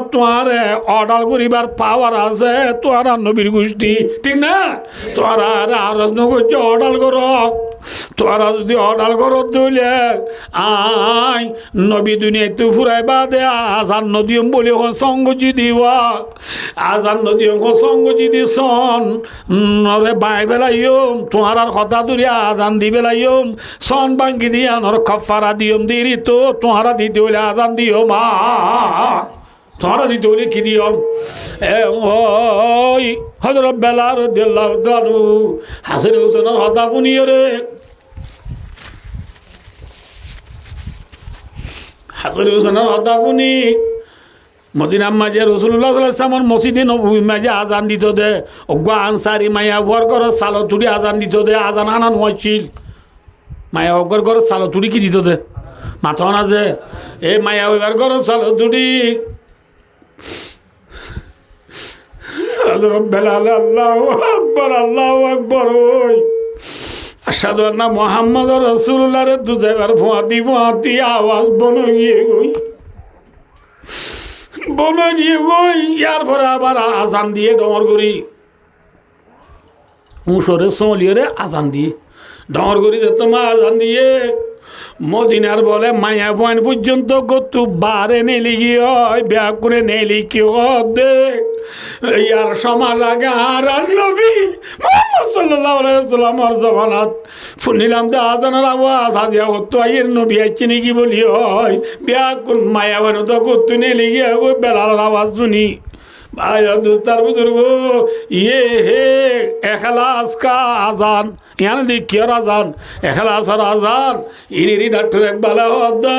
তোমারে অর্ডার করিবার পাওয়ার আছে তোমারা নবীর গোষ্ঠী ঠিক না তোমারা আরজ নগরছে অর্ডার কর তোরা যদি অর্ডার করো দিলে আই নবী দুনিয়ায় তো ফুরাই বাদে আজান নদীম বলে সঙ্গ যদি আজান নদীম সঙ্গ যদি সন নরে বাই বেলাইম তোমার আর কথা ধরে আজান দি বেলাইম সন বাঙ্গি দিয়ে নর খফারা দিয়ম দিরি তো তোমারা দিতে হলে আজান দিও মা তোরা দিতে হলে কি দিয়ম ওই হযরত বেলাল রাদিয়াল্লাহু তাআলা হাসান হুসেনের হতা বুনিয়ে রে হাসান হুসেনের হতা বুনি মদিনা মাঝে রাসূলুল্লাহ সাল্লাল্লাহু আলাইহি ওয়াসাল্লাম মসজিদে নববী মাঝে আজান দিত দে অগা আনসারি মায়া ভর করে সালো তুড়ি আজান দিত দে আজান আনান হইছিল মায়া অগর করে সালো তুড়ি কি দিত দে মাথা না যে এ মায়া ওইবার করে সালো তুড়ি হযরত বেলাল আল্লাহু আকবার ওই আশহাদু আন্না মুহাম্মাদুর রাসূলুল্লাহ রে দুজাইবার ফুয়াতি আওয়াজ বনে গিয়ে ইয়ার পরে আবার আজান দিয়ে ডমর করি মুসরে চলিয়ে রে আজান দিয়ে ডমর করি যে তোমার আজান দিয়ে মদিনার বলে মায়া পয়েন্ট পর্যন্ত গতু বারে নেলি গিয়ে ব্যাগ করে নেলি কি দে ইয়ার সমাজ আগে আর নবী মুহাম্মদ সাল্লাল্লাহু আলাইহি ওয়াসাল্লামের জামানাত শুনিলাম দে আজানের আওয়াজ আজিয়া হতো আইয়ের নবী আইছে নাকি বলি হয় ব্যাগ কোন মায়া পয়েন্ট তো গতু নেলি গিয়ে বেলালের আওয়াজ শুনি ভাই দোস্তার বুজুর্গ ইয়ে হে এখলাস কা আজান यानी देखिए आजान एखलास और आजान इन्हीं डॉक्टर इकबाल होता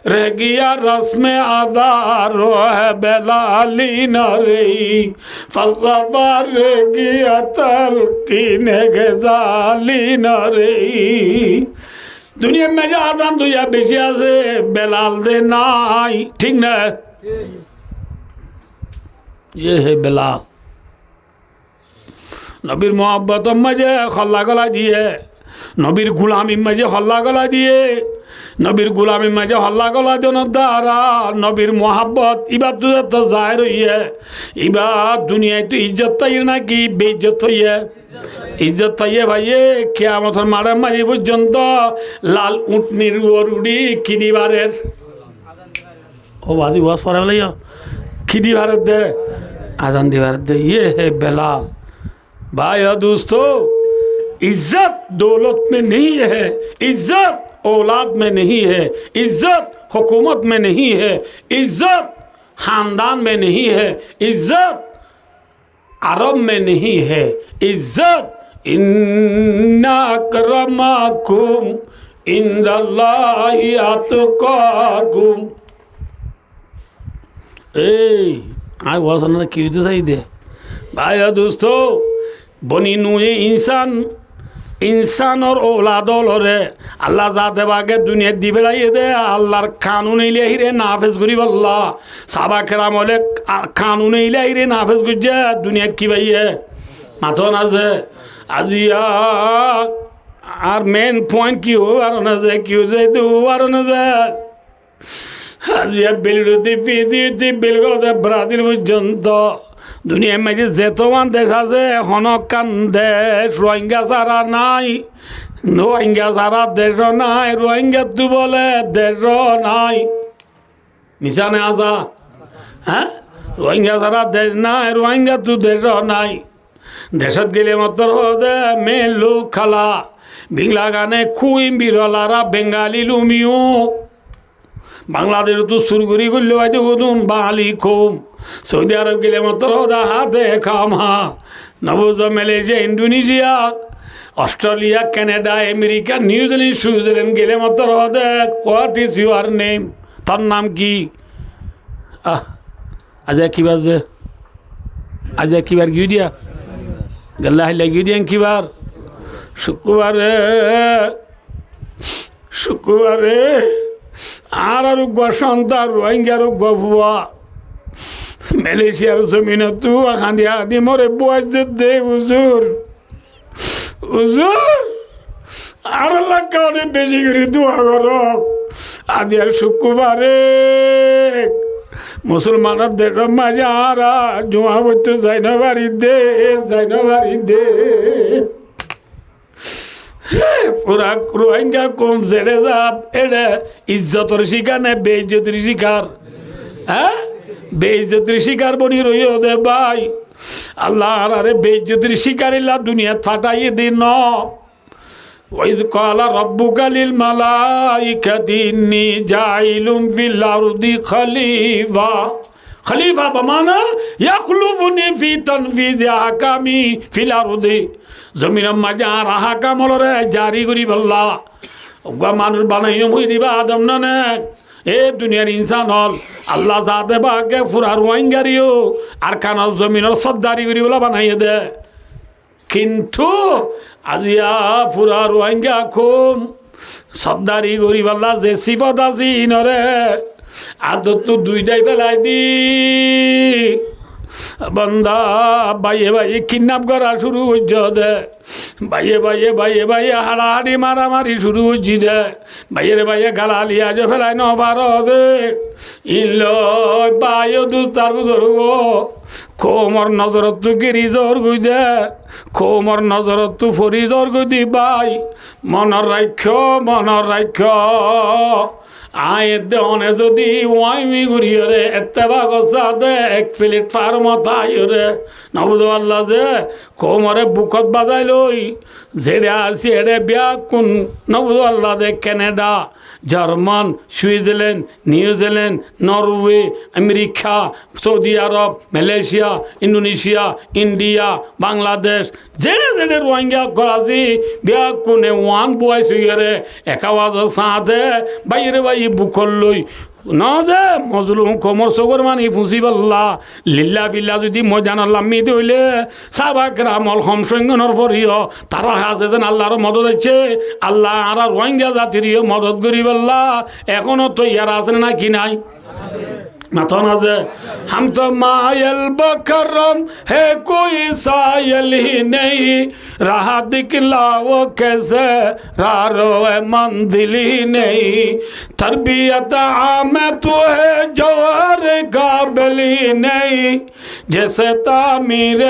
रह गया रस्म अदा रो है बेलाली न रही फलसफा रह गया तरकीन गजाली न रही दुनिया में जो आजान दुनिया बेशिया से बेलाल दे नाई ठीक ना ये है बेलाल নবীর মোহাব্বত মাঝে হল্লা গলা দিয়ে নবীর গুলামি মাঝে হল্লা গলা দিয়ে নবীর গুলামি মাঝে হল্লা গলা দেন দ্বারা নবীর মোহাব্বত ইবার তো জাহের হইয়ে ইবার দুনিয়ায় তো ইজ্জত তাই নাকি বেইজ্জত হইয়ে ইজ্জত তাইয়ে ভাইয়ে কিয়ামতের মাঠে মাঝে পর্যন্ত লাল উটনির উড়ি খিদিবারের ও বাদি ওয়াজ পড়া লাইয়া খিদিবারের দে আজান দিবার দে ইয়ে হে বেলাল भाई दोस्तों इज्जत दौलत में नहीं है इज्जत औलाद में नहीं है इज्जत हुकूमत में नहीं है इज्जत खानदान में नहीं है इज्जत अरब में नहीं है इज्जत इन्ना अक्रमकुम इंदल्लाहि अतकाकुम आज बहुत सारा क्यों तो सही दे भाई दोस्तों बनी नूए इंसान और औलाद है अल्लाह जाते बाके दुनिया दी बेड़ाइए दे अल्लाहर कानून इले हिरे नाफिज गुरी वल्ला साहबा कराम वाले कानून इले हिरे नाफिज गुज्जे दुनिया की भाई है माथो ना से आजिया आर मेन पॉइंट की हो आरो ना से क्यों से तो आरो ना से आजिया बिल्डुती पीती बिल्कुल दे ब्राज़ील बुझंतो दुनिया में जो जेतोवान देश আছে হনকান দেশ রোহিঙ্গা সারা নাই রোহিঙ্গা সারা দেশ নাই রোহিঙ্গা তু বলে দেশ নাই মিশানে আসা হ্যাঁ রোহিঙ্গা সারা দেশ নাই রোহিঙ্গা তু দেশ নাই দেশত গেলে মাত্র দে মে লোক খালা বিংলা গানে খুইম বিরলারা বেঙ্গালি লুমিও বাংলাদেশ তো সুরগুরি করলে হয়তো বাঙালি খুম सऊदी अरब के लिए मतलब हाथे खामा नवोजा Malaysia Indonesia Australia Canada America New Zealand Switzerland के लिए मतलब व्हाट इज योर नेम तार नाम की अजय की बार अजय की बार क्यों दिया गल्ला है लगी दिया की बार शुक्रवार शुक्रवार आर गोशांता रोहिंग्या गुआ মালয়েশিয়ার জমিনে তু আখান্দি আদি মরে বয়স দে হুজুর হুজুর আর লাগানে বেশি করে দোয়া করো আদি আর শুক্রবারে মুসলমানের দেশ মাঝে আর জোয়া বইতে যাই না বাড়ি দে পুরা রোহিঙ্গা কম ছেড়ে যাব এটা ইজ্জতের শিকার না বেইজ্জতির শিকার হ্যাঁ बेइज्जतिर शिकार बनी रही हो दे भाई अल्लाह अरे बेइज्जतिर शिकार इल्ला दुनिया फाटाइए दिन वइज़ क़ाला रब्बुका लिल मलाइकति इन्नी जाइलुम फिल अर्दि खलीफा खलीफा बमाना यखलुफुनी फी तनफीज़ि अहकामी फिल अर्दि जमीन मजा रहा काम रे जारी करी बल्ला उगा मानुष बनाइयो मुई दिबा आदम ने ए दुनियार इंसान हल अल्लाह जाते बाके पूरा रोहिंग्यारियो और खाना जमीन सद्दारी करी बोला बनाइए दे किंतु आजिया पूरा रोहिंग्या खुम सद्दारी करी बोला जे सिफत आसी इनरे आदत तो दुईटाई फेलाई दी बंदा भाइये भाइये किडनैप करा शुरू हो दे भाइये हाड़ाहाड़ी मारामारी शुरू हो दे भाइये गाला लिया जो फेलाई न पारो दे इन भाइयो दुस्तार बुजुर गो खोमर नजरत तू गिरी जोर गई दे खोमर नजरत तू फरी जोर गई दी भाई मन राख्य আয় দেওয়ানে যদি ওয়াইমি ঘুরিয়ে রে এত্তেবা গসা দে এক প্লেট ফার মতাই রে নবুদ আল্লাহ যে কোমরে বুকত বাজাই লই যেড়ে আসি এড়ে বিয়া কোন নবুদ আল্লাহ দে Canada German Switzerland New Zealand Norway America Saudi Arab Malaysia Indonesia India Bangladesh যেড়ে যেড়ে রোহিঙ্গা করাছি বিয়া কোনে ওয়ান বয়স হইয়ে রে একাওয়াজ সাথে বাইরে বাই বুকল লই ন যে মজলুম কোমর সগর মানি ফুসিবাল্লা লিল্লা ফিল্লা যদি মই জানাল্লাম মি দইলে সাবাকরা মলহম সৈঙ্গনের পরিও তারা আছে যেন আল্লাহর মদত আছে আল্লাহ আর রোহিঙ্গা জাতির মদত করিবাল্লা এখনো তো ইয়ার আছে না কি নাই मतन से हम तो मायल बकरम है कोई सायल ही नहीं रहा दिखला वो कैसे रारो है मंजिल ही नहीं तरबियत में तो है जवार काबिल ही नहीं जैसे तामीर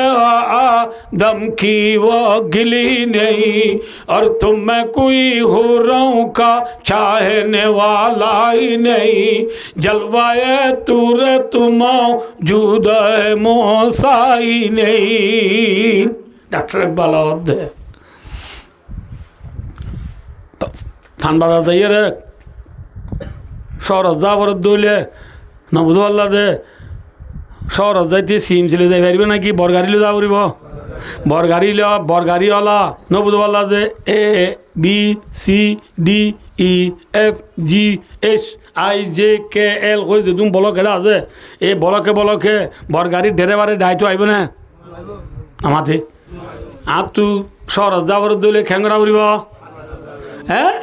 आदम की वो गिली नहीं और तुम में कोई हुरों का चाहने वाला ही नहीं जलवाए तुरे तुम मौजूद है मोसाई नहीं डॉक्टर इकबाल थान बाजा चाहिए रे शहर जाबर दौले नबुद आल्ला दे शहर जाइते सिम ছিলে যাই পারবে নাকি বরগাড়ি যাব পারিব বরগাড়ি ওলা নবুদ আল্লা দে A B C D E F G H I J K L কই যে তুমি বলক এটা আছে এই বলকে বরগাড়ির ড্রাইভারে দায়িত্ব আইব না আমাতে আর তু শহর যাবার দৌলে খেঙ্গরা উড়িব হ্যাঁ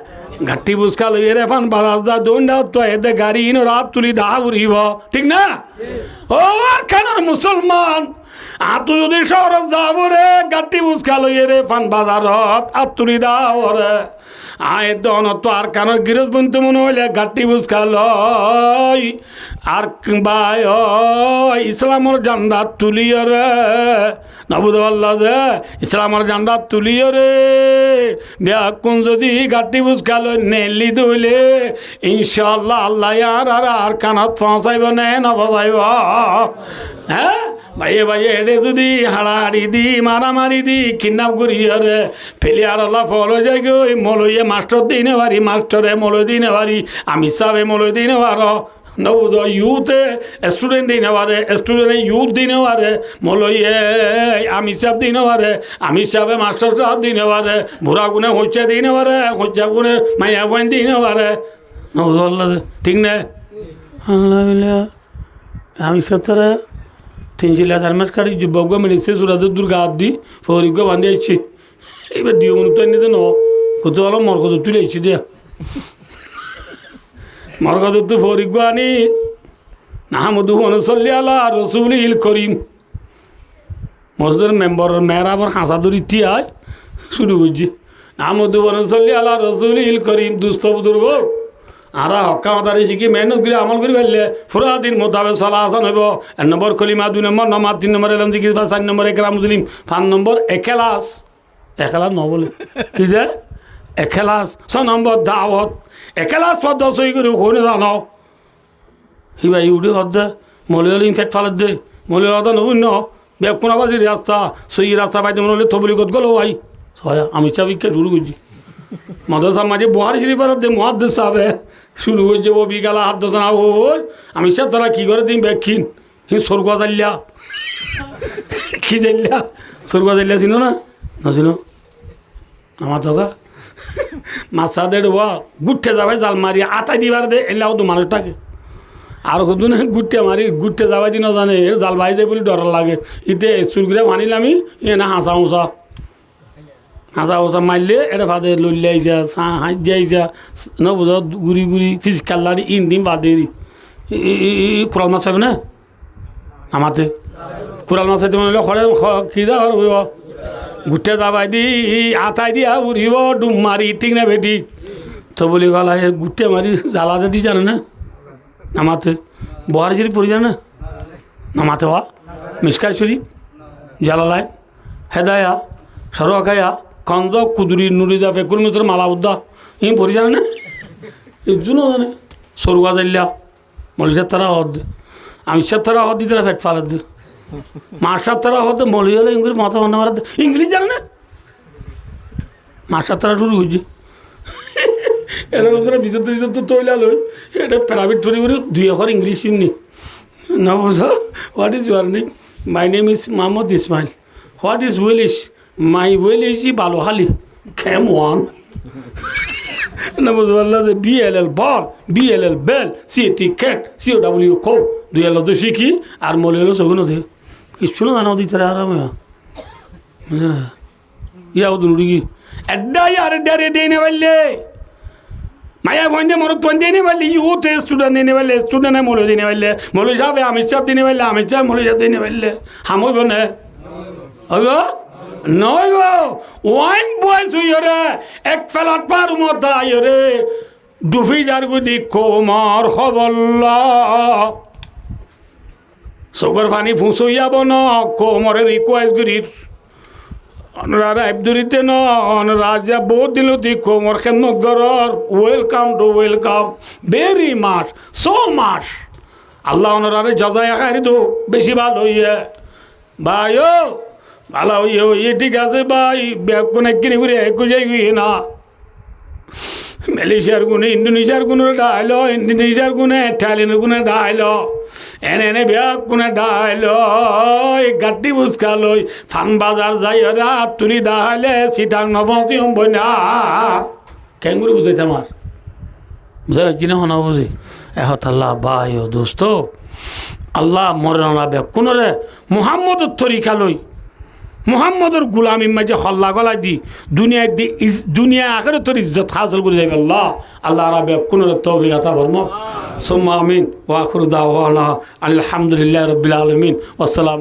ঘাটি বুসকা লইয়ে রে ফান বাজার যা দৌড়া তো এতে গাড়ি ইনো রাত তুলি দা উড়িব ঠিক না ও আর কেন মুসলমান আর তুই যদি শহর যাব রে ঘাটি বুসকা লইয়ে রে ফান বাজারত আর তুলি দাও রে আয় দন তো আর কেন গিরজ বন্ধু মনে হইলে ঘাটি বুসকা লই আর ভাই ইসলামর জান্ডা তুলিও রে নবুদ আল্লাহ যে ইসলামর জান্ডা তুলিও রে ব্যাকুন যদি ঘাটি বুসকা লই নেলি দইলে ইনশাআল্লাহ আল্লাহ আর কানত পৌঁছাইব নে নবজাইব হ্যাঁ ভাইয়ে এডে যদি হাড়াহাড়ি দি মারামারি দি কিডন্যাপ করিয়ে রে ফেলিয়ার আল্লাহ ফলো যাই গই মলইয়ে মাস্টার দিনে পারি মাস্টারে মলই দিনে পারি আমি সাবে মলই দিনে পারো নবুদ ইউথে স্টুডেন্ট দিনে পারে স্টুডেন্টে ইউথ দিনে পারে মলইয়ে আমি সাহেব দিনে পারে আমি সাহেবে মাস্টার সাহেব দিনে পারে বুড়া গুনে হচ্ছে দিনে পারে হচ্ছে গুনে মাইয়া বইন দিনে পারে নবুদ আল্লাহ ঠিক না আল্লাহ আমি সত্তরে 3 মাস কাটি যুবক মেরেছে সুরাদের দুর্গা হাত দি ফরিজ্ঞ বান্ধি আসছে এবার দিও মনে তো এনে ন কত ভালো মরকত তুলে আসছি দিয়া মরকত তো ফরিজ্ঞ আনি নাহমদু চল্লি আল্লাহ রসুল ইল করিম মসজিদের মেম্বার মেয়েরা আবার হাঁসা ধরি তিয়ায় শুরু করছে নাহমদু চল্লি আল্লাহ রসুল ইল করিম দুস্থ দুর্গ আর হকা মাতারি শিখি মেহনত করে আমল করে ফেললে পুরা দিন মোতাবেক চলা আসান হইব 1 নম্বর কলিমা 2 নম্বর নমাজ 3 নম্বর এলাম জিকির 4 নম্বর একরা মুসলিম 5 নম্বর এখলাস ন বলে কি যে এখলাস 6 নম্বর দাওয়াত এখলাস পদ সই করে কোনে জানো হিবা ইউডি হদ্দে মলিয়লিন ফেট ফালত দে মলিয়ল হদ নবুন বেকুনাবাজি রাস্তা সই রাস্তা পাইতে মনে হলে তবলিগত গেল ভাই আমি চাবিকে শুরু করছি মাদ্রাসা মাঝে বুহারি শরীফের দে মুহাদ্দিস সাহেব শুরু হয়েছে ও বিকালা হাত দোষা ওই আমি সব তারা কী করে দিন ব্যাখ্যিন স্বর্গ জাল্লা কি জাল্লা স্বর্গ জাল্লা ছিল না ছিল আমার তো মাছা দেড় গুঠে যাবে জাল মারি আতাই দিবার দে এলাও তো মানুষটাকে আর কত না গুঠে মারি গুঠে যাবাই দিন জানে জাল বাই যায় বলে ডর লাগে ইতে চুরগুড়ে মানিলে আমি এ না হাসা উঁচা হাঁসা ওসা মারলে এটা ভাতে লইলে আইসা হাঁস দিয়ে আইসা নবুধ গুড়ি গুড়ি ফিস কাল্লাড়ি দিন বাদে কোরাল মাছ পাবে না আমাতে কোরাল মাছ খাইতে মনে হলে খড়ে খিদা ঘর হইব গুটে যাবাই দি আতাই দিয়া উড়িব ডুম মারি ঠিক না বেটি তো বলি গলা গুটে মারি জ্বালাতে দি জানে না নামাতে বহারি শরীফ পড়ি জানে না নামাতে হওয়া মিসকাই শরীফ জালালাই হেদায়া সরকায়া খন্দ কুদুরি নুরিদা ফেকুল মিত্র মালাউদ্দা পড়ি জানে না একজনও জানে সরুয়া যাইলা মলিষের তারা হদ আমি সব তারা হদ দিতে ফেট ফালাদ দে মাসার তারা হদ মলি হলে ইংরেজি মাথা বান্ধা মারা ইংরেজি জানে না মাসার তারা শুরু হয়েছে এরা ভিতর তৈলা লই এটা প্রাইভেট পড়ি করে 2 অক্ষর ইংলিশ চিনি না বুঝা what is your name my name is Mohammad Ismail what is উইলিশ মাই উইলিশ ই বালুখালি খেম ওয়ান না বুঝবার যে BLL ball BLL bell CAT cat COW cow 2 এলো তো শিখি আর মলে এলো সগুলো দে কিছু না জানা দিতে আরাম ইয়া ওদুন উড়ি এড্ডা ইয়ার ডরে দেনে বললে माया वंदे मोर तो देने वाले यूथ स्टूडेंट देने वाले स्टूडेंट है मोलो देने वाले मोलो साहब अमित साहब देने वाले अमित साहब मोलो साहब देने वाले हम हो बने अबो नय वो वन बॉयज हुई रे एक फ्लैट पर मत आय रे दुफी जार को देखो मार खबल्ला सुगर पानी फुसुया बनो कोमरे रिक्वेस्ट करी অনরারা আব্দুরিতে ন অনরাজা বহুত দিল দেখো মোর খেদমত গরর welcome very much so much আল্লাহ অনরারে জজায় খাইরি দো বেশি ভালো হইয়ে ভাই ও ভালো হইয়ে ঠিক আছে ভাই ব্যাগ কোনে কিনে ঘুরে একু যাই না মালয়েশিয়ার গুণে ইন্দোনেশিয়ার গুণে ডাইলো ইন্দোনেশিয়ার গুণে ইটালিয়ানের গুণে ডাইলো এনে ব্যাগ গুণে ডাইলো এই গাড্ডি বুঝকা লই ফান বাজার যাই রাত তুলি দাহাইলে সিটাং নফসি হই না কেঙ্গুরি বুঝাইতে আমার বুঝা কিনে হনা বুঝি এহত আল্লাহ ভাই ও দোস্ত আল্লাহ মরনা ব্যাগ কোনরে মুহাম্মদের তরিকা লই মুহাম্মদর গুলামি মাঝে হল্লা গলা দি দুনিয়া আখেরে তোর ইজ্জত হাসিল করে যাবে আল্লাহ আল্লাহ রাবে কোন তৌফিক আতা ফরমাও সুম্মা আমিন ওয়া আখিরু দাওয়ানা আলহামদুলিল্লাহি রাব্বিল আলামিন ওয়াসসালাম